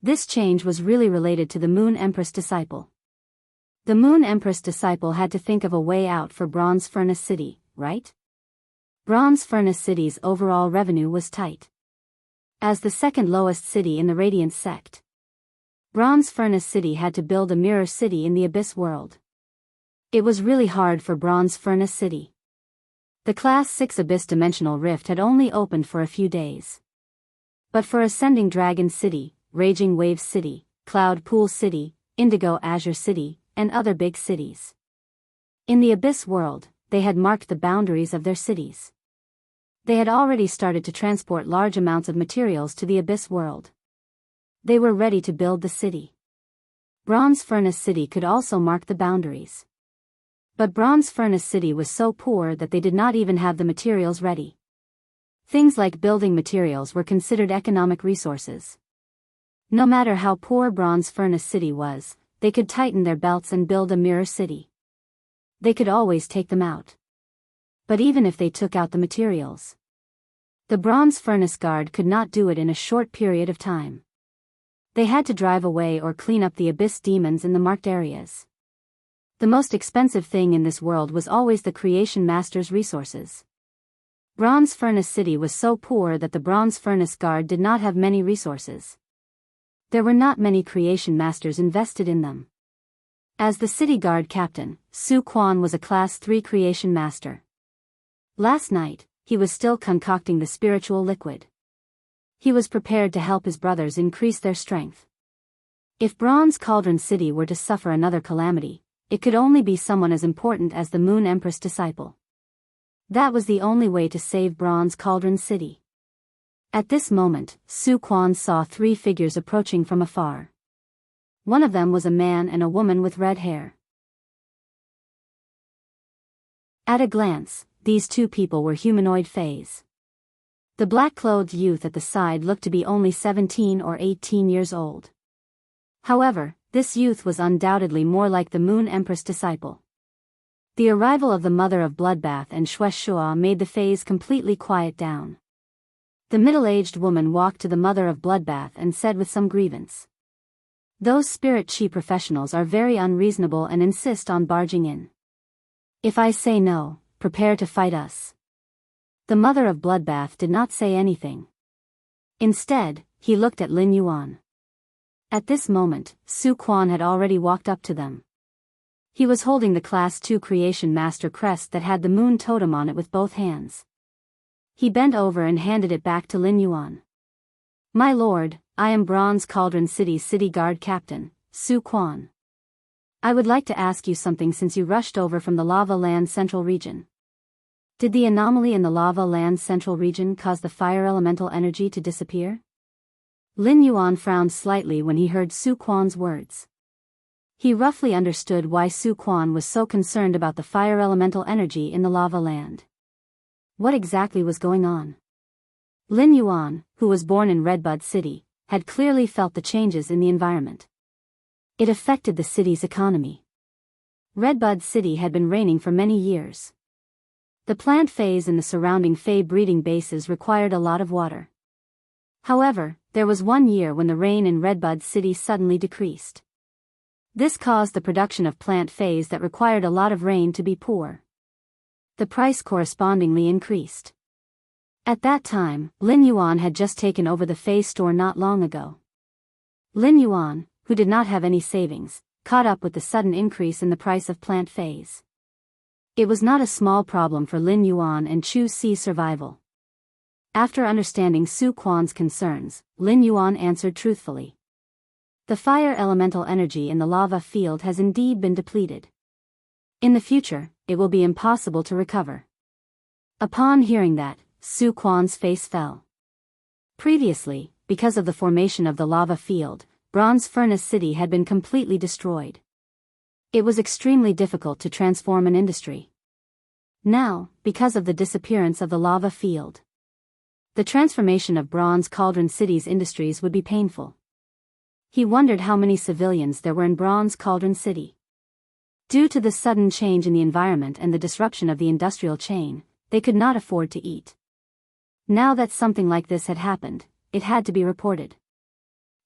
This change was really related to the Moon Empress disciple. The Moon Empress disciple had to think of a way out for Bronze Furnace City, right? Bronze Furnace City's overall revenue was tight. As the second lowest city in the Radiance sect, Bronze Furnace City had to build a mirror city in the Abyss world. It was really hard for Bronze Furnace City. The Class 6 Abyss Dimensional Rift had only opened for a few days. But for Ascending Dragon City, Raging Wave City, Cloud Pool City, Indigo Azure City, and other big cities in the Abyss world, they had marked the boundaries of their cities. They had already started to transport large amounts of materials to the Abyss world. They were ready to build the city. Bronze Furnace City could also mark the boundaries. But Bronze Furnace City was so poor that they did not even have the materials ready. Things like building materials were considered economic resources. No matter how poor Bronze Furnace City was, they could tighten their belts and build a mirror city. They could always take them out. But even if they took out the materials, the Bronze Furnace Guard could not do it in a short period of time. They had to drive away or clean up the Abyss demons in the marked areas. The most expensive thing in this world was always the Creation Master's resources. Bronze Furnace City was so poor that the Bronze Furnace Guard did not have many resources. There were not many Creation Masters invested in them. As the city guard captain, Su Quan was a Class 3 Creation Master. Last night, he was still concocting the spiritual liquid. He was prepared to help his brothers increase their strength. If Bronze Cauldron City were to suffer another calamity, it could only be someone as important as the Moon Empress disciple. That was the only way to save Bronze Cauldron City. At this moment, Su Quan saw 3 figures approaching from afar. One of them was a man and a woman with red hair. At a glance, these 2 people were humanoid fays. The black-clothed youth at the side looked to be only 17 or 18 years old. However, this youth was undoubtedly more like the Moon Empress disciple. The arrival of the mother of Bloodbath and Shueshua made the fays completely quiet down. The middle-aged woman walked to the mother of Bloodbath and said with some grievance, "Those spirit chi professionals are very unreasonable and insist on barging in. If I say no, prepare to fight us." The mother of Bloodbath did not say anything. Instead, he looked at Lin Yuan. At this moment, Su Quan had already walked up to them. He was holding the Class 2 Creation Master crest that had the moon totem on it with both hands. He bent over and handed it back to Lin Yuan. "My lord, I am Bronze Cauldron City's city guard captain, Su Quan. I would like to ask you something since you rushed over from the Lava Land Central Region. Did the anomaly in the Lava Land Central Region cause the fire elemental energy to disappear?" Lin Yuan frowned slightly when he heard Su Quan's words. He roughly understood why Su Quan was so concerned about the fire elemental energy in the Lava Land. What exactly was going on? Lin Yuan, who was born in Redbud City, had clearly felt the changes in the environment. It affected the city's economy. Redbud City had been raining for many years. The plant phase in the surrounding fey breeding bases required a lot of water. However, there was one year when the rain in Redbud City suddenly decreased. This caused the production of plant phase that required a lot of rain to be poor. The price correspondingly increased. At that time, Lin Yuan had just taken over the Fei store not long ago. Lin Yuan, who did not have any savings, caught up with the sudden increase in the price of plant phase. It was not a small problem for Lin Yuan and Chu Si's survival. After understanding Su Quan's concerns, Lin Yuan answered truthfully. The fire elemental energy in the lava field has indeed been depleted. In the future, it will be impossible to recover. Upon hearing that, Su Quan's face fell. Previously, because of the formation of the lava field, Bronze Furnace City had been completely destroyed. It was extremely difficult to transform an industry. Now, because of the disappearance of the lava field, the transformation of Bronze Cauldron City's industries would be painful. He wondered how many civilians there were in Bronze Cauldron City. Due to the sudden change in the environment and the disruption of the industrial chain, they could not afford to eat. Now that something like this had happened, it had to be reported.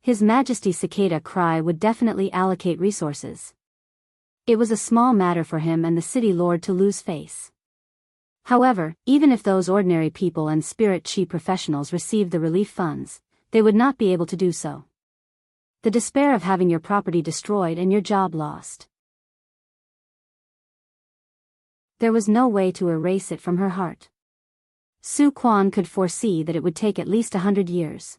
His Majesty's cicada cry would definitely allocate resources. It was a small matter for him and the city lord to lose face. However, even if those ordinary people and spirit chi professionals received the relief funds, they would not be able to do so. The despair of having your property destroyed and your job lost. There was no way to erase it from her heart. Su Quan could foresee that it would take at least 100 years.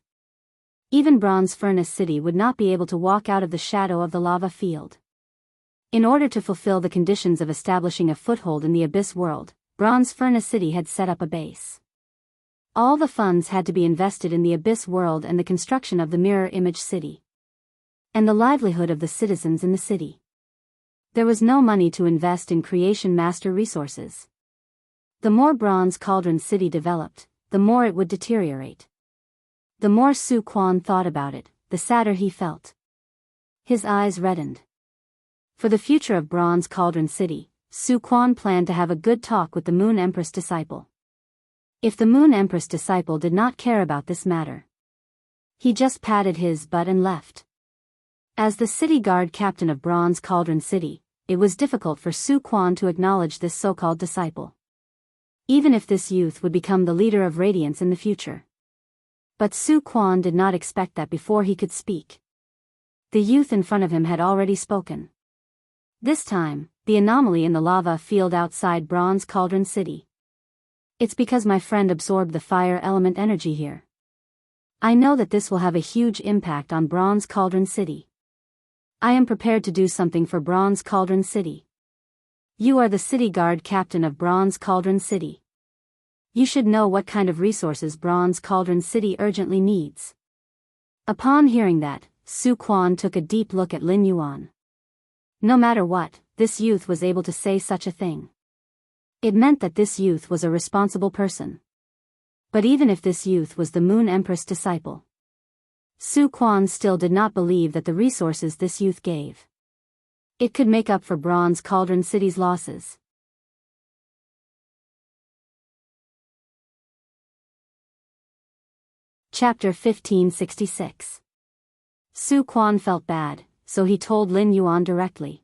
Even Bronze Furnace City would not be able to walk out of the shadow of the lava field. In order to fulfill the conditions of establishing a foothold in the Abyss world, Bronze Furnace City had set up a base. All the funds had to be invested in the Abyss world and the construction of the Mirror Image City, and the livelihood of the citizens in the city. There was no money to invest in Creation Master resources. The more Bronze Cauldron City developed, the more it would deteriorate. The more Su Quan thought about it, the sadder he felt. His eyes reddened. For the future of Bronze Cauldron City, Su Quan planned to have a good talk with the Moon Empress disciple. If the Moon Empress disciple did not care about this matter, he just patted his butt and left. As the city guard captain of Bronze Cauldron City, it was difficult for Su Quan to acknowledge this so-called disciple, even if this youth would become the leader of Radiance in the future. But Su Quan did not expect that before he could speak. The youth in front of him had already spoken. This time, the anomaly in the lava field outside Bronze Cauldron City. It's because my friend absorbed the fire element energy here. I know that this will have a huge impact on Bronze Cauldron City. I am prepared to do something for Bronze Cauldron City. You are the city guard captain of Bronze Cauldron City. You should know what kind of resources Bronze Cauldron City urgently needs. Upon hearing that, Su Quan took a deep look at Lin Yuan. No matter what, this youth was able to say such a thing. It meant that this youth was a responsible person. But even if this youth was the Moon Empress disciple, Su Quan still did not believe that the resources this youth gave, it could make up for Bronze Cauldron City's losses. Chapter 1566. Su Quan felt bad, so he told Lin Yuan directly.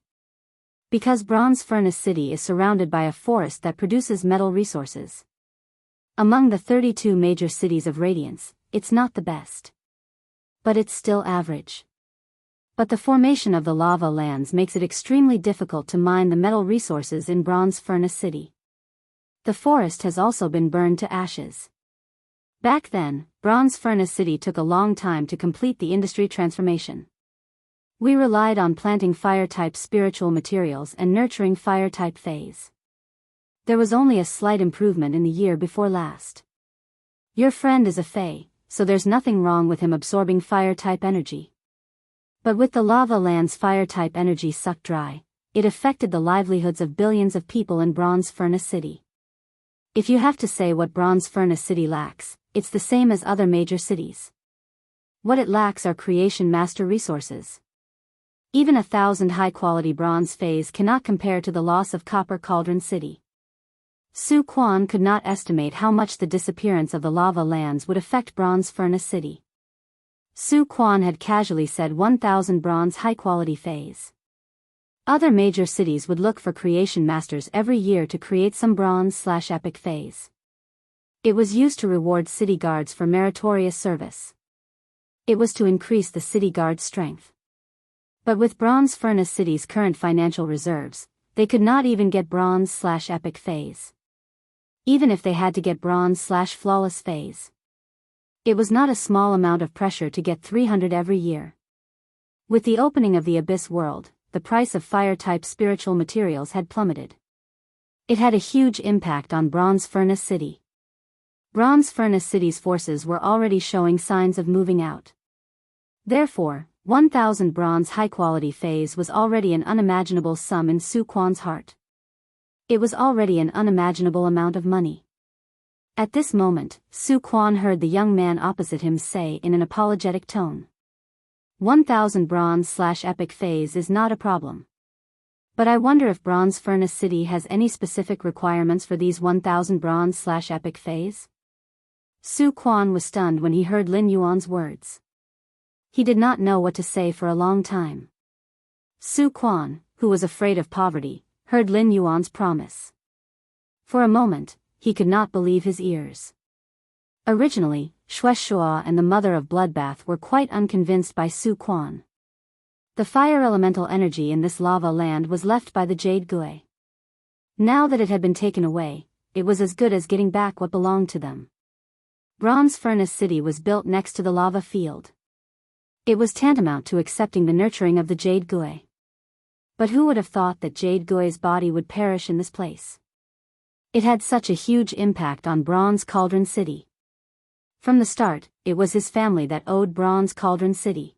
Because Bronze Furnace City is surrounded by a forest that produces metal resources. Among the 32 major cities of Radiance, it's not the best. But it's still average. But the formation of the lava lands makes it extremely difficult to mine the metal resources in Bronze Furnace City. The forest has also been burned to ashes. Back then, Bronze Furnace City took a long time to complete the industry transformation. We relied on planting fire-type spiritual materials and nurturing fire-type phase. There was only a slight improvement in the year before last. Your friend is a Fae, so there's nothing wrong with him absorbing fire-type energy. But with the lava land's fire-type energy sucked dry, it affected the livelihoods of billions of people in Bronze Furnace City. If you have to say what Bronze Furnace City lacks, it's the same as other major cities. What it lacks are creation master resources. Even 1,000 high-quality bronze phase cannot compare to the loss of Copper Cauldron City. Su Quan could not estimate how much the disappearance of the lava lands would affect Bronze Furnace City. Su Quan had casually said 1,000 bronze high-quality phase. Other major cities would look for creation masters every year to create some bronze/epic phase. It was used to reward city guards for meritorious service. It was to increase the city guard's strength. But with Bronze Furnace City's current financial reserves, they could not even get bronze/epic phase. Even if they had to get bronze/flawless phase. It was not a small amount of pressure to get 300 every year. With the opening of the Abyss world, the price of fire-type spiritual materials had plummeted. It had a huge impact on Bronze Furnace City. Bronze Furnace City's forces were already showing signs of moving out. Therefore, 1,000 bronze high-quality phase was already an unimaginable sum in Su Quan's heart. It was already an unimaginable amount of money. At this moment, Su Quan heard the young man opposite him say in an apologetic tone, 1,000 bronze/epic phase is not a problem. But I wonder if Bronze Furnace City has any specific requirements for these 1,000 bronze/epic phase? Su Quan was stunned when he heard Lin Yuan's words. He did not know what to say for a long time. Su Quan, who was afraid of poverty, heard Lin Yuan's promise. For a moment, he could not believe his ears. Originally, Shueshua and the Mother of Bloodbath were quite unconvinced by Su Quan. The fire elemental energy in this lava land was left by the Jade Gui. Now that it had been taken away, it was as good as getting back what belonged to them. Bronze Furnace City was built next to the lava field. It was tantamount to accepting the nurturing of the Jade Gui. But who would have thought that Jade Gui's body would perish in this place? It had such a huge impact on Bronze Cauldron City. From the start, it was his family that owed Bronze Cauldron City.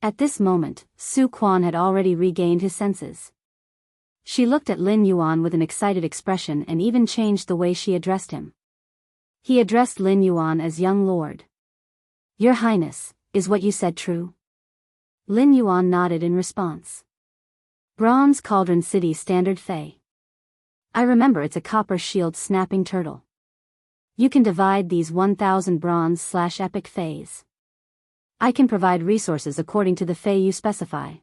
At this moment, Su Quan had already regained his senses. She looked at Lin Yuan with an excited expression and even changed the way she addressed him. He addressed Lin Yuan as young lord. Your Highness, is what you said true? Lin Yuan nodded in response. Bronze Cauldron City Standard Fei. I remember it's a copper shield snapping turtle. You can divide these 1,000 bronze/epic Feis. I can provide resources according to the Fei you specify.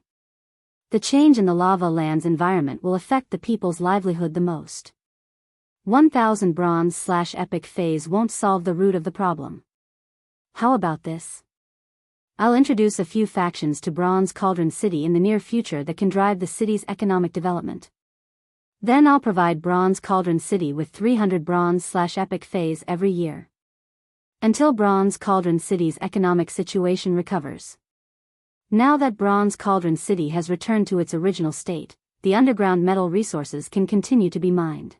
The change in the lava land's environment will affect the people's livelihood the most. 1,000 bronze/epic Feis won't solve the root of the problem. How about this? I'll introduce a few factions to Bronze Cauldron City in the near future that can drive the city's economic development. Then I'll provide Bronze Cauldron City with 300 bronze/epic Feis every year. Until Bronze Cauldron City's economic situation recovers. Now that Bronze Cauldron City has returned to its original state, the underground metal resources can continue to be mined.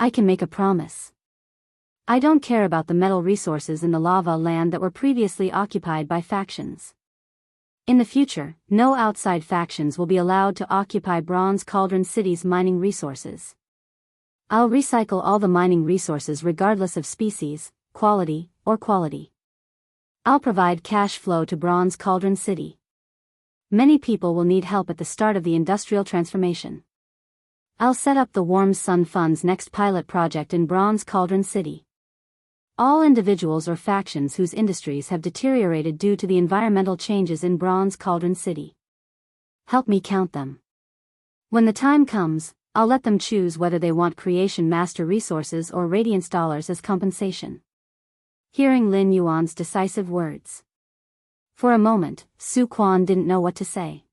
I can make a promise. I don't care about the metal resources in the lava land that were previously occupied by factions. In the future, no outside factions will be allowed to occupy Bronze Cauldron City's mining resources. I'll recycle all the mining resources regardless of species, quality, or quality. I'll provide cash flow to Bronze Cauldron City. Many people will need help at the start of the industrial transformation. I'll set up the Warm Sun Fund's next pilot project in Bronze Cauldron City. All individuals or factions whose industries have deteriorated due to the environmental changes in Bronze Cauldron City. Help me count them. When the time comes, I'll let them choose whether they want Creation Master resources or Radiance dollars as compensation. Hearing Lin Yuan's decisive words. For a moment, Su Quan didn't know what to say.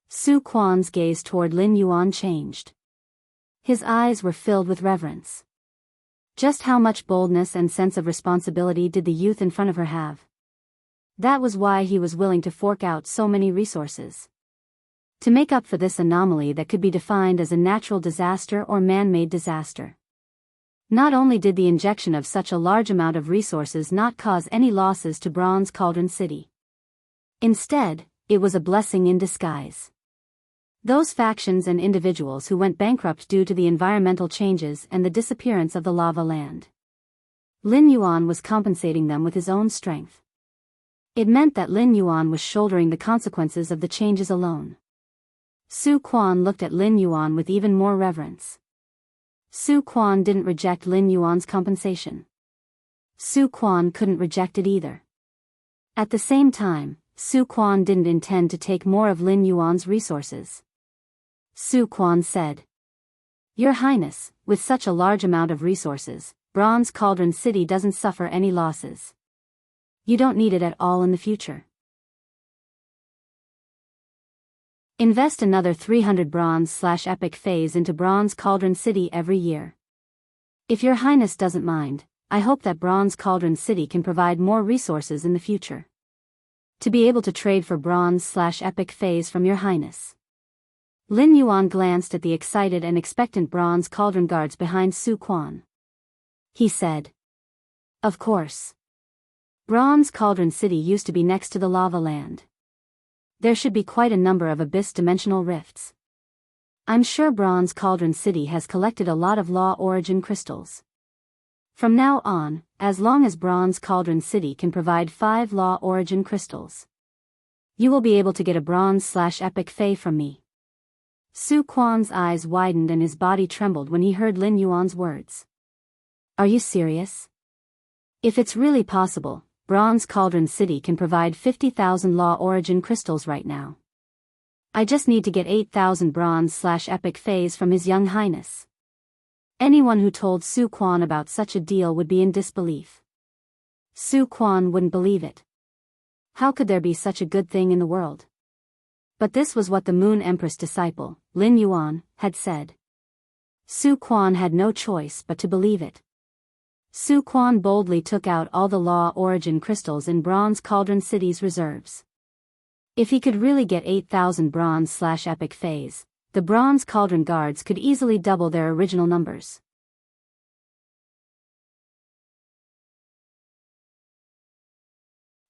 Su Quan's gaze toward Lin Yuan changed. His eyes were filled with reverence. Just how much boldness and sense of responsibility did the youth in front of her have? That was why he was willing to fork out so many resources. To make up for this anomaly that could be defined as a natural disaster or man-made disaster. Not only did the injection of such a large amount of resources not cause any losses to Bronze Cauldron City. Instead, it was a blessing in disguise. Those factions and individuals who went bankrupt due to the environmental changes and the disappearance of the lava land. Lin Yuan was compensating them with his own strength. It meant that Lin Yuan was shouldering the consequences of the changes alone. Su Quan looked at Lin Yuan with even more reverence. Su Quan didn't reject Lin Yuan's compensation. Su Quan couldn't reject it either. At the same time, Su Quan didn't intend to take more of Lin Yuan's resources. Su Quan said, "Your Highness, with such a large amount of resources, Bronze Cauldron City doesn't suffer any losses. You don't need it at all in the future. Invest another 300 bronze/epic phase into Bronze Cauldron City every year. If your Highness doesn't mind, I hope that Bronze Cauldron City can provide more resources in the future. To be able to trade for bronze/epic phase from your Highness." Lin Yuan glanced at the excited and expectant Bronze Cauldron guards behind Su Quan. He said, "Of course. Bronze Cauldron City used to be next to the lava land. There should be quite a number of abyss-dimensional rifts. I'm sure Bronze Cauldron City has collected a lot of law origin crystals. From now on, as long as Bronze Cauldron City can provide 5 law origin crystals, you will be able to get a bronze/epic fey from me." Su Quan's eyes widened and his body trembled when he heard Lin Yuan's words. "Are you serious? If it's really possible, Bronze Cauldron City can provide 50,000 law origin crystals right now. I just need to get 8,000 bronze/epic phase from His Young Highness." Anyone who told Su Quan about such a deal would be in disbelief. Su Quan wouldn't believe it. How could there be such a good thing in the world? But this was what the Moon Empress disciple, Lin Yuan, had said. Su Quan had no choice but to believe it. Su Quan boldly took out all the law origin crystals in Bronze Cauldron City's reserves. If he could really get 8,000 bronze/epic phase, the Bronze Cauldron guards could easily double their original numbers.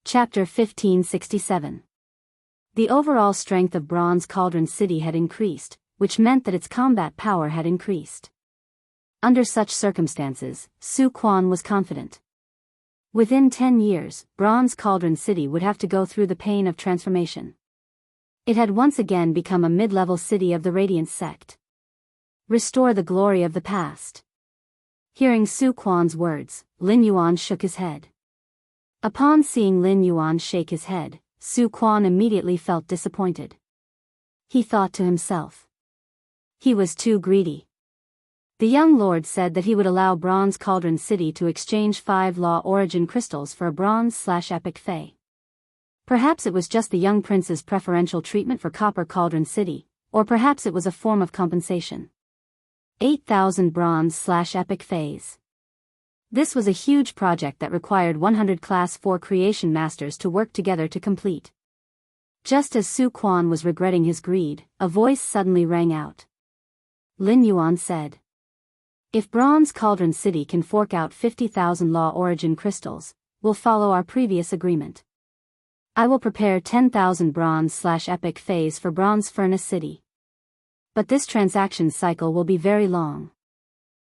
Chapter 1567. The overall strength of Bronze Cauldron City had increased, which meant that its combat power had increased. Under such circumstances, Su Quan was confident. Within 10 years, Bronze Cauldron City would have to go through the pain of transformation. It had once again become a mid-level city of the Radiance sect. Restore the glory of the past. Hearing Su Quan's words, Lin Yuan shook his head. Upon seeing Lin Yuan shake his head, Su Quan immediately felt disappointed. He thought to himself. He was too greedy. The young lord said that he would allow Bronze Cauldron City to exchange 5 law origin crystals for a bronze/epic fey. Perhaps it was just the young prince's preferential treatment for Copper Cauldron City, or perhaps it was a form of compensation. 8,000 bronze/epic feys. This was a huge project that required 100 Class 4 Creation Masters to work together to complete. Just as Su Quan was regretting his greed, a voice suddenly rang out. Lin Yuan said. If Bronze Cauldron City can fork out 50,000 law origin crystals, we'll follow our previous agreement. I will prepare 10,000 bronze/epic phase for Bronze Furnace City. But this transaction cycle will be very long.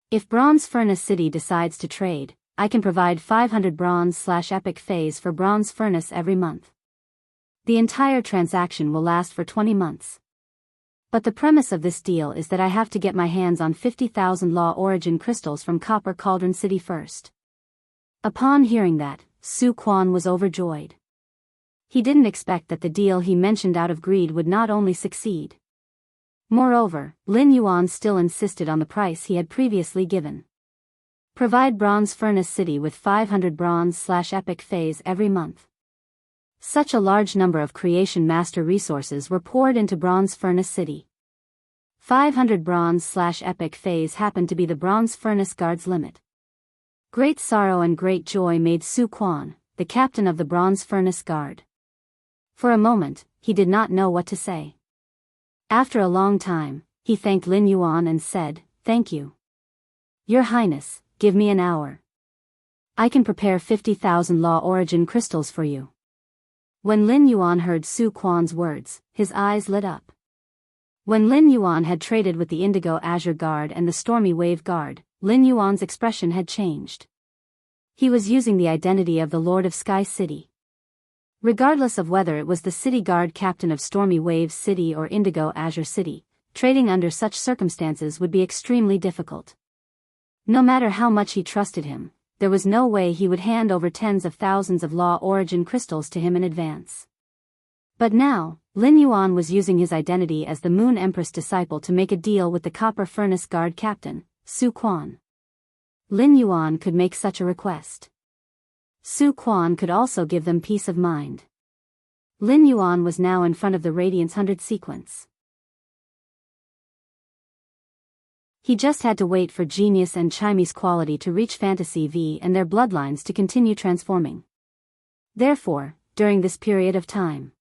If Bronze Furnace City decides to trade, I can provide 500 bronze/epic phase for Bronze Furnace every month. The entire transaction will last for 20 months. But the premise of this deal is that I have to get my hands on 50,000 law origin crystals from Copper Cauldron City first. Upon hearing that, Su Quan was overjoyed. He didn't expect that the deal he mentioned out of greed would not only succeed. Moreover, Lin Yuan still insisted on the price he had previously given. Provide Bronze Furnace City with 500 bronze/epic phase every month. Such a large number of creation master resources were poured into Bronze Furnace City. 500 bronze/epic phase happened to be the Bronze Furnace Guard's limit. Great sorrow and great joy made Su Quan, the captain of the Bronze Furnace Guard. For a moment, he did not know what to say. After a long time, he thanked Lin Yuan and said, "Thank you. Your Highness, give me an hour. I can prepare 50,000 law origin crystals for you." When Lin Yuan heard Su Quan's words, his eyes lit up. When Lin Yuan had traded with the Indigo Azure Guard and the Stormy Wave Guard, Lin Yuan's expression had changed. He was using the identity of the Lord of Sky City. Regardless of whether it was the city guard captain of Stormy Wave City or Indigo Azure City, trading under such circumstances would be extremely difficult. No matter how much he trusted him, there was no way he would hand over tens of thousands of law origin crystals to him in advance. But now, Lin Yuan was using his identity as the Moon Empress disciple to make a deal with the Copper Furnace Guard captain, Su Quan. Lin Yuan could make such a request. Su Quan could also give them peace of mind. Lin Yuan was now in front of the Radiance 100 sequence. He just had to wait for Genius and Chime's quality to reach Fantasy V and their bloodlines to continue transforming. Therefore, during this period of time,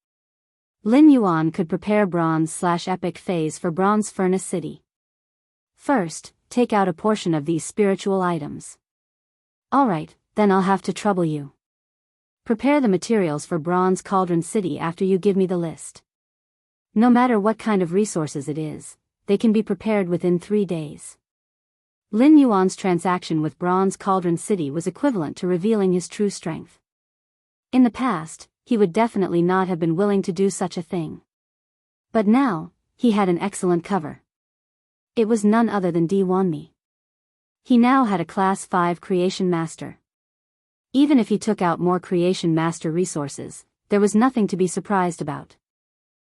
Lin Yuan could prepare bronze/epic phase for Bronze Furnace City. First, take out a portion of these spiritual items. Alright, then I'll have to trouble you. Prepare the materials for Bronze Cauldron City after you give me the list. No matter what kind of resources it is, they can be prepared within 3 days. Lin Yuan's transaction with Bronze Cauldron City was equivalent to revealing his true strength. In the past, he would definitely not have been willing to do such a thing. But now, he had an excellent cover. It was none other than Di Wanmi. He now had a Class 5 Creation Master. Even if he took out more Creation Master resources, there was nothing to be surprised about.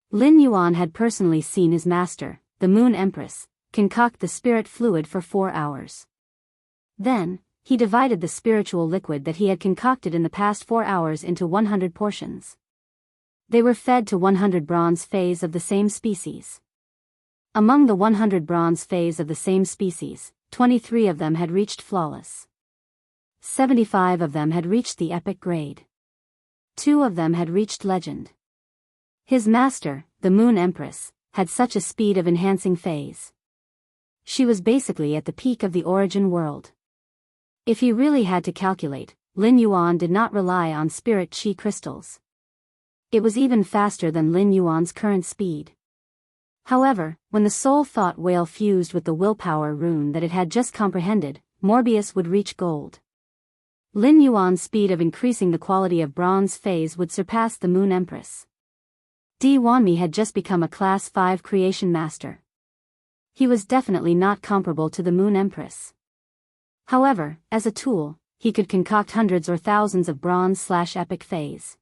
Lin Yuan had personally seen his master, the Moon Empress, concoct the spirit fluid for 4 hours. Then, he divided the spiritual liquid that he had concocted in the past 4 hours into 100 portions. They were fed to 100 bronze phase of the same species. Among the 100 bronze phase of the same species, 23 of them had reached flawless. 75 of them had reached the epic grade. 2 of them had reached legend. His master, the Moon Empress, had such a speed of enhancing phase. She was basically at the peak of the origin world. If he really had to calculate, Lin Yuan did not rely on spirit chi crystals. It was even faster than Lin Yuan's current speed. However, when the soul thought whale fused with the willpower rune that it had just comprehended, Morbius would reach gold. Lin Yuan's speed of increasing the quality of bronze phase would surpass the Moon Empress. Di Wanmi had just become a Class 5 Creation Master. He was definitely not comparable to the Moon Empress. However, as a tool, he could concoct hundreds or thousands of bronze/epic phase.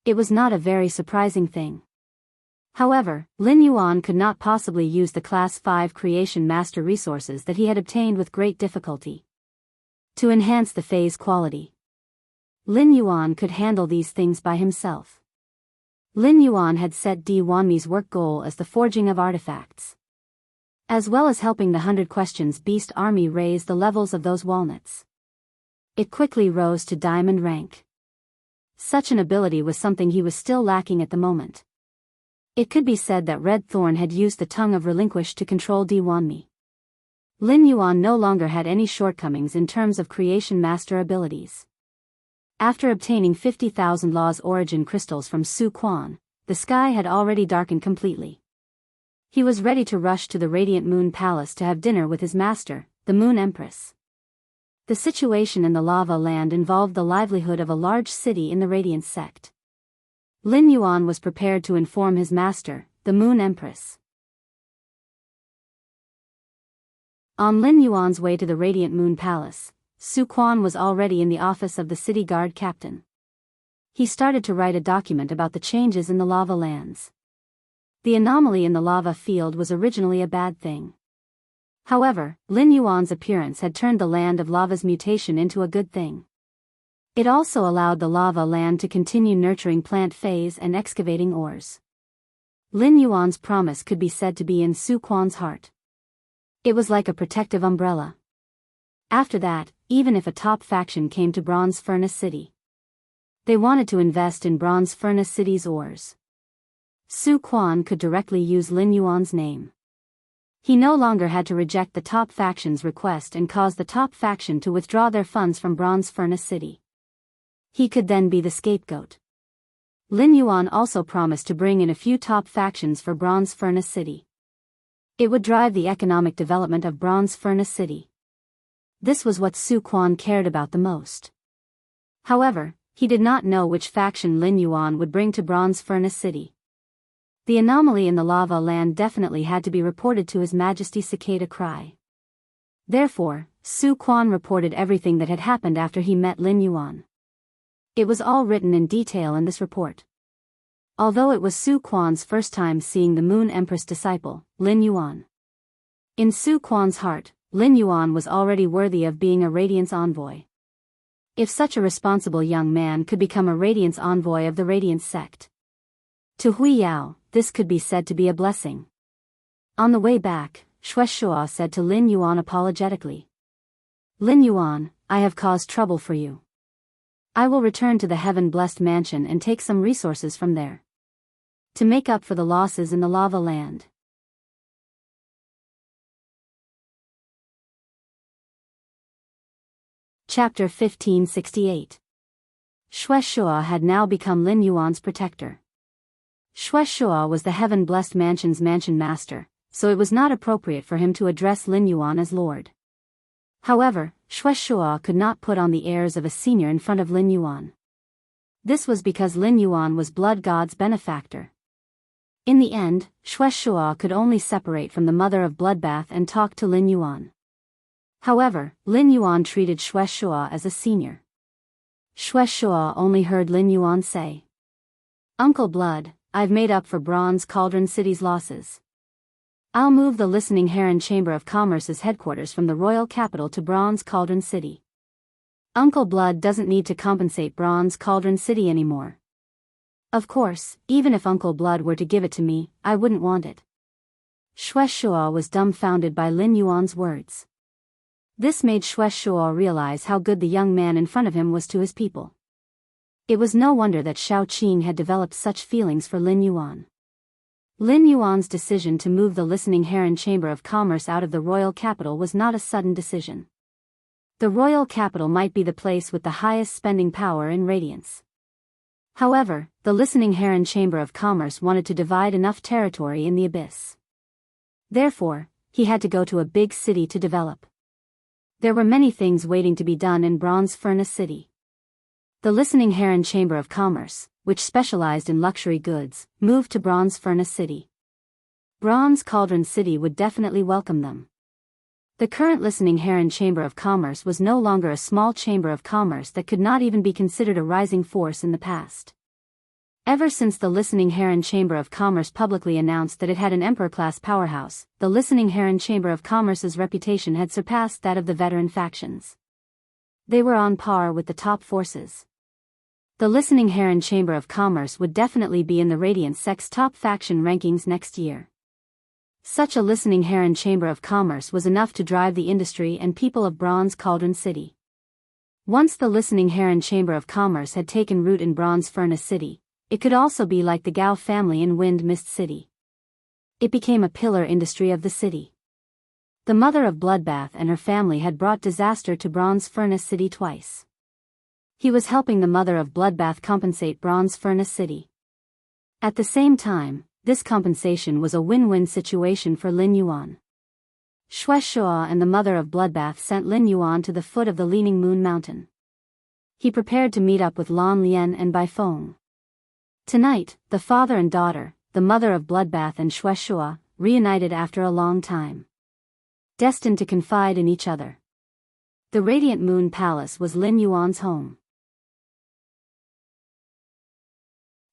It was not a very surprising thing. However, Lin Yuan could not possibly use the Class 5 Creation Master resources that he had obtained with great difficulty to enhance the phase quality. Lin Yuan could handle these things by himself. Lin Yuan had set Di Wanmi's work goal as the forging of artifacts, as well as helping the 100 Questions Beast Army raise the levels of those walnuts. It quickly rose to diamond rank. Such an ability was something he was still lacking at the moment. It could be said that Red Thorn had used the Tongue of Relinquish to control Di Wanmi. Lin Yuan no longer had any shortcomings in terms of creation master abilities. After obtaining 50,000 Law's origin crystals from Su Quan, the sky had already darkened completely. He was ready to rush to the Radiant Moon Palace to have dinner with his master, the Moon Empress. The situation in the lava land involved the livelihood of a large city in the Radiance sect. Lin Yuan was prepared to inform his master, the Moon Empress. On Lin Yuan's way to the Radiant Moon Palace, Su Quan was already in the office of the city guard captain. He started to write a document about the changes in the lava lands. The anomaly in the lava field was originally a bad thing. However, Lin Yuan's appearance had turned the land of lava's mutation into a good thing. It also allowed the lava land to continue nurturing plant phase and excavating ores. Lin Yuan's promise could be said to be in Su Quan's heart. It was like a protective umbrella. After that, even if a top faction came to Bronze Furnace City, they wanted to invest in Bronze Furnace City's ores. Su Quan could directly use Lin Yuan's name. He no longer had to reject the top faction's request and cause the top faction to withdraw their funds from Bronze Furnace City. He could then be the scapegoat. Lin Yuan also promised to bring in a few top factions for Bronze Furnace City. It would drive the economic development of Bronze Furnace City. This was what Su Quan cared about the most. However, he did not know which faction Lin Yuan would bring to Bronze Furnace City. The anomaly in the lava land definitely had to be reported to His Majesty Cicada Cry. Therefore, Su Quan reported everything that had happened after he met Lin Yuan. It was all written in detail in this report. Although it was Su Quan's first time seeing the Moon Empress disciple, Lin Yuan. In Su Quan's heart, Lin Yuan was already worthy of being a Radiance envoy. If such a responsible young man could become a Radiance envoy of the Radiance sect, to Biyao, this could be said to be a blessing. On the way back, Shueshua said to Lin Yuan apologetically, "Lin Yuan, I have caused trouble for you. I will return to the heaven-blessed mansion and take some resources from there, to make up for the losses in the lava land." Chapter 1568. Shueshua had now become Lin Yuan's protector. Shueshua was the heaven-blessed mansion's mansion master, so it was not appropriate for him to address Lin Yuan as Lord. However, Shueshua could not put on the airs of a senior in front of Lin Yuan. This was because Lin Yuan was Blood God's benefactor. In the end, Shueshua could only separate from the mother of Bloodbath and talk to Lin Yuan. However, Lin Yuan treated Shueshua as a senior. Shueshua only heard Lin Yuan say, "Uncle Blood, I've made up for Bronze Cauldron City's losses. I'll move the Listening Heron Chamber of Commerce's headquarters from the royal capital to Bronze Cauldron City. Uncle Blood doesn't need to compensate Bronze Cauldron City anymore. Of course, even if Uncle Blood were to give it to me, I wouldn't want it." Shueshua was dumbfounded by Lin Yuan's words. This made Shueshua realize how good the young man in front of him was to his people. It was no wonder that Shao Qing had developed such feelings for Lin Yuan. Lin Yuan's decision to move the Listening Heron Chamber of Commerce out of the royal capital was not a sudden decision. The royal capital might be the place with the highest spending power in Radiance. However, the Listening Heron Chamber of Commerce wanted to divide enough territory in the abyss. Therefore, he had to go to a big city to develop. There were many things waiting to be done in Bronze Furnace City. The Listening Heron Chamber of Commerce, which specialized in luxury goods, moved to Bronze Furnace City. Bronze Cauldron City would definitely welcome them. The current Listening Heron Chamber of Commerce was no longer a small chamber of commerce that could not even be considered a rising force in the past. Ever since the Listening Heron Chamber of Commerce publicly announced that it had an Emperor-class powerhouse, the Listening Heron Chamber of Commerce's reputation had surpassed that of the veteran factions. They were on par with the top forces. The Listening Heron Chamber of Commerce would definitely be in the Radiant sect's top faction rankings next year. Such a Listening Heron Chamber of Commerce was enough to drive the industry and people of Bronze Cauldron City. Once the Listening Heron Chamber of Commerce had taken root in Bronze Furnace City, it could also be like the Gao family in Wind Mist City. It became a pillar industry of the city. The mother of Bloodbath and her family had brought disaster to Bronze Furnace City twice. He was helping the mother of Bloodbath compensate Bronze Furnace City. At the same time, this compensation was a win-win situation for Lin Yuan. Shueshua and the mother of Bloodbath sent Lin Yuan to the foot of the Leaning Moon Mountain. He prepared to meet up with Lan Lian and Bai Feng. Tonight, the father and daughter, the mother of Bloodbath and Shueshua, reunited after a long time. Destined to confide in each other. The Radiant Moon Palace was Lin Yuan's home.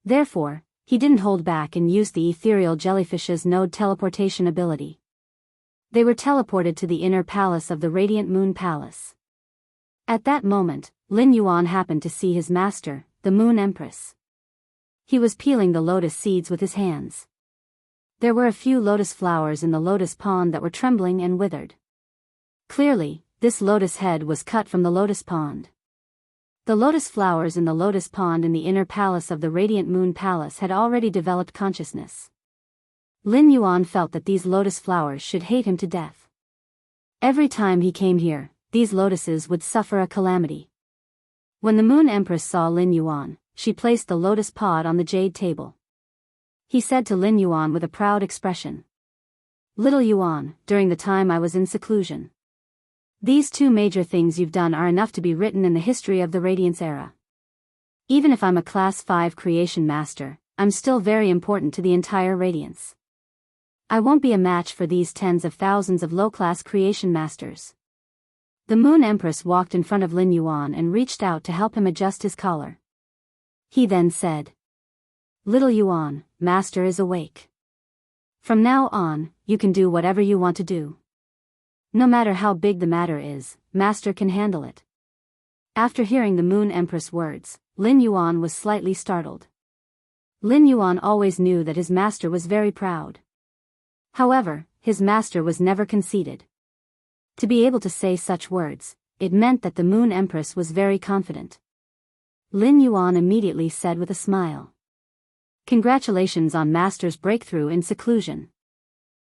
Therefore, he didn't hold back and used the ethereal jellyfish's node teleportation ability. They were teleported to the inner palace of the Radiant Moon Palace. At that moment, Lin Yuan happened to see his master, the Moon Empress. He was peeling the lotus seeds with his hands. There were a few lotus flowers in the lotus pond that were trembling and withered. Clearly, this lotus head was cut from the lotus pond. The lotus flowers in the lotus pond in the inner palace of the Radiant Moon Palace had already developed consciousness. Lin Yuan felt that these lotus flowers should hate him to death. Every time he came here, these lotuses would suffer a calamity. When the Moon Empress saw Lin Yuan, she placed the lotus pod on the jade table. He said to Lin Yuan with a proud expression. "Little Yuan, during the time I was in seclusion. These two major things you've done are enough to be written in the history of the Radiance era. Even if I'm a Class 5 creation master, I'm still very important to the entire Radiance. I won't be a match for these tens of thousands of low-class creation masters." The Moon Empress walked in front of Lin Yuan and reached out to help him adjust his collar. He then said, "Little Yuan, Master is awake. From now on, you can do whatever you want to do. No matter how big the matter is, Master can handle it." After hearing the Moon Empress' words, Lin Yuan was slightly startled. Lin Yuan always knew that his master was very proud. However, his master was never conceited. To be able to say such words, it meant that the Moon Empress was very confident. Lin Yuan immediately said with a smile, "Congratulations on Master's breakthrough in seclusion."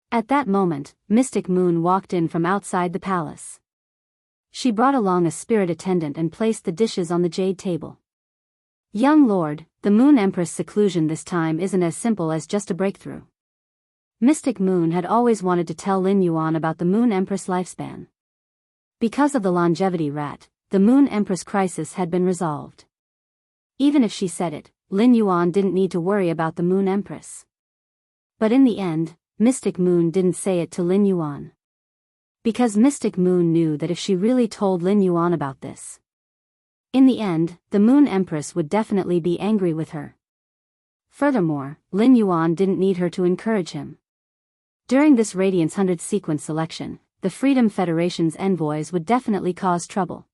At that moment, Mystic Moon walked in from outside the palace. She brought along a spirit attendant and placed the dishes on the jade table. "Young Lord, the Moon Empress' seclusion this time isn't as simple as just a breakthrough." Mystic Moon had always wanted to tell Lin Yuan about the Moon Empress' lifespan. Because of the longevity rat, the Moon Empress crisis had been resolved. Even if she said it, Lin Yuan didn't need to worry about the Moon Empress. But in the end, Mystic Moon didn't say it to Lin Yuan. Because Mystic Moon knew that if she really told Lin Yuan about this, in the end, the Moon Empress would definitely be angry with her. Furthermore, Lin Yuan didn't need her to encourage him. During this Radiance 100 sequence selection, the Freedom Federation's envoys would definitely cause trouble.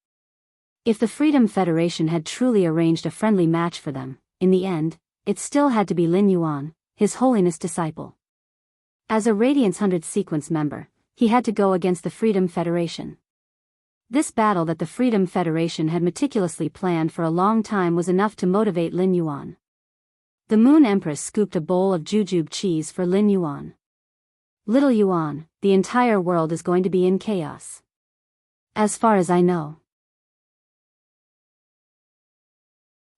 If the Freedom Federation had truly arranged a friendly match for them, in the end, it still had to be Lin Yuan, His Holiness' disciple. As a Radiance 100 sequence member, he had to go against the Freedom Federation. This battle that the Freedom Federation had meticulously planned for a long time was enough to motivate Lin Yuan. The Moon Empress scooped a bowl of jujube cheese for Lin Yuan. "Little Yuan, the entire world is going to be in chaos. As far as I know.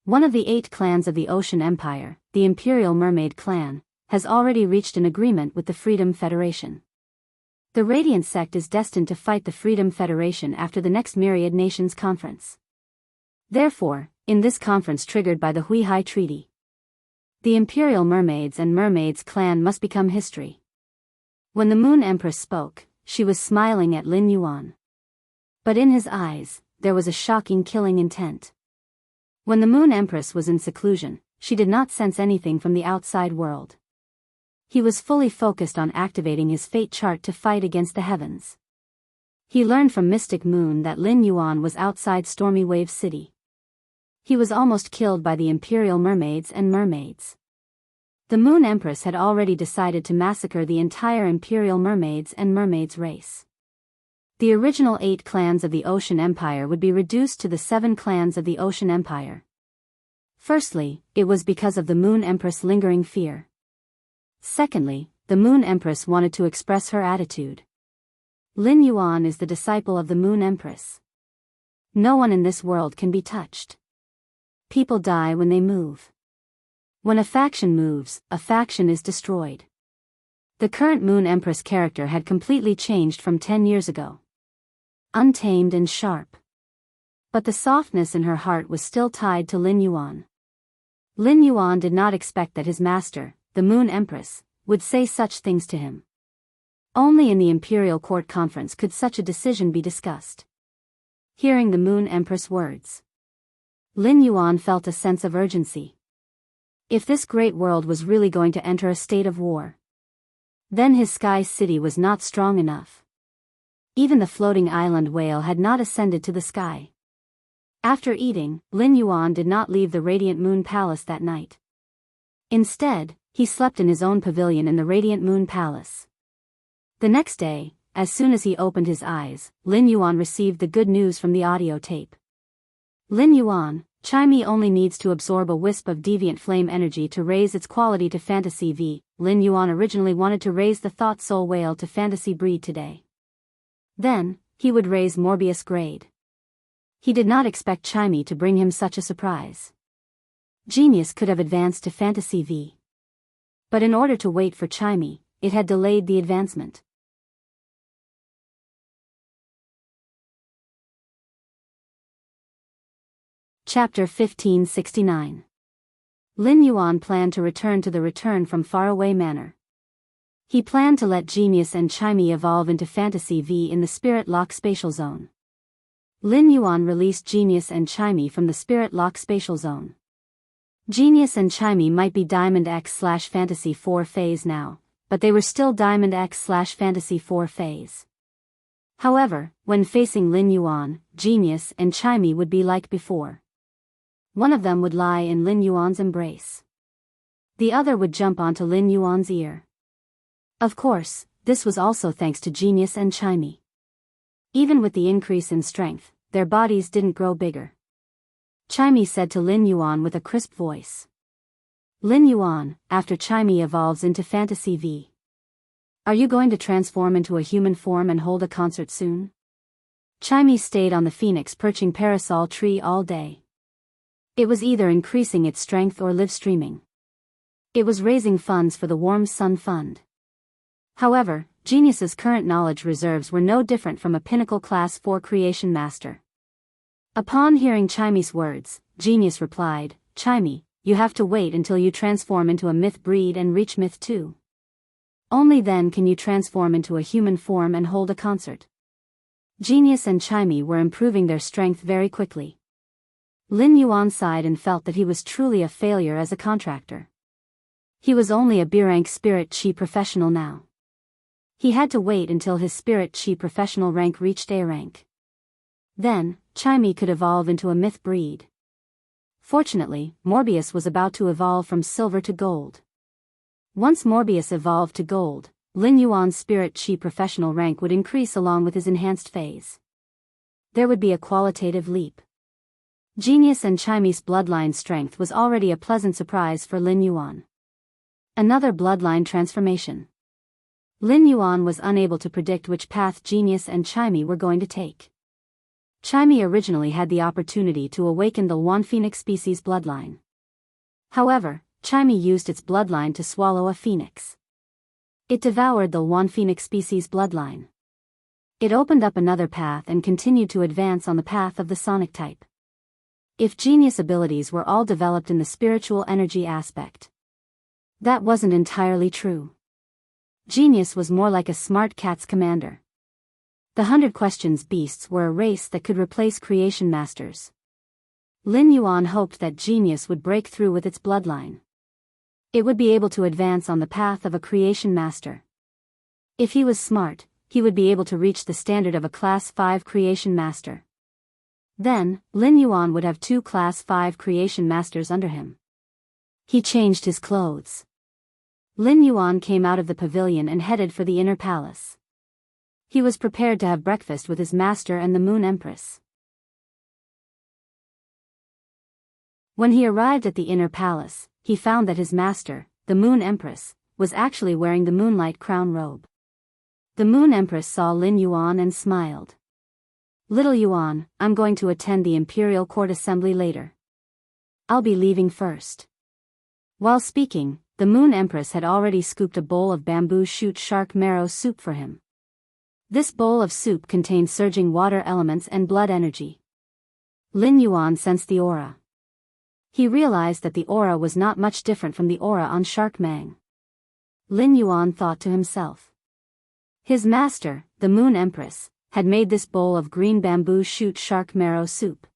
One of the 8 clans of the Ocean Empire, the Imperial Mermaid Clan, has already reached an agreement with the Freedom Federation. The Radiant Sect is destined to fight the Freedom Federation after the next Myriad Nations Conference. Therefore, in this conference triggered by the Huihai Treaty, the Imperial Mermaids and Mermaids Clan must become history." When the Moon Empress spoke, she was smiling at Lin Yuan. But in his eyes, there was a shocking killing intent. When the Moon Empress was in seclusion, she did not sense anything from the outside world. He was fully focused on activating his fate chart to fight against the heavens. He learned from Mystic Moon that Lin Yuan was outside Stormy Wave City. He was almost killed by the Imperial Mermaids and Mermaids. The Moon Empress had already decided to massacre the entire Imperial Mermaids and Mermaids race. The original 8 clans of the Ocean Empire would be reduced to the 7 clans of the Ocean Empire. Firstly, it was because of the Moon Empress' lingering fear. Secondly, the Moon Empress wanted to express her attitude. Lin Yuan is the disciple of the Moon Empress. No one in this world can be touched. People die when they move. When a faction moves, a faction is destroyed. The current Moon Empress character had completely changed from 10 years ago. Untamed and sharp. But the softness in her heart was still tied to Lin Yuan. Lin Yuan did not expect that his master, the Moon Empress, would say such things to him. Only in the Imperial Court Conference could such a decision be discussed. Hearing the Moon Empress' words, Lin Yuan felt a sense of urgency. If this great world was really going to enter a state of war, then his sky city was not strong enough. Even the floating island whale had not ascended to the sky. After eating, Lin Yuan did not leave the Radiant Moon Palace that night. Instead, he slept in his own pavilion in the Radiant Moon Palace. The next day, as soon as he opened his eyes, Lin Yuan received the good news from the audio tape. Lin Yuan, Chime only needs to absorb a wisp of deviant flame energy to raise its quality to Fantasy V. Lin Yuan originally wanted to raise the Thought Soul Whale to Fantasy Breed today. Then, he would raise Morbius grade. He did not expect Chime to bring him such a surprise. Genius could have advanced to Fantasy V. But in order to wait for Chime, it had delayed the advancement. Chapter 1569. Lin Yuan planned to return to the Return from Faraway Manor. He planned to let Genius and Chime evolve into Fantasy V in the Spirit Lock Spatial Zone. Lin Yuan released Genius and Chime from the Spirit Lock Spatial Zone. Genius and Chime might be Diamond X/Fantasy 4 phase now, but they were still Diamond X/Fantasy 4 phase. However, when facing Lin Yuan, Genius and Chime would be like before. One of them would lie in Lin Yuan's embrace. The other would jump onto Lin Yuan's ear. Of course, this was also thanks to Genius and Chime. Even with the increase in strength, their bodies didn't grow bigger. Chime said to Lin Yuan with a crisp voice. Lin Yuan, after Chime evolves into Fantasy V, are you going to transform into a human form and hold a concert soon? Chime stayed on the phoenix perching parasol tree all day. It was either increasing its strength or live streaming. It was raising funds for the Warm Sun Fund. However, Genius's current knowledge reserves were no different from a Pinnacle Class 4 Creation Master. Upon hearing Chime's words, Genius replied, Chime, you have to wait until you transform into a myth breed and reach myth 2. Only then can you transform into a human form and hold a concert. Genius and Chime were improving their strength very quickly. Lin Yuan sighed and felt that he was truly a failure as a contractor. He was only a B-rank Spirit Chi professional now. He had to wait until his Spirit Chi professional rank reached A rank. Then, Chime could evolve into a myth breed. Fortunately, Morbius was about to evolve from silver to gold. Once Morbius evolved to gold, Lin Yuan's Spirit Chi professional rank would increase along with his enhanced phase. There would be a qualitative leap. Genius and Chime's bloodline strength was already a pleasant surprise for Lin Yuan. Another bloodline transformation. Lin Yuan was unable to predict which path Genius and Chime were going to take. Chime originally had the opportunity to awaken the Wan Phoenix species bloodline. However, Chime used its bloodline to swallow a phoenix. It devoured the Wan Phoenix species bloodline. It opened up another path and continued to advance on the path of the sonic type. If Genius abilities were all developed in the spiritual energy aspect, that wasn't entirely true. Genius was more like a smart cat's commander. The 100 Questions beasts were a race that could replace creation masters. Lin Yuan hoped that Genius would break through with its bloodline. It would be able to advance on the path of a creation master. If he was smart, he would be able to reach the standard of a Class 5 creation master. Then, Lin Yuan would have 2 Class 5 creation masters under him. He changed his clothes. Lin Yuan came out of the pavilion and headed for the inner palace. He was prepared to have breakfast with his master and the Moon Empress. When he arrived at the inner palace, he found that his master, the Moon Empress, was actually wearing the moonlight crown robe. The Moon Empress saw Lin Yuan and smiled. "Little Yuan, I'm going to attend the Imperial Court Assembly later. I'll be leaving first." While speaking, the Moon Empress had already scooped a bowl of bamboo shoot shark marrow soup for him. This bowl of soup contained surging water elements and blood energy. Lin Yuan sensed the aura. He realized that the aura was not much different from the aura on Shark Mang. Lin Yuan thought to himself. His master, the Moon Empress, had made this bowl of green bamboo shoot shark marrow soup.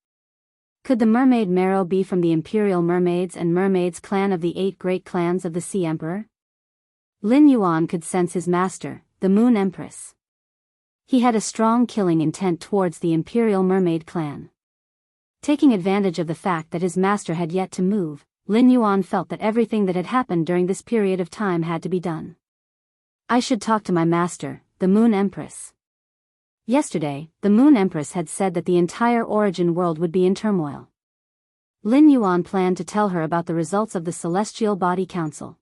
Could the mermaid marrow be from the Imperial Mermaids and Mermaids clan of the 8 great clans of the Sea Emperor? Lin Yuan could sense his master, the Moon Empress. He had a strong killing intent towards the Imperial Mermaid clan. Taking advantage of the fact that his master had yet to move, Lin Yuan felt that everything that had happened during this period of time had to be done. I should talk to my master, the Moon Empress. Yesterday, the Moon Empress had said that the entire origin world would be in turmoil. Lin Yuan planned to tell her about the results of the Celestial Body Council.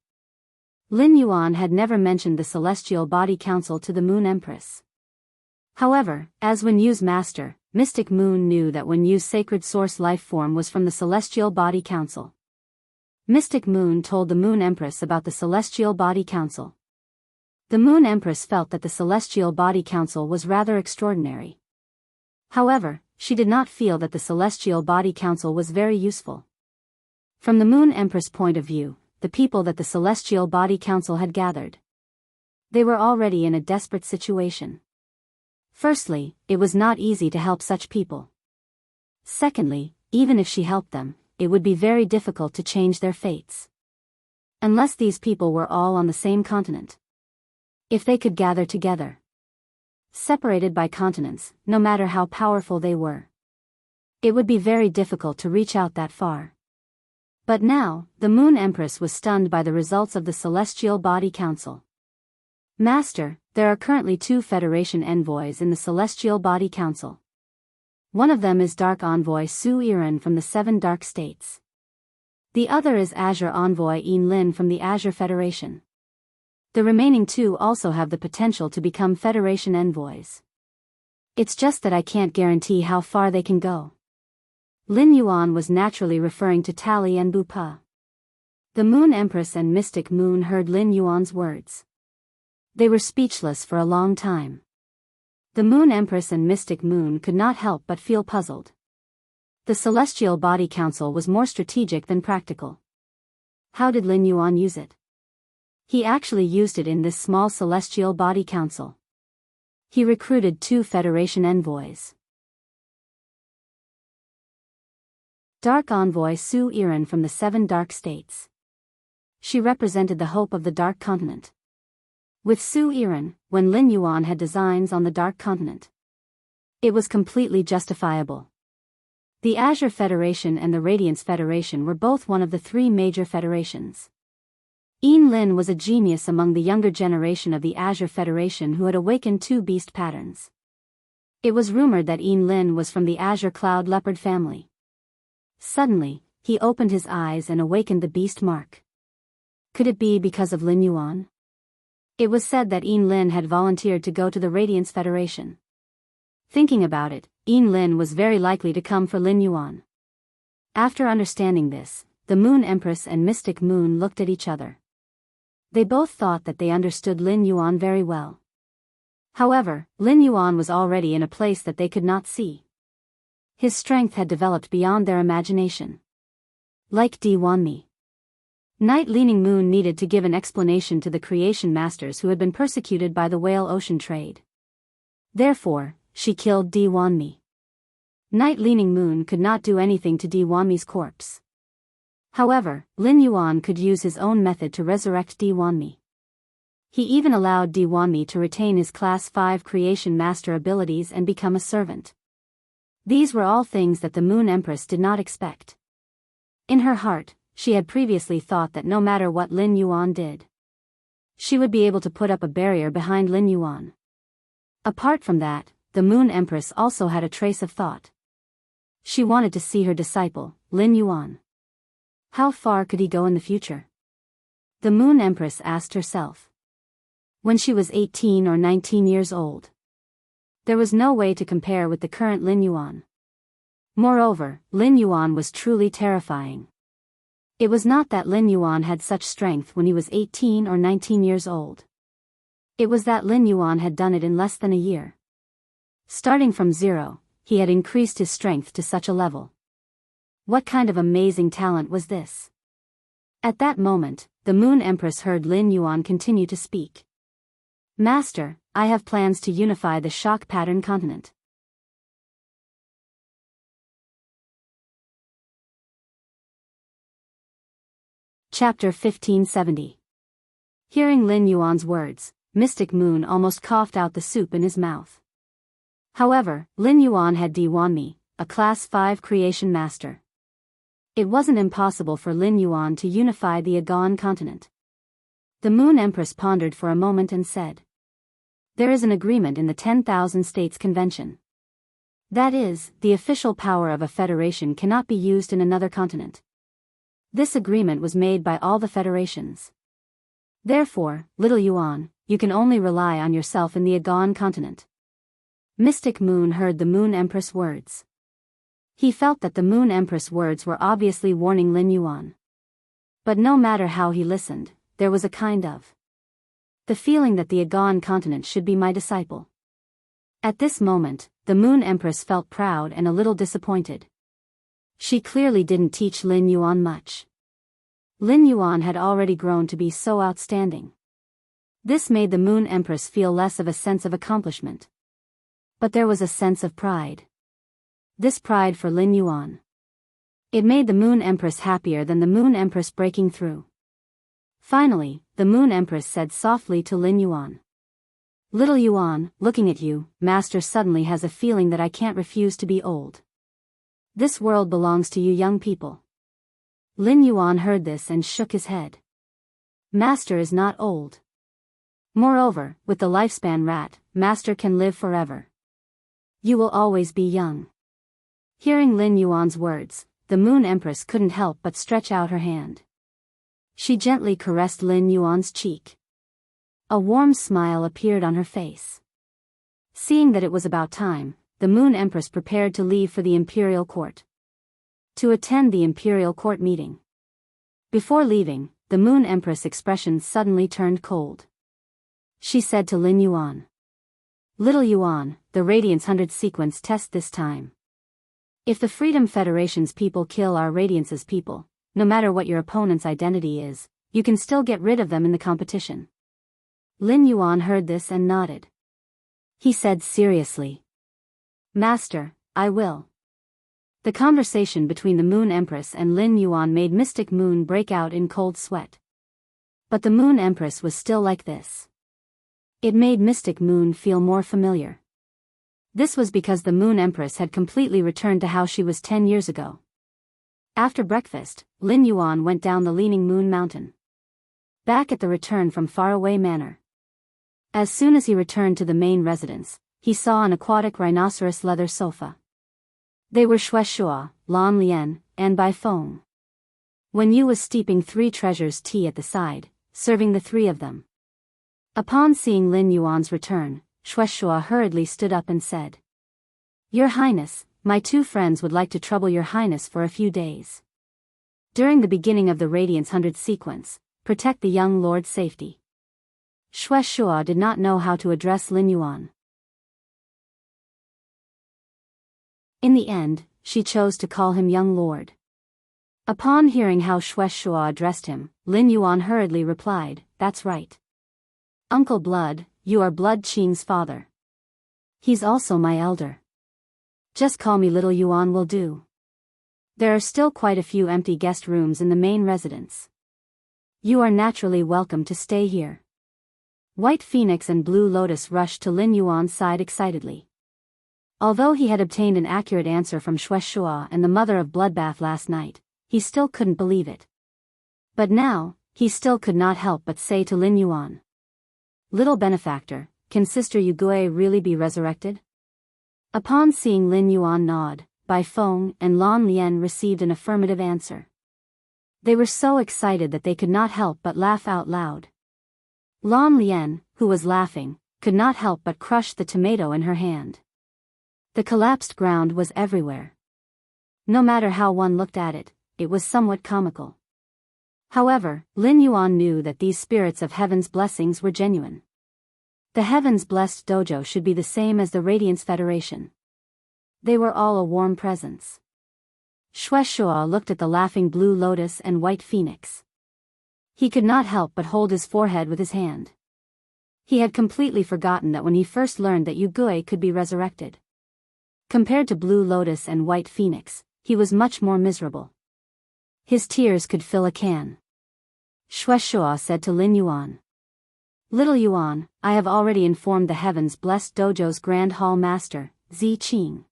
Lin Yuan had never mentioned the Celestial Body Council to the Moon Empress. However, as Wen Yu's master, Mystic Moon knew that Wen Yu's sacred source life form was from the Celestial Body Council. Mystic Moon told the Moon Empress about the Celestial Body Council. The Moon Empress felt that the Celestial Body Council was rather extraordinary. However, she did not feel that the Celestial Body Council was very useful. From the Moon Empress' point of view, the people that the Celestial Body Council had gathered, they were already in a desperate situation. Firstly, it was not easy to help such people. Secondly, even if she helped them, it would be very difficult to change their fates. Unless these people were all on the same continent. If they could gather together, separated by continents, no matter how powerful they were, it would be very difficult to reach out that far. But now, the Moon Empress was stunned by the results of the Celestial Body Council. Master, there are currently 2 Federation envoys in the Celestial Body Council. One of them is Dark Envoy Su Iran from the 7 Dark States. The other is Azure Envoy Yin Lin from the Azure Federation. The remaining 2 also have the potential to become Federation envoys. It's just that I can't guarantee how far they can go. Lin Yuan was naturally referring to Tali and Bupa. The Moon Empress and Mystic Moon heard Lin Yuan's words. They were speechless for a long time. The Moon Empress and Mystic Moon could not help but feel puzzled. The Celestial Body Council was more strategic than practical. How did Lin Yuan use it? He actually used it in this small Celestial Body Council. He recruited 2 Federation envoys. Dark Envoy Su Iran from the 7 Dark States. She represented the hope of the Dark Continent. With Su Iran, when Lin Yuan had designs on the Dark Continent, it was completely justifiable. The Azure Federation and the Radiance Federation were both one of the 3 major federations. Yin Lin was a genius among the younger generation of the Azure Federation who had awakened 2 beast patterns. It was rumored that Yin Lin was from the Azure Cloud Leopard family. Suddenly, he opened his eyes and awakened the beast mark. Could it be because of Lin Yuan? It was said that Yin Lin had volunteered to go to the Radiance Federation. Thinking about it, Yin Lin was very likely to come for Lin Yuan. After understanding this, the Moon Empress and Mystic Moon looked at each other. They both thought that they understood Lin Yuan very well. However, Lin Yuan was already in a place that they could not see. His strength had developed beyond their imagination. Like Di Wanmi. Night Leaning Moon needed to give an explanation to the creation masters who had been persecuted by the whale ocean trade. Therefore, she killed Di Wanmi. Night Leaning Moon could not do anything to Di Wanmi's corpse. However, Lin Yuan could use his own method to resurrect Di Wanmi. He even allowed Di Wanmi to retain his Class 5 Creation Master abilities and become a servant. These were all things that the Moon Empress did not expect. In her heart, she had previously thought that no matter what Lin Yuan did, she would be able to put up a barrier behind Lin Yuan. Apart from that, the Moon Empress also had a trace of thought. She wanted to see her disciple, Lin Yuan. How far could he go in the future? The Moon Empress asked herself. when she was 18 or 19 years old. There was no way to compare with the current Lin Yuan. Moreover, Lin Yuan was truly terrifying. It was not that Lin Yuan had such strength when he was 18 or 19 years old. It was that Lin Yuan had done it in less than a year. Starting from zero, he had increased his strength to such a level. What kind of amazing talent was this? At that moment, the Moon Empress heard Lin Yuan continue to speak. Master, I have plans to unify the shock pattern continent. Chapter 1570. Hearing Lin Yuan's words, Mystic Moon almost coughed out the soup in his mouth. However, Lin Yuan had Diwanmi, a Class 5 creation master. It wasn't impossible for Lin Yuan to unify the Agaon continent. The Moon Empress pondered for a moment and said, "There is an agreement in the 10,000 States Convention. That is, the official power of a federation cannot be used in another continent. This agreement was made by all the federations. Therefore, little Yuan, you can only rely on yourself in the Agaon continent." Mystic Moon heard the Moon Empress' words. He felt that the Moon Empress' words were obviously warning Lin Yuan. But no matter how he listened, there was a kind of the feeling that the Agaon continent should be my disciple. At this moment, the Moon Empress felt proud and a little disappointed. She clearly didn't teach Lin Yuan much. Lin Yuan had already grown to be so outstanding. This made the Moon Empress feel less of a sense of accomplishment. But there was a sense of pride. This pride for Lin Yuan. It made the Moon Empress happier than the Moon Empress breaking through. Finally, the Moon Empress said softly to Lin Yuan, "Little Yuan, looking at you, Master suddenly has a feeling that I can't refuse to be old. This world belongs to you young people." Lin Yuan heard this and shook his head. Master is not old. Moreover, with the lifespan rat, Master can live forever. You will always be young. Hearing Lin Yuan's words, the Moon Empress couldn't help but stretch out her hand. She gently caressed Lin Yuan's cheek. A warm smile appeared on her face. Seeing that it was about time, the Moon Empress prepared to leave for the imperial court. To attend the imperial court meeting. Before leaving, the Moon Empress' expression suddenly turned cold. She said to Lin Yuan, "Little Yuan, the Radiance 100 sequence test this time. If the Freedom Federation's people kill our Radiance's people, no matter what your opponent's identity is, you can still get rid of them in the competition." Lin Yuan heard this and nodded. He said seriously, "Master, I will." The conversation between the Moon Empress and Lin Yuan made Mystic Moon break out in cold sweat. But the Moon Empress was still like this. It made Mystic Moon feel more familiar. This was because the Moon Empress had completely returned to how she was 10 years ago. After breakfast, Lin Yuan went down the Leaning Moon Mountain. Back at the return from faraway manor. As soon as he returned to the main residence, he saw an aquatic rhinoceros leather sofa. They were Shueshua, Lan Lian, and Bai Feng. Wen Yu was steeping 3 treasures tea at the side, serving the 3 of them. Upon seeing Lin Yuan's return, Shueshua hurriedly stood up and said, "Your Highness, my 2 friends would like to trouble your Highness for a few days. During the beginning of the Radiance 100 sequence, protect the young lord's safety." Shueshua did not know how to address Lin Yuan. In the end, she chose to call him young lord. Upon hearing how Shueshua addressed him, Lin Yuan hurriedly replied, "That's right. Uncle Blood, you are Blood Qing's father. He's also my elder. Just call me Little Yuan will do. There are still quite a few empty guest rooms in the main residence. You are naturally welcome to stay here." White Phoenix and Blue Lotus rushed to Lin Yuan's side excitedly. Although he had obtained an accurate answer from Shueshua and the mother of Bloodbath last night, he still couldn't believe it. But now, he still could not help but say to Lin Yuan, "Little benefactor, can Sister Yugui really be resurrected?" Upon seeing Lin Yuan nod, Bai Feng and Lan Lian received an affirmative answer. They were so excited that they could not help but laugh out loud. Lan Lian, who was laughing, could not help but crush the tomato in her hand. The collapsed ground was everywhere. No matter how one looked at it, it was somewhat comical. However, Lin Yuan knew that these spirits of heaven's blessings were genuine. The heaven's blessed dojo should be the same as the Radiance Federation. They were all a warm presence. Shueshua looked at the laughing blue lotus and white phoenix. He could not help but hold his forehead with his hand. He had completely forgotten that when he first learned that Yugui could be resurrected. Compared to blue lotus and white phoenix, he was much more miserable. His tears could fill a can. Shueshua said to Lin Yuan. Little Yuan, I have already informed the heavens blessed dojo's grand hall master, Zi Qing.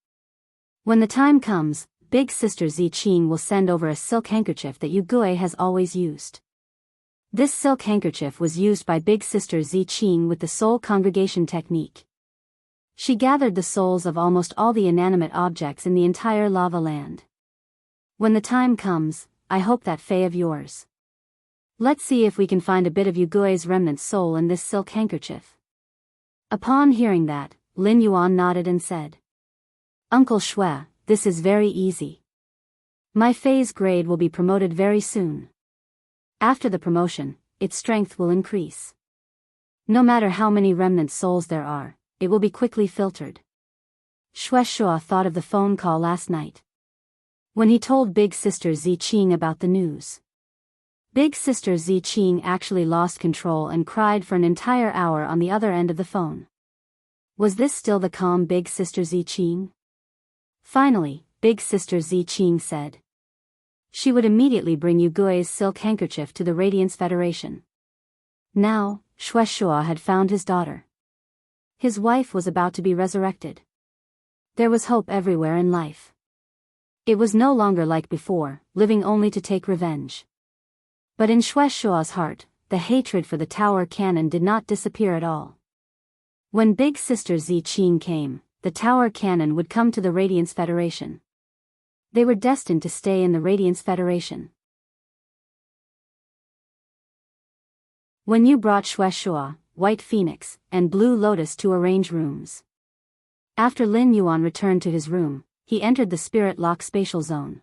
When the time comes, big sister Zi Qing will send over a silk handkerchief that Yugui has always used. This silk handkerchief was used by big sister Zi Qing with the soul congregation technique. She gathered the souls of almost all the inanimate objects in the entire lava land. When the time comes, I hope that Fae of yours. Let's see if we can find a bit of Yugui's remnant soul in this silk handkerchief. Upon hearing that, Lin Yuan nodded and said, Uncle Shui, this is very easy. My Fae's grade will be promoted very soon. After the promotion, its strength will increase. No matter how many remnant souls there are, it will be quickly filtered. Shueshua thought of the phone call last night. When he told big sister Zi Qing about the news. Big sister Zi Qing actually lost control and cried for an entire hour on the other end of the phone. Was this still the calm big sister Zi Qing? Finally, big sister Zi Qing said. She would immediately bring Yugui's silk handkerchief to the Radiance Federation. Now, Shueshua had found his daughter. His wife was about to be resurrected. There was hope everywhere in life. It was no longer like before, living only to take revenge. But in Shueshua's heart, the hatred for the tower cannon did not disappear at all. When big sister Zi Qing came, the tower cannon would come to the Radiance Federation. They were destined to stay in the Radiance Federation. When you brought Shueshua, White Phoenix, and Blue Lotus to arrange rooms. After Lin Yuan returned to his room, he entered the Spirit Lock spatial zone.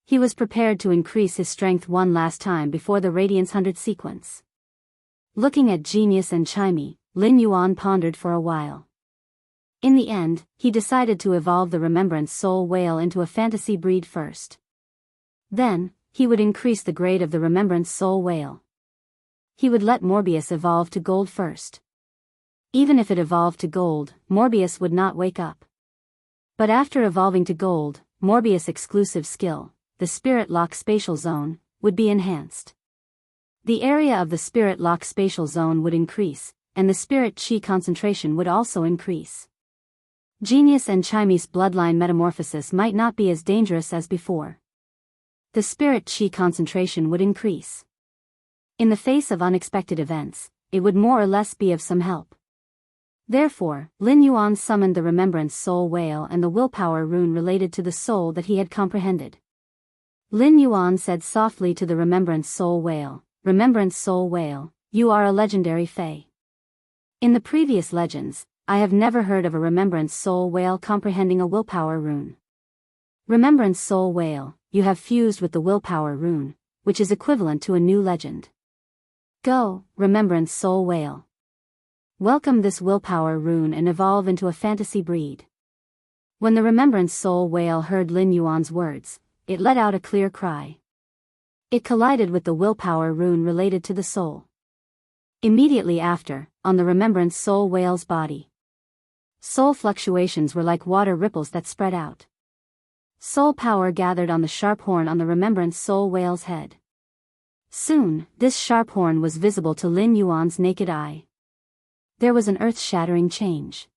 He was prepared to increase his strength one last time before the Radiance 100 sequence. Looking at Genius and Chimey, Lin Yuan pondered for a while. In the end, he decided to evolve the Remembrance Soul Whale into a fantasy breed first. Then, he would increase the grade of the Remembrance Soul Whale. He would let Morbius evolve to gold first. Even if it evolved to gold, Morbius would not wake up. But after evolving to gold, Morbius' exclusive skill, the Spirit Lock spatial zone, would be enhanced. The area of the Spirit Lock spatial zone would increase, and the Spirit Chi concentration would also increase. Genius and Chimey's bloodline metamorphosis might not be as dangerous as before. The Spirit Chi concentration would increase. In the face of unexpected events, it would more or less be of some help. Therefore, Lin Yuan summoned the Remembrance Soul Whale and the willpower rune related to the soul that he had comprehended. Lin Yuan said softly to the Remembrance Soul Whale, Remembrance Soul Whale, you are a legendary Fae. In the previous legends, I have never heard of a Remembrance Soul Whale comprehending a willpower rune. Remembrance Soul Whale, you have fused with the willpower rune, which is equivalent to a new legend. Go, Remembrance Soul Whale. Welcome this willpower rune and evolve into a fantasy breed. When the Remembrance Soul Whale heard Lin Yuan's words, it let out a clear cry. It collided with the willpower rune related to the soul. Immediately after, on the Remembrance Soul Whale's body. Soul fluctuations were like water ripples that spread out. Soul power gathered on the sharp horn on the Remembrance Soul Whale's head. Soon, this sharp horn was visible to Lin Yuan's naked eye. There was an earth-shattering change.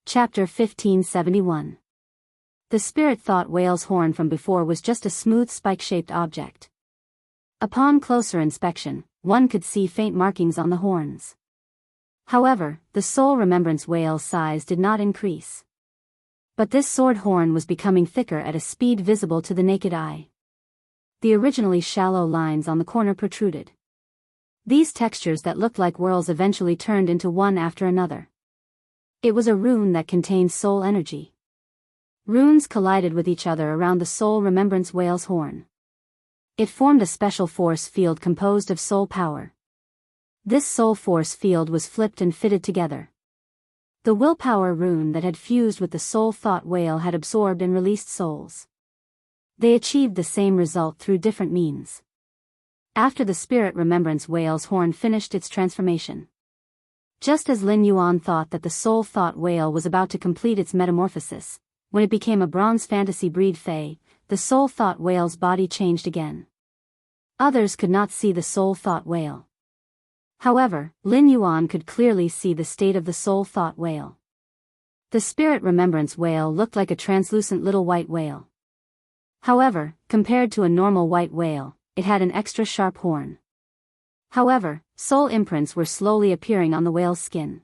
Chapter 1571. The spirit thought whale's horn from before was just a smooth spike-shaped object. Upon closer inspection, one could see faint markings on the horns. However, the soul remembrance whale's size did not increase. But this sword horn was becoming thicker at a speed visible to the naked eye. The originally shallow lines on the corner protruded. These textures that looked like whorls eventually turned into one after another. It was a rune that contained soul energy. Runes collided with each other around the soul remembrance whale's horn. It formed a special force field composed of soul power. This soul force field was flipped and fitted together. The willpower rune that had fused with the soul thought whale had absorbed and released souls. They achieved the same result through different means. After the spirit remembrance whale's horn finished its transformation. Just as Lin Yuan thought that the soul thought whale was about to complete its metamorphosis, when it became a bronze fantasy breed fae, the soul thought whale's body changed again. Others could not see the soul thought whale. However, Lin Yuan could clearly see the state of the soul thought whale. The spirit remembrance whale looked like a translucent little white whale. However, compared to a normal white whale, it had an extra sharp horn. However, soul imprints were slowly appearing on the whale's skin.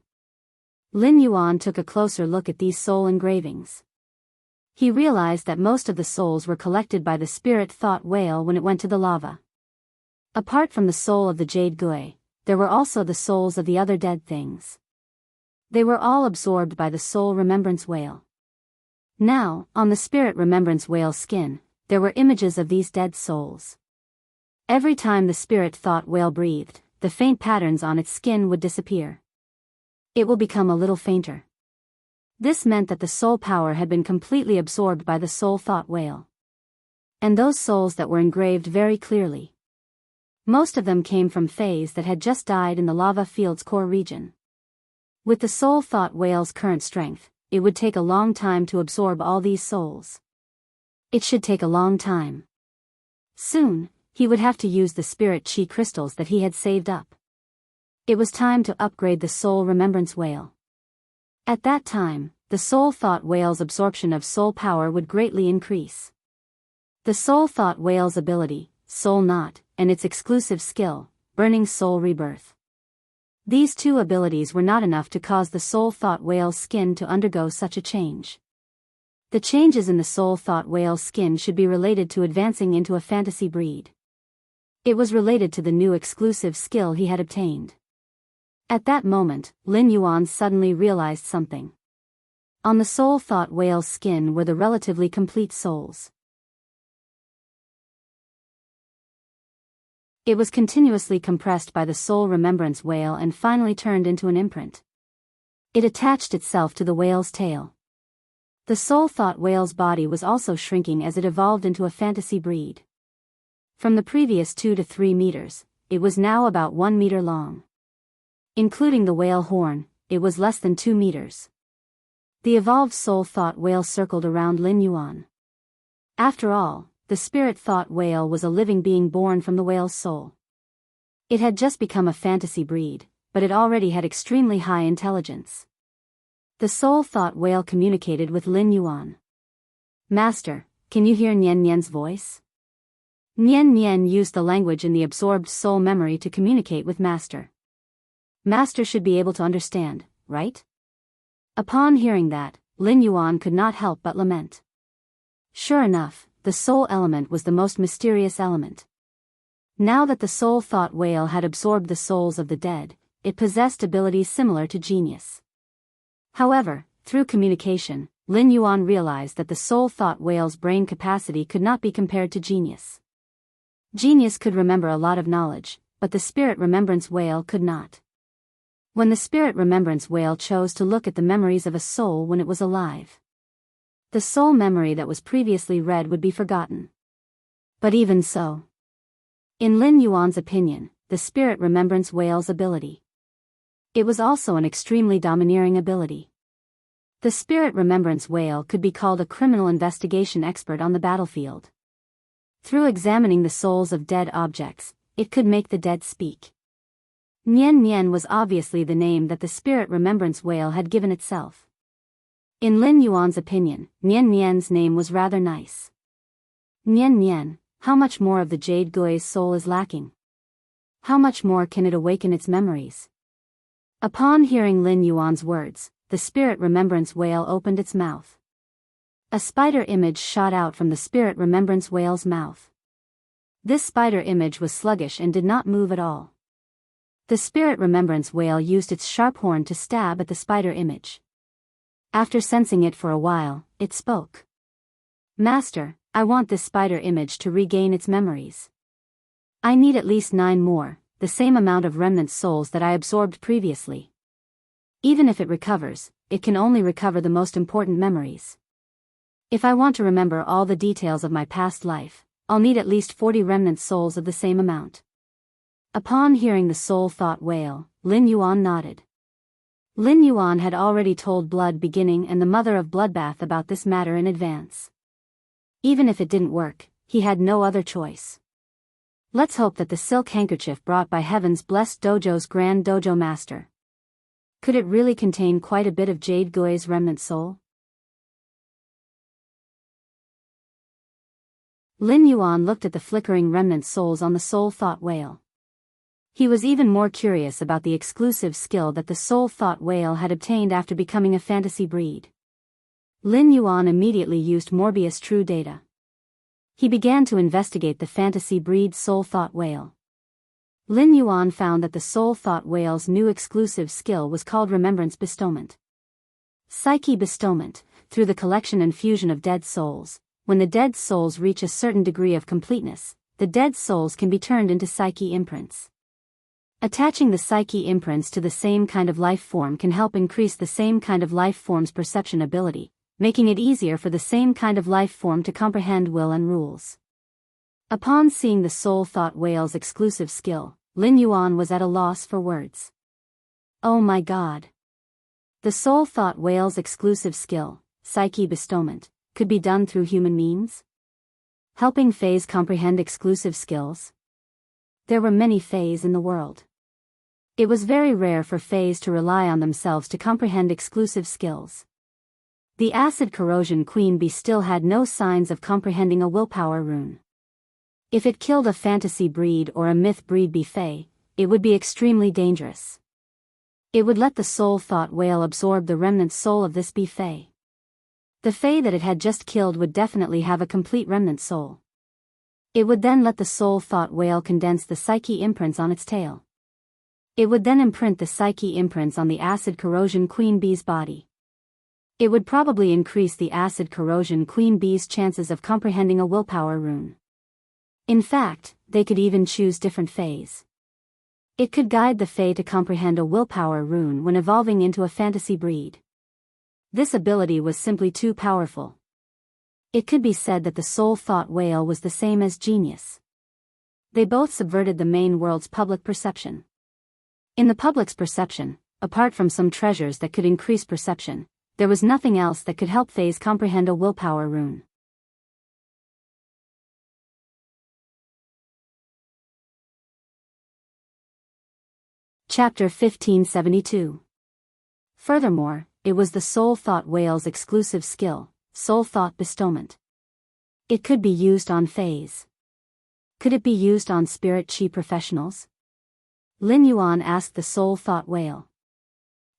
Lin Yuan took a closer look at these soul engravings. He realized that most of the souls were collected by the spirit thought whale when it went to the lava. Apart from the soul of the jade gui, there were also the souls of the other dead things. They were all absorbed by the soul remembrance whale. Now, on the spirit remembrance whale's skin, there were images of these dead souls. Every time the spirit thought whale breathed, the faint patterns on its skin would disappear. It will become a little fainter. This meant that the soul power had been completely absorbed by the soul thought whale. And those souls that were engraved very clearly. Most of them came from fays that had just died in the lava field's core region. With the soul thought whale's current strength, it would take a long time to absorb all these souls. It should take a long time. Soon, he would have to use the spirit chi crystals that he had saved up. It was time to upgrade the soul remembrance whale. At that time, the soul thought whale's absorption of soul power would greatly increase. The soul thought whale's ability, soul knot, and its exclusive skill, burning soul rebirth. These two abilities were not enough to cause the soul thought whale's skin to undergo such a change. The changes in the soul thought whale's skin should be related to advancing into a fantasy breed. It was related to the new exclusive skill he had obtained. At that moment, Lin Yuan suddenly realized something. On the soul thought whale's skin were the relatively complete souls. It was continuously compressed by the soul remembrance whale and finally turned into an imprint. It attached itself to the whale's tail. The soul thought whale's body was also shrinking as it evolved into a fantasy breed. From the previous 2 to 3 meters, it was now about 1 meter long. Including the whale horn, it was less than 2 meters. The evolved soul thought whale circled around Lin Yuan. After all, the spirit thought whale was a living being born from the whale's soul. It had just become a fantasy breed, but it already had extremely high intelligence. The soul thought whale communicated with Lin Yuan. "Master, can you hear Nian Nian's voice?" Nian Nian used the language in the absorbed soul memory to communicate with Master. Master should be able to understand, right? Upon hearing that, Lin Yuan could not help but lament. Sure enough, the soul element was the most mysterious element. Now that the soul thought whale had absorbed the souls of the dead, it possessed abilities similar to genius. However, through communication, Lin Yuan realized that the soul thought whale's brain capacity could not be compared to genius. Genius could remember a lot of knowledge, but the spirit remembrance whale could not. When the spirit remembrance whale chose to look at the memories of a soul when it was alive, the soul memory that was previously read would be forgotten. But even so, in Lin Yuan's opinion, the spirit remembrance whale's ability, it was also an extremely domineering ability. The spirit remembrance whale could be called a criminal investigation expert on the battlefield. Through examining the souls of dead objects, it could make the dead speak. Nian Nian was obviously the name that the spirit remembrance whale had given itself. In Lin Yuan's opinion, Nian Nian's name was rather nice. Nian Nian, how much more of the Jade Gui's soul is lacking? How much more can it awaken its memories? Upon hearing Lin Yuan's words, the spirit remembrance whale opened its mouth. A spider image shot out from the spirit remembrance whale's mouth. This spider image was sluggish and did not move at all. The spirit remembrance whale used its sharp horn to stab at the spider image. After sensing it for a while, it spoke. "Master, I want this spider image to regain its memories. I need at least 9 more, the same amount of remnant souls that I absorbed previously. Even if it recovers, it can only recover the most important memories. If I want to remember all the details of my past life, I'll need at least 40 remnant souls of the same amount." Upon hearing the soul thought whale, Lin Yuan nodded. Lin Yuan had already told Blood Beginning and the mother of Bloodbath about this matter in advance. Even if it didn't work, he had no other choice. Let's hope that the silk handkerchief brought by Heaven's Blessed Dojo's Grand Dojo Master. Could it really contain quite a bit of Jade Gui's remnant soul? Lin Yuan looked at the flickering remnant souls on the soul thought whale. He was even more curious about the exclusive skill that the soul thought whale had obtained after becoming a fantasy breed. Lin Yuan immediately used Morbius True Data. He began to investigate the fantasy breed soul thought whale. Lin Yuan found that the soul thought whale's new exclusive skill was called Remembrance Bestowment. Psyche Bestowment, through the collection and fusion of dead souls. When the dead souls reach a certain degree of completeness, the dead souls can be turned into psyche imprints. Attaching the psyche imprints to the same kind of life form can help increase the same kind of life form's perception ability, making it easier for the same kind of life form to comprehend will and rules. Upon seeing the soul thought whale's exclusive skill, Lin Yuan was at a loss for words. Oh my god! The soul thought whale's exclusive skill, Psyche Bestowment, could be done through human means? Helping Fays comprehend exclusive skills? There were many Fays in the world. It was very rare for Fays to rely on themselves to comprehend exclusive skills. The acid corrosion queen bee still had no signs of comprehending a willpower rune. If it killed a fantasy breed or a myth breed bee Fay, it would be extremely dangerous. It would let the soul thought whale absorb the remnant soul of this bee Fay. The Fay that it had just killed would definitely have a complete remnant soul. It would then let the soul thought whale condense the psyche imprints on its tail. It would then imprint the psyche imprints on the acid corrosion queen bee's body. It would probably increase the acid corrosion queen bee's chances of comprehending a willpower rune. In fact, they could even choose different Fays. It could guide the Fay to comprehend a willpower rune when evolving into a fantasy breed. This ability was simply too powerful. It could be said that the soul thought whale was the same as genius. They both subverted the main world's public perception. In the public's perception, apart from some treasures that could increase perception, there was nothing else that could help Fays comprehend a willpower rune. Chapter 1572. Furthermore, it was the soul thought whale's exclusive skill, soul thought bestowment. It could be used on Fays. Could it be used on spirit chi professionals? Lin Yuan asked the soul thought whale.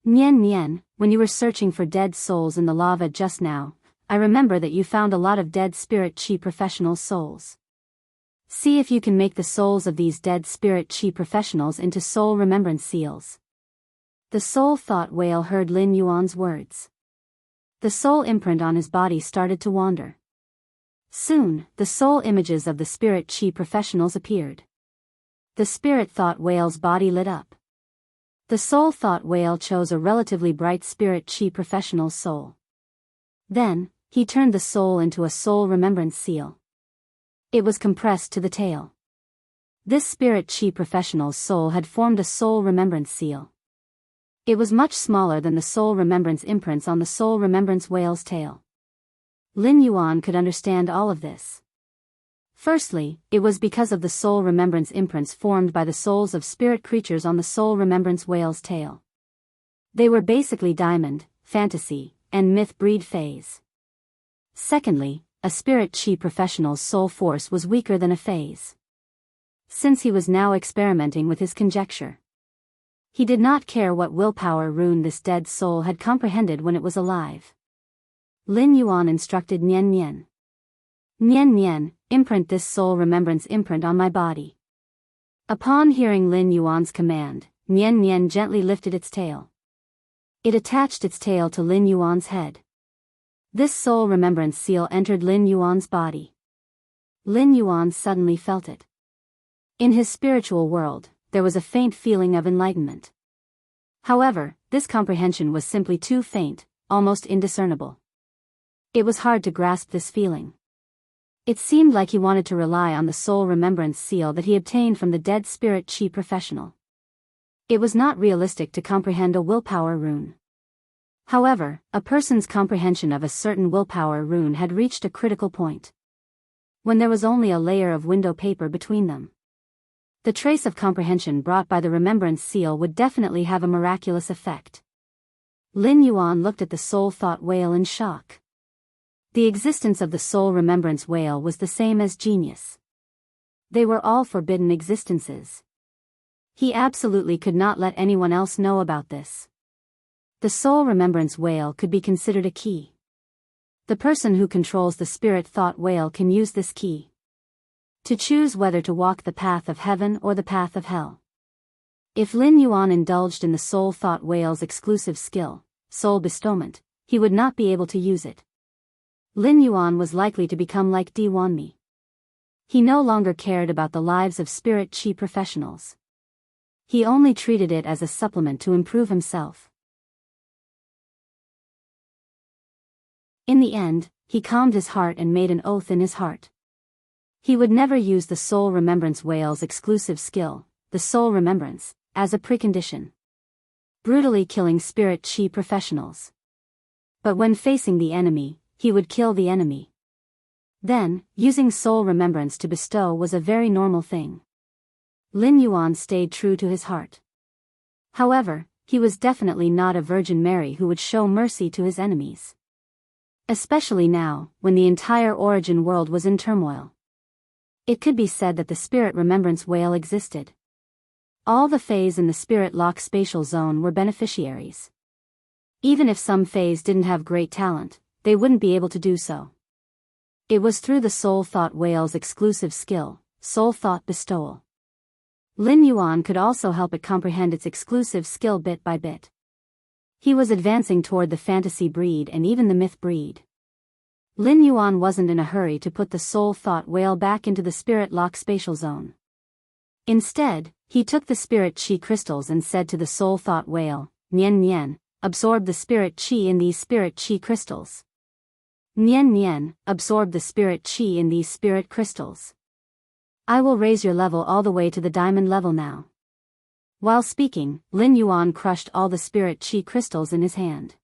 Nian Nian, when you were searching for dead souls in the lava just now, I remember that you found a lot of dead spirit chi professionals' souls. See if you can make the souls of these dead spirit chi professionals into soul remembrance seals. The soul thought whale heard Lin Yuan's words. The soul imprint on his body started to wander. Soon, the soul images of the spirit chi professionals appeared. The spirit thought whale's body lit up. The soul thought whale chose a relatively bright spirit chi professional's soul. Then, he turned the soul into a soul remembrance seal. It was compressed to the tail. This spirit chi professional's soul had formed a soul remembrance seal. It was much smaller than the soul remembrance imprints on the soul remembrance whale's tail. Lin Yuan could understand all of this. Firstly, it was because of the soul remembrance imprints formed by the souls of spirit creatures on the soul remembrance whale's tail. They were basically diamond, fantasy, and myth breed Fays. Secondly, a spirit chi professional's soul force was weaker than a Fay's. Since he was now experimenting with his conjecture. He did not care what willpower rune this dead soul had comprehended when it was alive. Lin Yuan instructed Nian Nian. Nian Nian, imprint this soul remembrance imprint on my body. Upon hearing Lin Yuan's command, Nian Nian gently lifted its tail. It attached its tail to Lin Yuan's head. This soul remembrance seal entered Lin Yuan's body. Lin Yuan suddenly felt it. In his spiritual world, there was a faint feeling of enlightenment. However, this comprehension was simply too faint, almost indiscernible. It was hard to grasp this feeling. It seemed like he wanted to rely on the soul remembrance seal that he obtained from the dead spirit chi professional. It was not realistic to comprehend a willpower rune. However, a person's comprehension of a certain willpower rune had reached a critical point. When there was only a layer of window paper between them. The trace of comprehension brought by the remembrance seal would definitely have a miraculous effect. Lin Yuan looked at the soul thought whale in shock. The existence of the soul remembrance whale was the same as genius. They were all forbidden existences. He absolutely could not let anyone else know about this. The soul remembrance whale could be considered a key. The person who controls the spirit thought whale can use this key to choose whether to walk the path of heaven or the path of hell. If Lin Yuan indulged in the soul thought whale's exclusive skill, soul bestowment, he would not be able to use it. Lin Yuan was likely to become like Di Wanmi. He no longer cared about the lives of spirit chi professionals. He only treated it as a supplement to improve himself. In the end, he calmed his heart and made an oath in his heart. He would never use the soul remembrance whale's exclusive skill, the soul remembrance, as a precondition. Brutally killing spirit chi professionals. But when facing the enemy, he would kill the enemy. Then, using soul remembrance to bestow was a very normal thing. Lin Yuan stayed true to his heart. However, he was definitely not a Virgin Mary who would show mercy to his enemies. Especially now, when the entire origin world was in turmoil. It could be said that the spirit remembrance whale existed. All the Fays in the spirit lock spatial zone were beneficiaries. Even if some Fays didn't have great talent, they wouldn't be able to do so. It was through the soul thought whale's exclusive skill, soul thought bestowal. Lin Yuan could also help it comprehend its exclusive skill bit by bit. He was advancing toward the fantasy breed and even the myth breed. Lin Yuan wasn't in a hurry to put the soul thought whale back into the spirit lock spatial zone. Instead, he took the spirit chi crystals and said to the soul thought whale, Nian Nian, absorb the spirit chi in these spirit chi crystals. Nian Nian, absorb the spirit chi in these spirit crystals. I will raise your level all the way to the diamond level now. While speaking, Lin Yuan crushed all the spirit chi crystals in his hand.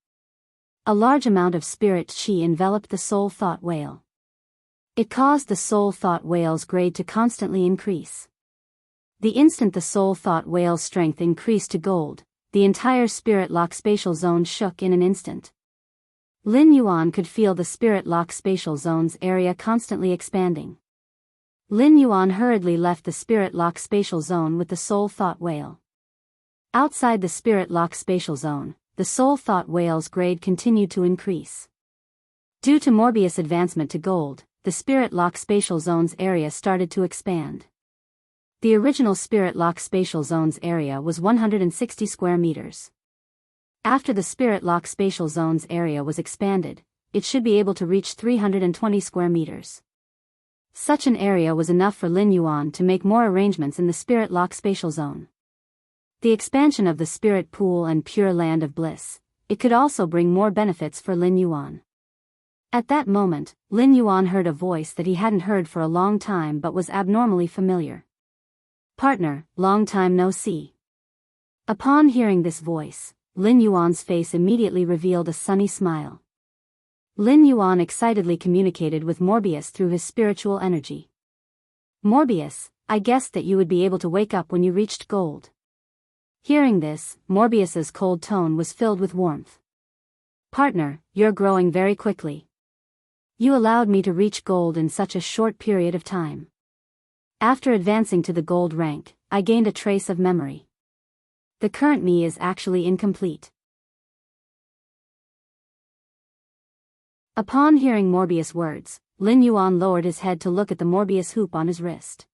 A large amount of spirit chi enveloped the soul thought whale. It caused the soul thought whale's grade to constantly increase. The instant the soul thought whale's strength increased to gold, the entire spirit lock spatial zone shook in an instant. Lin Yuan could feel the spirit lock spatial zone's area constantly expanding. Lin Yuan hurriedly left the spirit lock spatial zone with the soul thought whale. Outside the spirit lock spatial zone, the soul thought whale's grade continued to increase. Due to Morbius' advancement to gold, the spirit lock spatial zone's area started to expand. The original spirit lock spatial zone's area was 160 square meters. After the spirit lock spatial zone's area was expanded, it should be able to reach 320 square meters. Such an area was enough for Lin Yuan to make more arrangements in the spirit lock spatial zone. The expansion of the spirit pool and pure land of bliss, it could also bring more benefits for Lin Yuan. At that moment, Lin Yuan heard a voice that he hadn't heard for a long time but was abnormally familiar. Partner, long time no see. Upon hearing this voice, Lin Yuan's face immediately revealed a sunny smile. Lin Yuan excitedly communicated with Morbius through his spiritual energy. Morbius, I guessed that you would be able to wake up when you reached gold. Hearing this, Morbius's cold tone was filled with warmth. Partner, you're growing very quickly. You allowed me to reach gold in such a short period of time. After advancing to the gold rank, I gained a trace of memory. The current me is actually incomplete. Upon hearing Morbius' words, Lin Yuan lowered his head to look at the Morbius hoop on his wrist.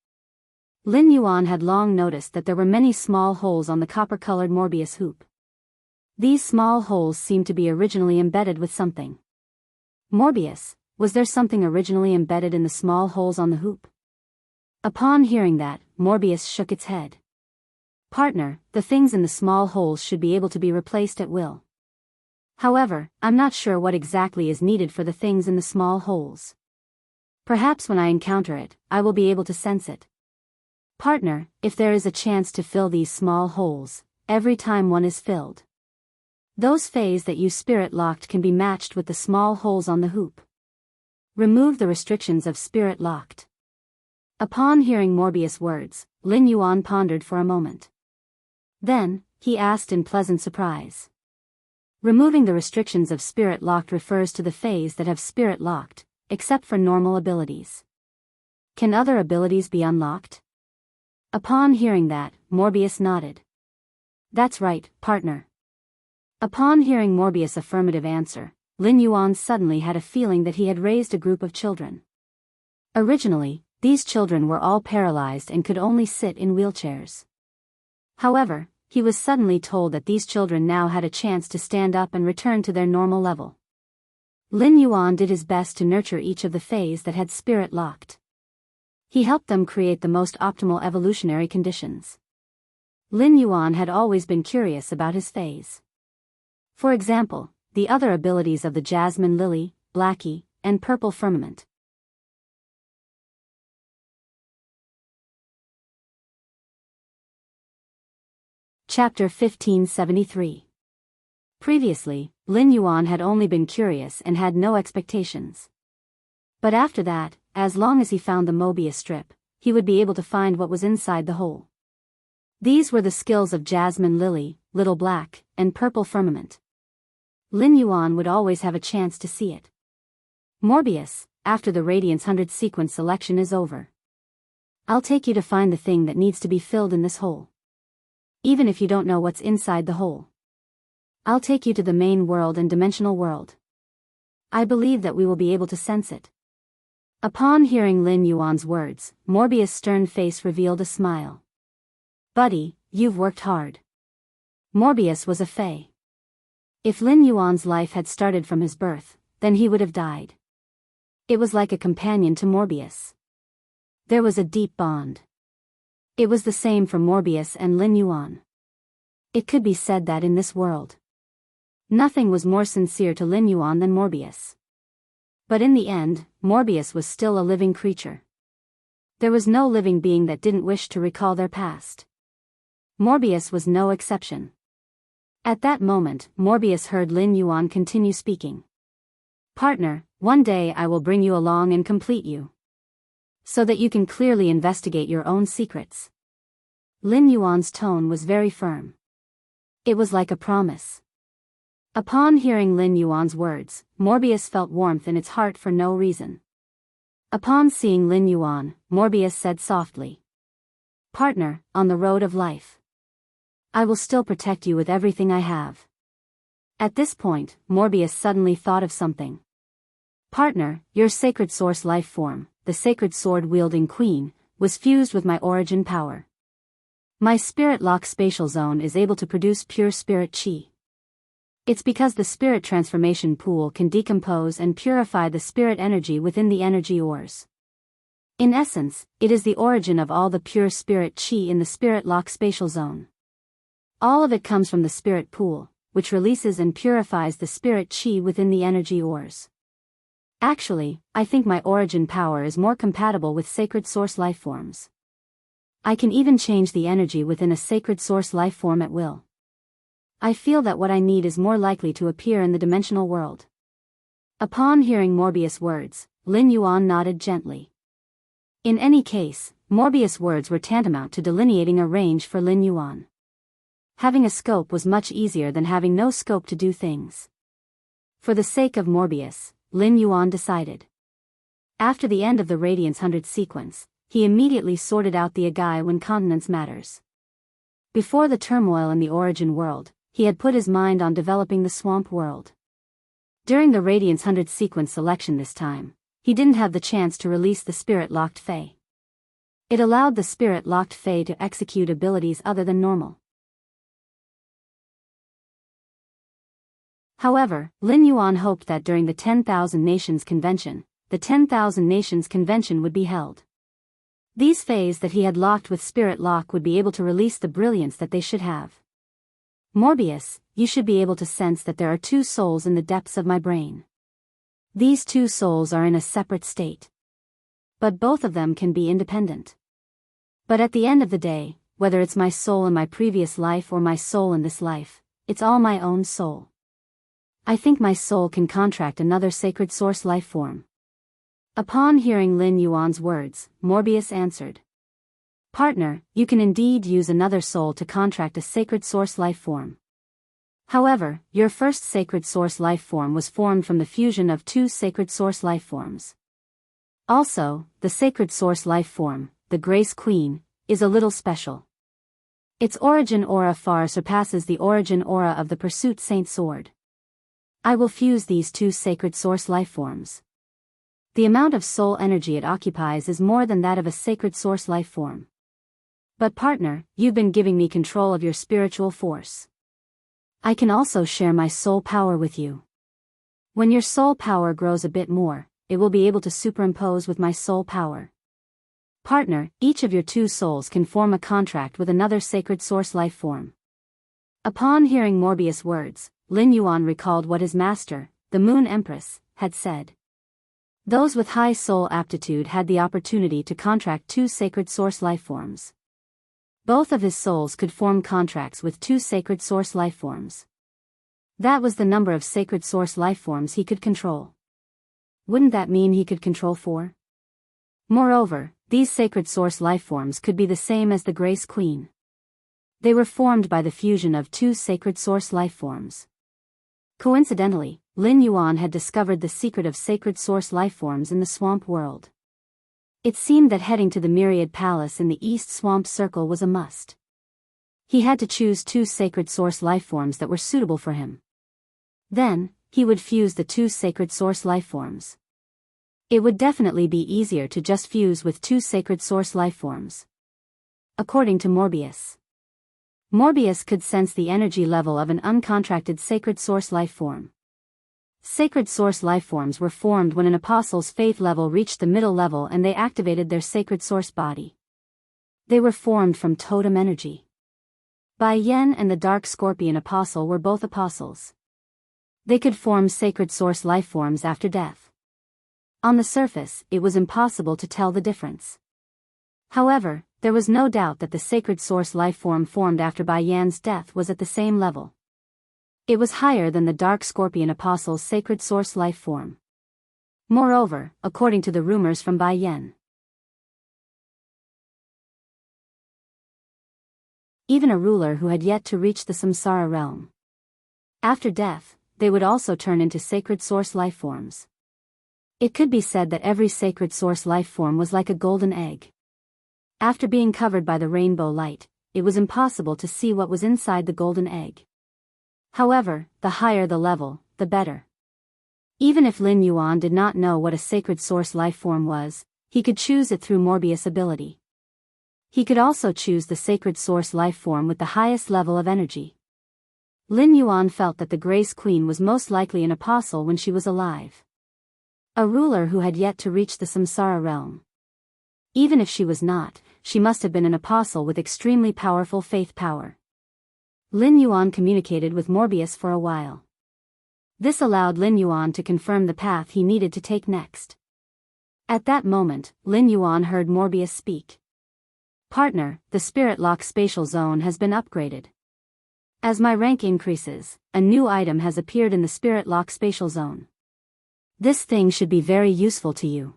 Lin Yuan had long noticed that there were many small holes on the copper-colored Morbius hoop. These small holes seemed to be originally embedded with something. Morbius, was there something originally embedded in the small holes on the hoop? Upon hearing that, Morbius shook its head. Partner, the things in the small holes should be able to be replaced at will. However, I'm not sure what exactly is needed for the things in the small holes. Perhaps when I encounter it, I will be able to sense it. Partner, if there is a chance to fill these small holes, every time one is filled, those phase that you spirit locked can be matched with the small holes on the hoop. Remove the restrictions of spirit locked. Upon hearing Morbius' words, Lin Yuan pondered for a moment. Then, he asked in pleasant surprise. Removing the restrictions of spirit locked refers to the phase that have spirit locked, except for normal abilities. Can other abilities be unlocked? Upon hearing that, Morbius nodded. That's right, partner. Upon hearing Morbius' affirmative answer, Lin Yuan suddenly had a feeling that he had raised a group of children. Originally, these children were all paralyzed and could only sit in wheelchairs. However, he was suddenly told that these children now had a chance to stand up and return to their normal level. Lin Yuan did his best to nurture each of the phase that had spirit locked. He helped them create the most optimal evolutionary conditions. Lin Yuan had always been curious about his phase. For example, the other abilities of the Jasmine Lily, Blackie, and Purple Firmament. Chapter 1573. Previously, Lin Yuan had only been curious and had no expectations. But after that, as long as he found the Mobius strip, he would be able to find what was inside the hole. These were the skills of Jasmine Lily, Little Black, and Purple Firmament. Lin Yuan would always have a chance to see it. Morbius, after the Radiance 100 sequence selection is over, I'll take you to find the thing that needs to be filled in this hole. Even if you don't know what's inside the hole, I'll take you to the main world and dimensional world. I believe that we will be able to sense it. Upon hearing Lin Yuan's words, Morbius' stern face revealed a smile. Buddy, you've worked hard. Morbius was a fae. If Lin Yuan's life had started from his birth, then he would have died. It was like a companion to Morbius. There was a deep bond. It was the same for Morbius and Lin Yuan. It could be said that in this world, nothing was more sincere to Lin Yuan than Morbius. But in the end, Morbius was still a living creature. There was no living being that didn't wish to recall their past. Morbius was no exception. At that moment, Morbius heard Lin Yuan continue speaking. Partner, one day I will bring you along and complete you, so that you can clearly investigate your own secrets. Lin Yuan's tone was very firm. It was like a promise. Upon hearing Lin Yuan's words, Morbius felt warmth in its heart for no reason. Upon seeing Lin Yuan, Morbius said softly, Partner, on the road of life, I will still protect you with everything I have. At this point, Morbius suddenly thought of something. Partner, your sacred source life form, the sacred sword-wielding queen, was fused with my origin power. My spirit lock spatial zone is able to produce pure spirit chi. It's because the spirit transformation pool can decompose and purify the spirit energy within the energy ores. In essence, it is the origin of all the pure spirit chi in the spirit lock spatial zone. All of it comes from the spirit pool, which releases and purifies the spirit chi within the energy ores. Actually, I think my origin power is more compatible with sacred source life forms. I can even change the energy within a sacred source life form at will. I feel that what I need is more likely to appear in the dimensional world. Upon hearing Morbius' words, Lin Yuan nodded gently. In any case, Morbius' words were tantamount to delineating a range for Lin Yuan. Having a scope was much easier than having no scope to do things. For the sake of Morbius, Lin Yuan decided. After the end of the Radiance 100 sequence, he immediately sorted out the Agai when continence matters. Before the turmoil in the origin world, he had put his mind on developing the swamp world. During the Radiance 100 sequence selection this time, he didn't have the chance to release the spirit-locked Fae. It allowed the spirit-locked Fae to execute abilities other than normal. However, Lin Yuan hoped that during the 10,000 Nations Convention, the 10,000 Nations Convention would be held. These Faes that he had locked with Spirit Lock would be able to release the brilliance that they should have. Morbius, you should be able to sense that there are two souls in the depths of my brain. These two souls are in a separate state. But both of them can be independent. But at the end of the day, whether it's my soul in my previous life or my soul in this life, it's all my own soul. I think my soul can contract another sacred source life form. Upon hearing Lin Yuan's words, Morbius answered. Partner, you can indeed use another soul to contract a sacred source life form. However, your first sacred source life form was formed from the fusion of two sacred source life forms. Also, the sacred source life form, the Grace Queen, is a little special. Its origin aura far surpasses the origin aura of the Pursuit Saint Sword. I will fuse these two sacred source life forms. The amount of soul energy it occupies is more than that of a sacred source life form. But partner, you've been giving me control of your spiritual force. I can also share my soul power with you. When your soul power grows a bit more, it will be able to superimpose with my soul power. Partner, each of your two souls can form a contract with another sacred source life form. Upon hearing Morbius' words, Lin Yuan recalled what his master, the Moon Empress, had said. Those with high soul aptitude had the opportunity to contract two sacred source life forms. Both of his souls could form contracts with two sacred source life forms. That was the number of sacred source life forms he could control. Wouldn't that mean he could control 4? Moreover, these sacred source life forms could be the same as the Grace Queen. They were formed by the fusion of two sacred source life forms. Coincidentally, Lin Yuan had discovered the secret of sacred source life forms in the swamp world. It seemed that heading to the Myriad Palace in the East Swamp Circle was a must. He had to choose two sacred source life forms that were suitable for him. Then, he would fuse the two sacred source life forms. It would definitely be easier to just fuse with two sacred source life forms. According to Morbius. Morbius could sense the energy level of an uncontracted sacred source life form. Sacred source life forms were formed when an apostle's faith level reached the middle level and they activated their sacred source body. They were formed from totem energy. Bai Yen and the Dark Scorpion Apostle were both apostles. They could form sacred source life forms after death. On the surface, it was impossible to tell the difference. However, there was no doubt that the sacred source life form formed after Bai Yan's death was at the same level. It was higher than the Dark Scorpion Apostle's sacred source life form. Moreover, according to the rumors from Bai Yan, even a ruler who had yet to reach the samsara realm, after death, they would also turn into sacred source life forms. It could be said that every sacred source life form was like a golden egg. After being covered by the rainbow light, it was impossible to see what was inside the golden egg. However, the higher the level, the better. Even if Lin Yuan did not know what a sacred source life form was, he could choose it through Morbius' ability. He could also choose the sacred source life form with the highest level of energy. Lin Yuan felt that the Grace Queen was most likely an apostle when she was alive. A ruler who had yet to reach the samsara realm. Even if she was not, she must have been an apostle with extremely powerful faith power. Lin Yuan communicated with Morbius for a while. This allowed Lin Yuan to confirm the path he needed to take next. At that moment, Lin Yuan heard Morbius speak. Partner, the Spirit Lock spatial zone has been upgraded. As my rank increases, a new item has appeared in the Spirit Lock spatial zone. This thing should be very useful to you.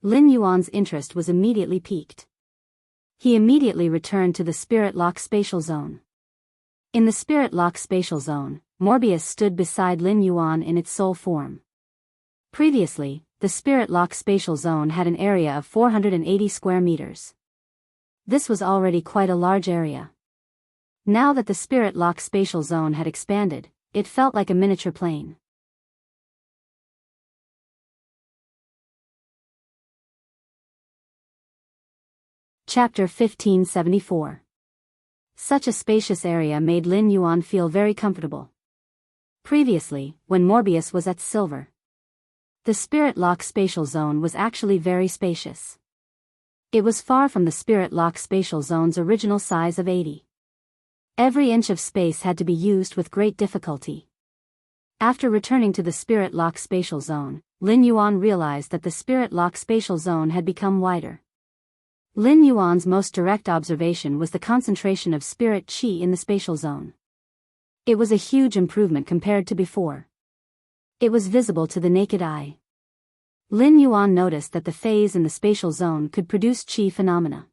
Lin Yuan's interest was immediately piqued. He immediately returned to the Spirit Lock spatial zone. In the Spirit Lock spatial zone, Morbius stood beside Lin Yuan in its soul form. Previously, the Spirit Lock spatial zone had an area of 480 square meters. This was already quite a large area. Now that the Spirit Lock spatial zone had expanded, it felt like a miniature plane. Chapter 1574. Such a spacious area made Lin Yuan feel very comfortable. Previously, when Morbius was at Silver, the Spirit Lock spatial zone was actually very spacious. It was far from the Spirit Lock spatial zone's original size of 80. Every inch of space had to be used with great difficulty. After returning to the Spirit Lock spatial zone, Lin Yuan realized that the Spirit Lock spatial zone had become wider. Lin Yuan's most direct observation was the concentration of spirit qi in the spatial zone. It was a huge improvement compared to before. It was visible to the naked eye. Lin Yuan noticed that the phase in the spatial zone could produce qi phenomena.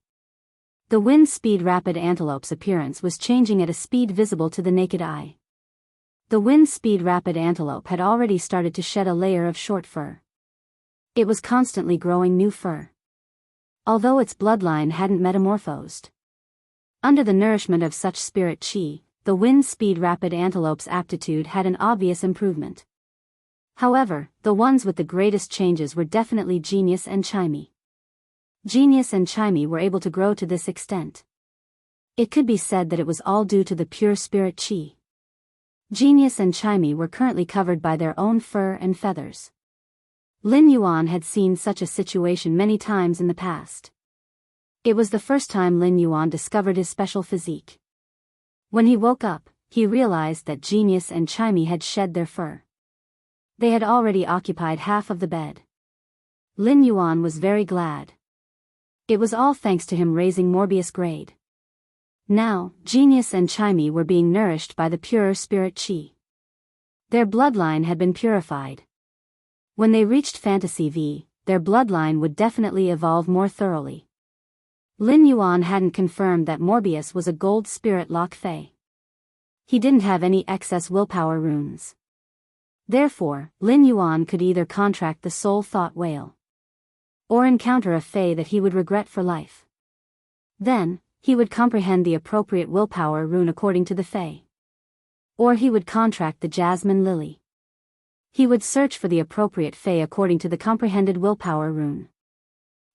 The wind speed rapid antelope's appearance was changing at a speed visible to the naked eye. The wind speed rapid antelope had already started to shed a layer of short fur. It was constantly growing new fur, although its bloodline hadn't metamorphosed. Under the nourishment of such spirit qi, the wind speed rapid antelope's aptitude had an obvious improvement. However, the ones with the greatest changes were definitely Genius and Chimey. Genius and Chimey were able to grow to this extent. It could be said that it was all due to the pure spirit qi. Genius and Chimey were currently covered by their own fur and feathers. Lin Yuan had seen such a situation many times in the past. It was the first time Lin Yuan discovered his special physique. When he woke up, he realized that Genius and Chimey had shed their fur. They had already occupied half of the bed. Lin Yuan was very glad. It was all thanks to him raising Morbius grade. Now, Genius and Chimey were being nourished by the purer spirit qi. Their bloodline had been purified. When they reached Fantasy V, their bloodline would definitely evolve more thoroughly. Lin Yuan hadn't confirmed that Morbius was a gold spirit lock fae. He didn't have any excess willpower runes. Therefore, Lin Yuan could either contract the soul thought whale, or encounter a fae that he would regret for life. Then, he would comprehend the appropriate willpower rune according to the fae. Or he would contract the jasmine lily. He would search for the appropriate fae according to the comprehended willpower rune.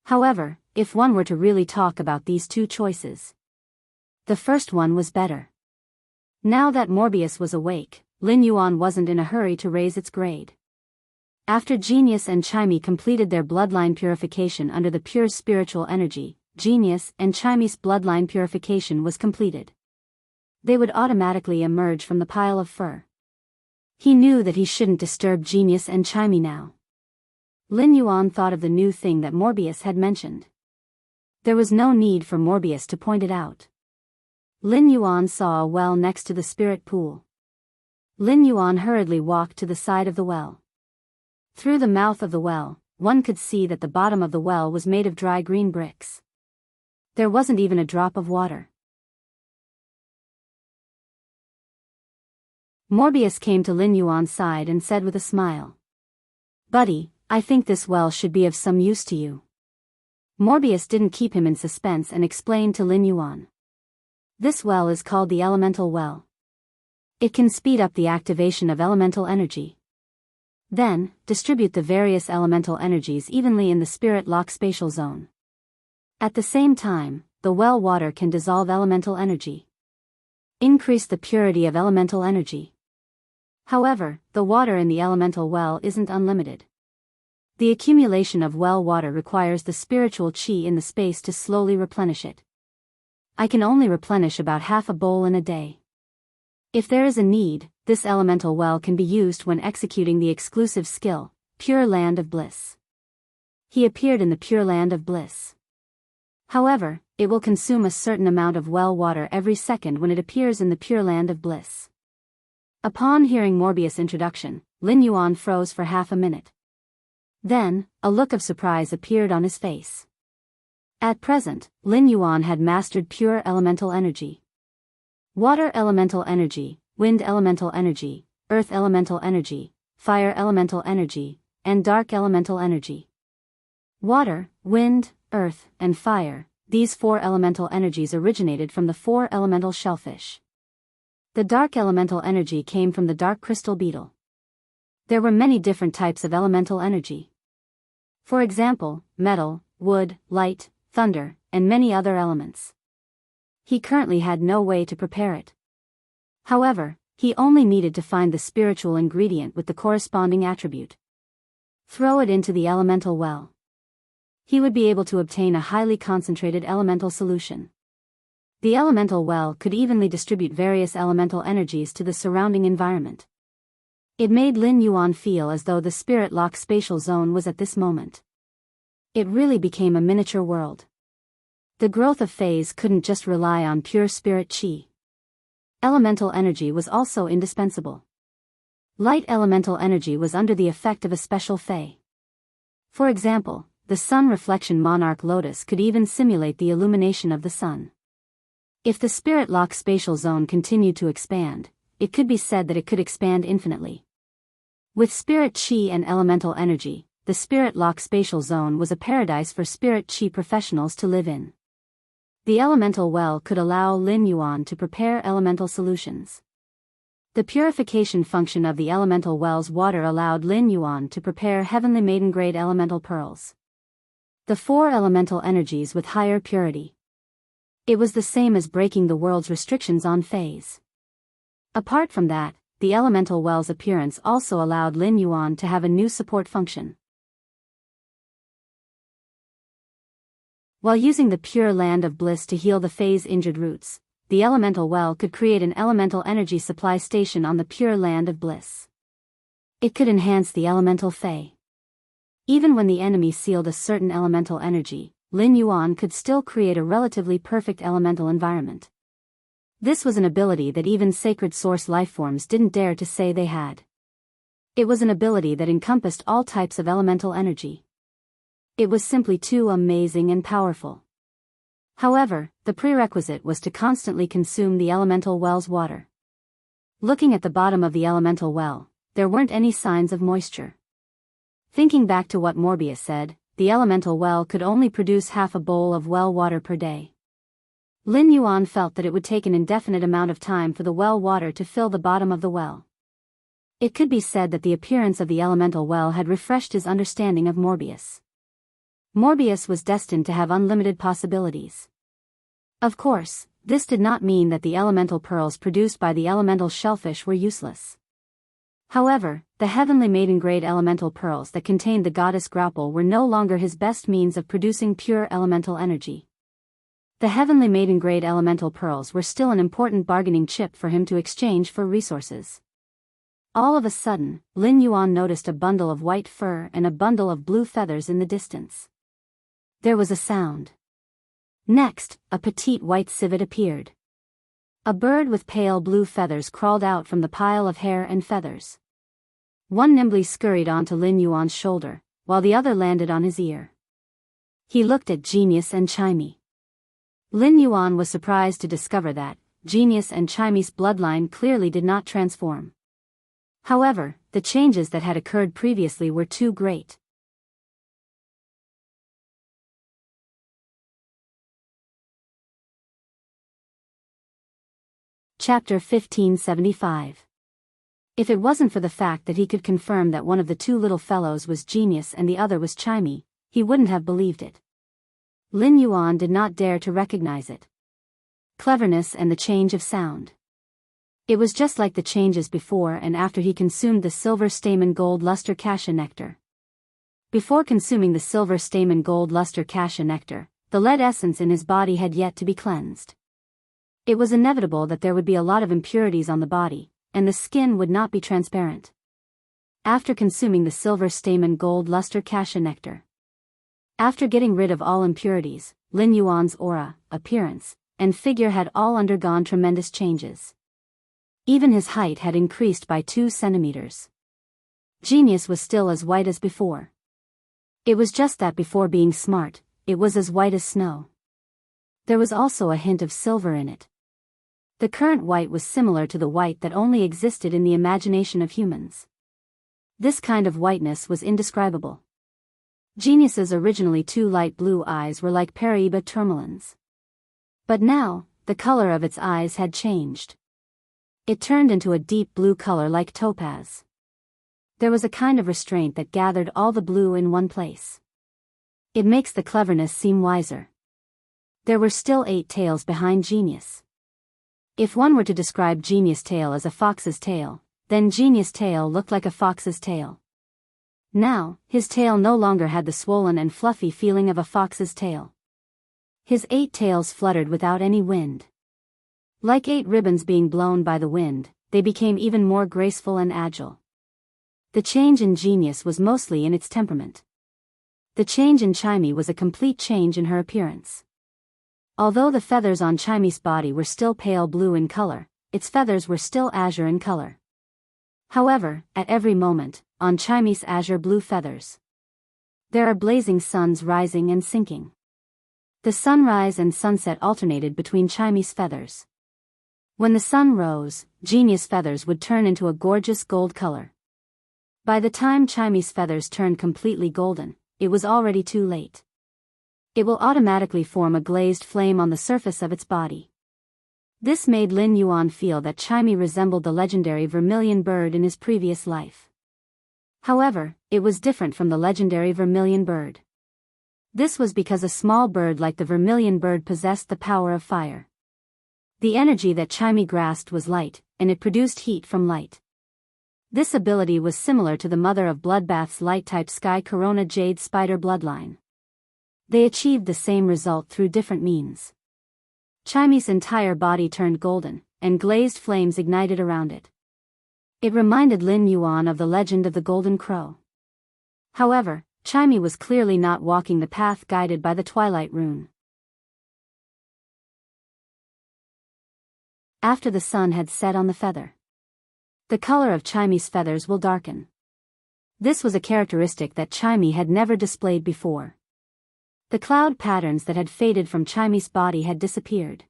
However, if one were to really talk about these two choices, the first one was better. Now that Morbius was awake, Lin Yuan wasn't in a hurry to raise its grade. After Genius and Chimey completed their bloodline purification under the pure spiritual energy, Genius and Chimey's bloodline purification was completed. They would automatically emerge from the pile of fur. He knew that he shouldn't disturb Genius and Chimey now. Lin Yuan thought of the new thing that Morbius had mentioned. There was no need for Morbius to point it out. Lin Yuan saw a well next to the spirit pool. Lin Yuan hurriedly walked to the side of the well. Through the mouth of the well, one could see that the bottom of the well was made of dry green bricks. There wasn't even a drop of water. Morbius came to Lin Yuan's side and said with a smile, "Buddy, I think this well should be of some use to you." Morbius didn't keep him in suspense and explained to Lin Yuan. This well is called the Elemental Well. It can speed up the activation of elemental energy. Then, distribute the various elemental energies evenly in the spirit lock spatial zone. At the same time, the well water can dissolve elemental energy. Increase the purity of elemental energy. However, the water in the elemental well isn't unlimited. The accumulation of well water requires the spiritual qi in the space to slowly replenish it. I can only replenish about half a bowl in a day. If there is a need, this elemental well can be used when executing the exclusive skill, Pure Land of Bliss. He appeared in the Pure Land of Bliss. However, it will consume a certain amount of well water every second when it appears in the Pure Land of Bliss. Upon hearing Morbius' introduction, Lin Yuan froze for half a minute. Then, a look of surprise appeared on his face. At present, Lin Yuan had mastered pure elemental energy. Water elemental energy, wind elemental energy, earth elemental energy, fire elemental energy, and dark elemental energy. Water, wind, earth, and fire, these four elemental energies originated from the four elemental shellfish. The dark elemental energy came from the dark crystal beetle. There were many different types of elemental energy. For example, metal, wood, light, thunder, and many other elements. He currently had no way to prepare it. However, he only needed to find the spiritual ingredient with the corresponding attribute. Throw it into the elemental well. He would be able to obtain a highly concentrated elemental solution. The elemental well could evenly distribute various elemental energies to the surrounding environment. It made Lin Yuan feel as though the spirit lock spatial zone was at this moment. It really became a miniature world. The growth of phase couldn't just rely on pure spirit qi. Elemental energy was also indispensable. Light elemental energy was under the effect of a special fei. For example, the sun reflection monarch lotus could even simulate the illumination of the sun. If the spirit lock spatial zone continued to expand, it could be said that it could expand infinitely. With spirit qi and elemental energy, the spirit lock spatial zone was a paradise for spirit qi professionals to live in. The elemental well could allow Lin Yuan to prepare elemental solutions. The purification function of the elemental well's water allowed Lin Yuan to prepare heavenly maiden-grade elemental pearls. The 4 elemental energies with higher purity. It was the same as breaking the world's restrictions on phase. Apart from that, the elemental well's appearance also allowed Lin Yuan to have a new support function. While using the pure land of bliss to heal the phase-injured roots, the elemental well could create an elemental energy supply station on the pure land of bliss. It could enhance the elemental fei. Even when the enemy sealed a certain elemental energy, Lin Yuan could still create a relatively perfect elemental environment. This was an ability that even sacred source lifeforms didn't dare to say they had. It was an ability that encompassed all types of elemental energy. It was simply too amazing and powerful. However, the prerequisite was to constantly consume the elemental well's water. Looking at the bottom of the elemental well, there weren't any signs of moisture. Thinking back to what Morbius said, the elemental well could only produce half a bowl of well water per day. Lin Yuan felt that it would take an indefinite amount of time for the well water to fill the bottom of the well. It could be said that the appearance of the elemental well had refreshed his understanding of Morbius. Morbius was destined to have unlimited possibilities. Of course, this did not mean that the elemental pearls produced by the elemental shellfish were useless. However, the heavenly maiden-grade elemental pearls that contained the goddess grapple were no longer his best means of producing pure elemental energy. The heavenly maiden-grade elemental pearls were still an important bargaining chip for him to exchange for resources. All of a sudden, Lin Yuan noticed a bundle of white fur and a bundle of blue feathers in the distance. There was a sound. Next, a petite white civet appeared. A bird with pale blue feathers crawled out from the pile of hair and feathers. One nimbly scurried onto Lin Yuan's shoulder, while the other landed on his ear. He looked at Genius and Chimey. Lin Yuan was surprised to discover that Genius and Chimey's bloodline clearly did not transform. However, the changes that had occurred previously were too great. Chapter 1575. If it wasn't for the fact that he could confirm that one of the 2 little fellows was Genius and the other was Chimey, he wouldn't have believed it. Lin Yuan did not dare to recognize it. Cleverness and the change of sound. It was just like the changes before and after he consumed the silver stamen gold luster cassia nectar. Before consuming the silver stamen gold luster cassia nectar, the lead essence in his body had yet to be cleansed. It was inevitable that there would be a lot of impurities on the body, and the skin would not be transparent. After consuming the silver stamen gold luster cassia nectar. After getting rid of all impurities, Lin Yuan's aura, appearance, and figure had all undergone tremendous changes. Even his height had increased by 2 centimeters. Genius was still as white as before. It was just that before being smart, it was as white as snow. There was also a hint of silver in it. The current white was similar to the white that only existed in the imagination of humans. This kind of whiteness was indescribable. Genius's originally 2 light blue eyes were like Paraiba tourmalines. But now, the color of its eyes had changed. It turned into a deep blue color like topaz. There was a kind of restraint that gathered all the blue in one place. It makes the cleverness seem wiser. There were still 8 tails behind Genius. If one were to describe Genius' tail as a fox's tail, then Genius' tail looked like a fox's tail. Now, his tail no longer had the swollen and fluffy feeling of a fox's tail. His 8 tails fluttered without any wind. Like 8 ribbons being blown by the wind, they became even more graceful and agile. The change in Genius was mostly in its temperament. The change in Chimie was a complete change in her appearance. Although the feathers on Chimie's body were still pale blue in color, its feathers were still azure in color. However, at every moment, on Chimie's azure blue feathers, there are blazing suns rising and sinking. The sunrise and sunset alternated between Chimie's feathers. When the sun rose, Genius' feathers would turn into a gorgeous gold color. By the time Chimie's feathers turned completely golden, it was already too late. It will automatically form a glazed flame on the surface of its body. This made Lin Yuan feel that Chimie resembled the legendary vermilion bird in his previous life. However, it was different from the legendary vermilion bird. This was because a small bird like the vermilion bird possessed the power of fire. The energy that Chimie grasped was light, and it produced heat from light. This ability was similar to the mother of bloodbath's light-type Sky Corona Jade Spider bloodline. They achieved the same result through different means. Chimie's entire body turned golden, and glazed flames ignited around it. It reminded Lin Yuan of the legend of the Golden Crow. However, Chimie was clearly not walking the path guided by the Twilight Rune. After the sun had set on the feather, the color of Chimie's feathers will darken. This was a characteristic that Chimie had never displayed before. The cloud patterns that had faded from Chimie's body had disappeared.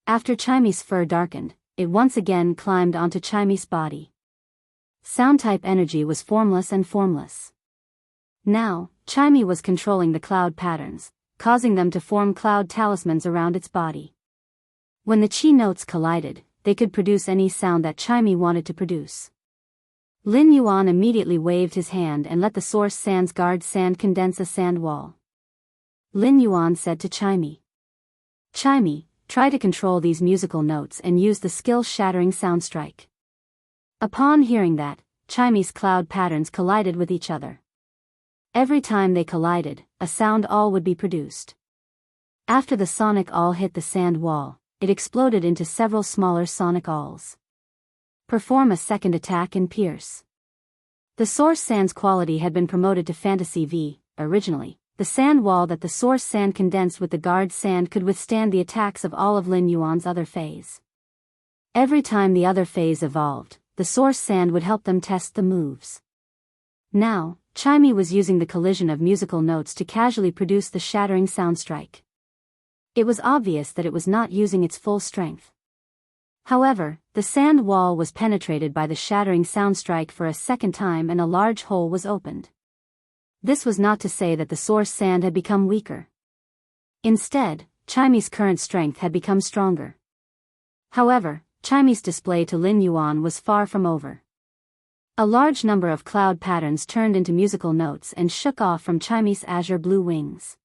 After Chimie's fur darkened, it once again climbed onto Chimie's body. Sound-type energy was formless and formless. Now, Chimie was controlling the cloud patterns, causing them to form cloud talismans around its body. When the chi notes collided, they could produce any sound that Chimie wanted to produce. Lin Yuan immediately waved his hand and let the source sand's guard sand condense a sand wall. Lin Yuan said to Chimie, "Chimie, try to control these musical notes and use the skill-shattering sound strike." Upon hearing that, Chimie's cloud patterns collided with each other. Every time they collided, a sound awl would be produced. After the sonic awl hit the sand wall, it exploded into several smaller sonic awls. Perform a second attack and pierce. The source sand's quality had been promoted to Fantasy V. Originally, the sand wall that the source sand condensed with the guard sand could withstand the attacks of all of Lin Yuan's other phase. Every time the other phase evolved, the source sand would help them test the moves. Now, Chimie was using the collision of musical notes to casually produce the shattering sound strike. It was obvious that it was not using its full strength. However, the sand wall was penetrated by the shattering sound strike for a second time and a large hole was opened. This was not to say that the source sand had become weaker. Instead, Chimie's current strength had become stronger. However, Chimie's display to Lin Yuan was far from over. A large number of cloud patterns turned into musical notes and shook off from Chimie's azure blue wings.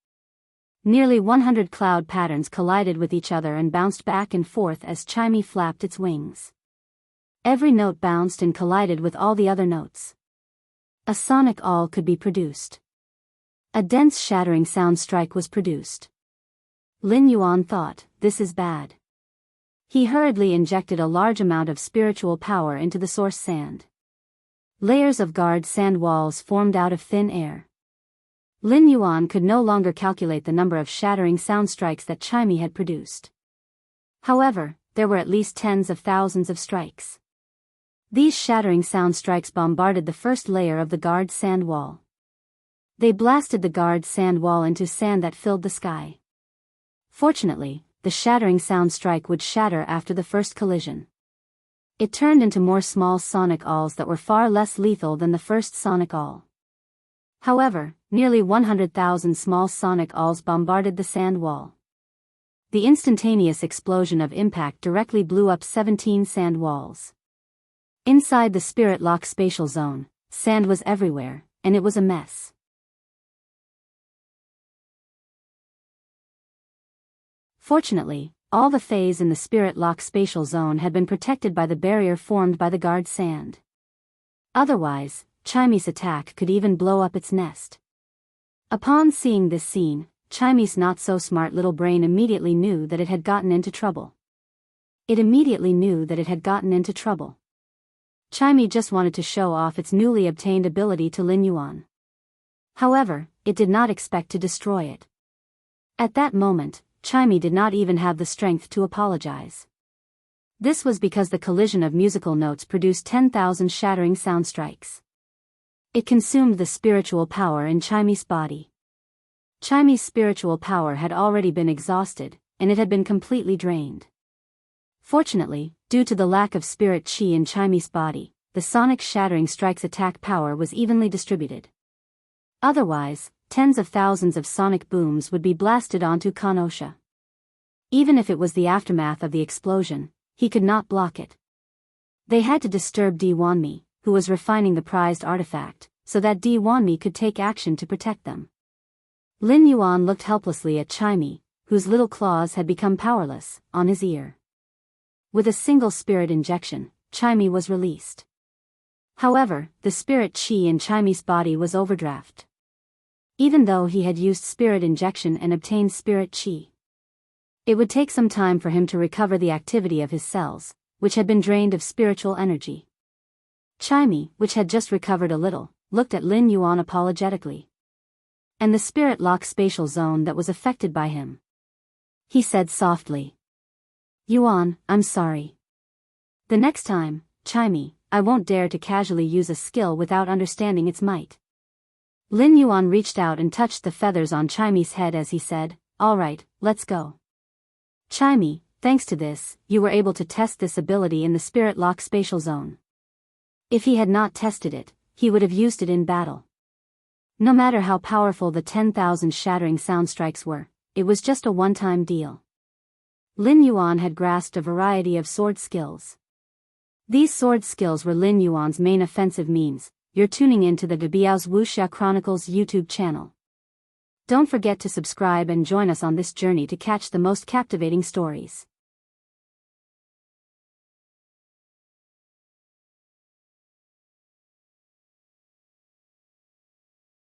Nearly 100 cloud patterns collided with each other and bounced back and forth as Chimie flapped its wings. Every note bounced and collided with all the other notes. A sonic awl could be produced. A dense shattering sound strike was produced. Lin Yuan thought, "This is bad." He hurriedly injected a large amount of spiritual power into the source sand. Layers of guard sand walls formed out of thin air. Lin Yuan could no longer calculate the number of shattering sound strikes that Chimie had produced. However, there were at least tens of thousands of strikes. These shattering sound strikes bombarded the first layer of the guard sand wall. They blasted the guard sand wall into sand that filled the sky. Fortunately, the shattering sound strike would shatter after the first collision. It turned into more small sonic awls that were far less lethal than the first sonic awl. However, nearly 100,000 small sonic awls bombarded the sand wall. The instantaneous explosion of impact directly blew up 17 sand walls. Inside the Spirit Lock spatial zone, sand was everywhere, and it was a mess. Fortunately, all the phase in the spirit lock spatial zone had been protected by the barrier formed by the guard sand. Otherwise, Chaime's attack could even blow up its nest. Upon seeing this scene, Chaime's not-so-smart little brain immediately knew that it had gotten into trouble. It immediately knew that it had gotten into trouble. Chaime just wanted to show off its newly obtained ability to Lin Yuan. However, it did not expect to destroy it. At that moment, Chaime did not even have the strength to apologize. This was because the collision of musical notes produced 10,000 shattering sound strikes. It consumed the spiritual power in Chaime's body. Chaime's spiritual power had already been exhausted, and it had been completely drained. Fortunately, due to the lack of spirit chi in Chaime's body, the sonic shattering strike's attack power was evenly distributed. Otherwise, tens of thousands of sonic booms would be blasted onto Kanosha. Even if it was the aftermath of the explosion, he could not block it. They had to disturb Di Wanmi, who was refining the prized artifact, so that Di Wanmi could take action to protect them. Lin Yuan looked helplessly at Chaime, whose little claws had become powerless, on his ear. With a single spirit injection, Chaime was released. However, the spirit chi in Chaime's body was overdraft. Even though he had used spirit injection and obtained spirit chi, it would take some time for him to recover the activity of his cells, which had been drained of spiritual energy. Chaime, which had just recovered a little, looked at Lin Yuan apologetically. And the spirit lock spatial zone that was affected by him. He said softly, "Yuan, I'm sorry. The next time, Chaime, I won't dare to casually use a skill without understanding its might." Lin Yuan reached out and touched the feathers on Chaime's head as he said, "All right, let's go." Chaime, thanks to this, you were able to test this ability in the spirit lock spatial zone. If he had not tested it, he would have used it in battle. No matter how powerful the 10,000 shattering sound strikes were, it was just a one-time deal. Lin Yuan had grasped a variety of sword skills. These sword skills were Lin Yuan's main offensive means. You're tuning into the Biyao's Wuxia Chronicles YouTube channel. Don't forget to subscribe and join us on this journey to catch the most captivating stories.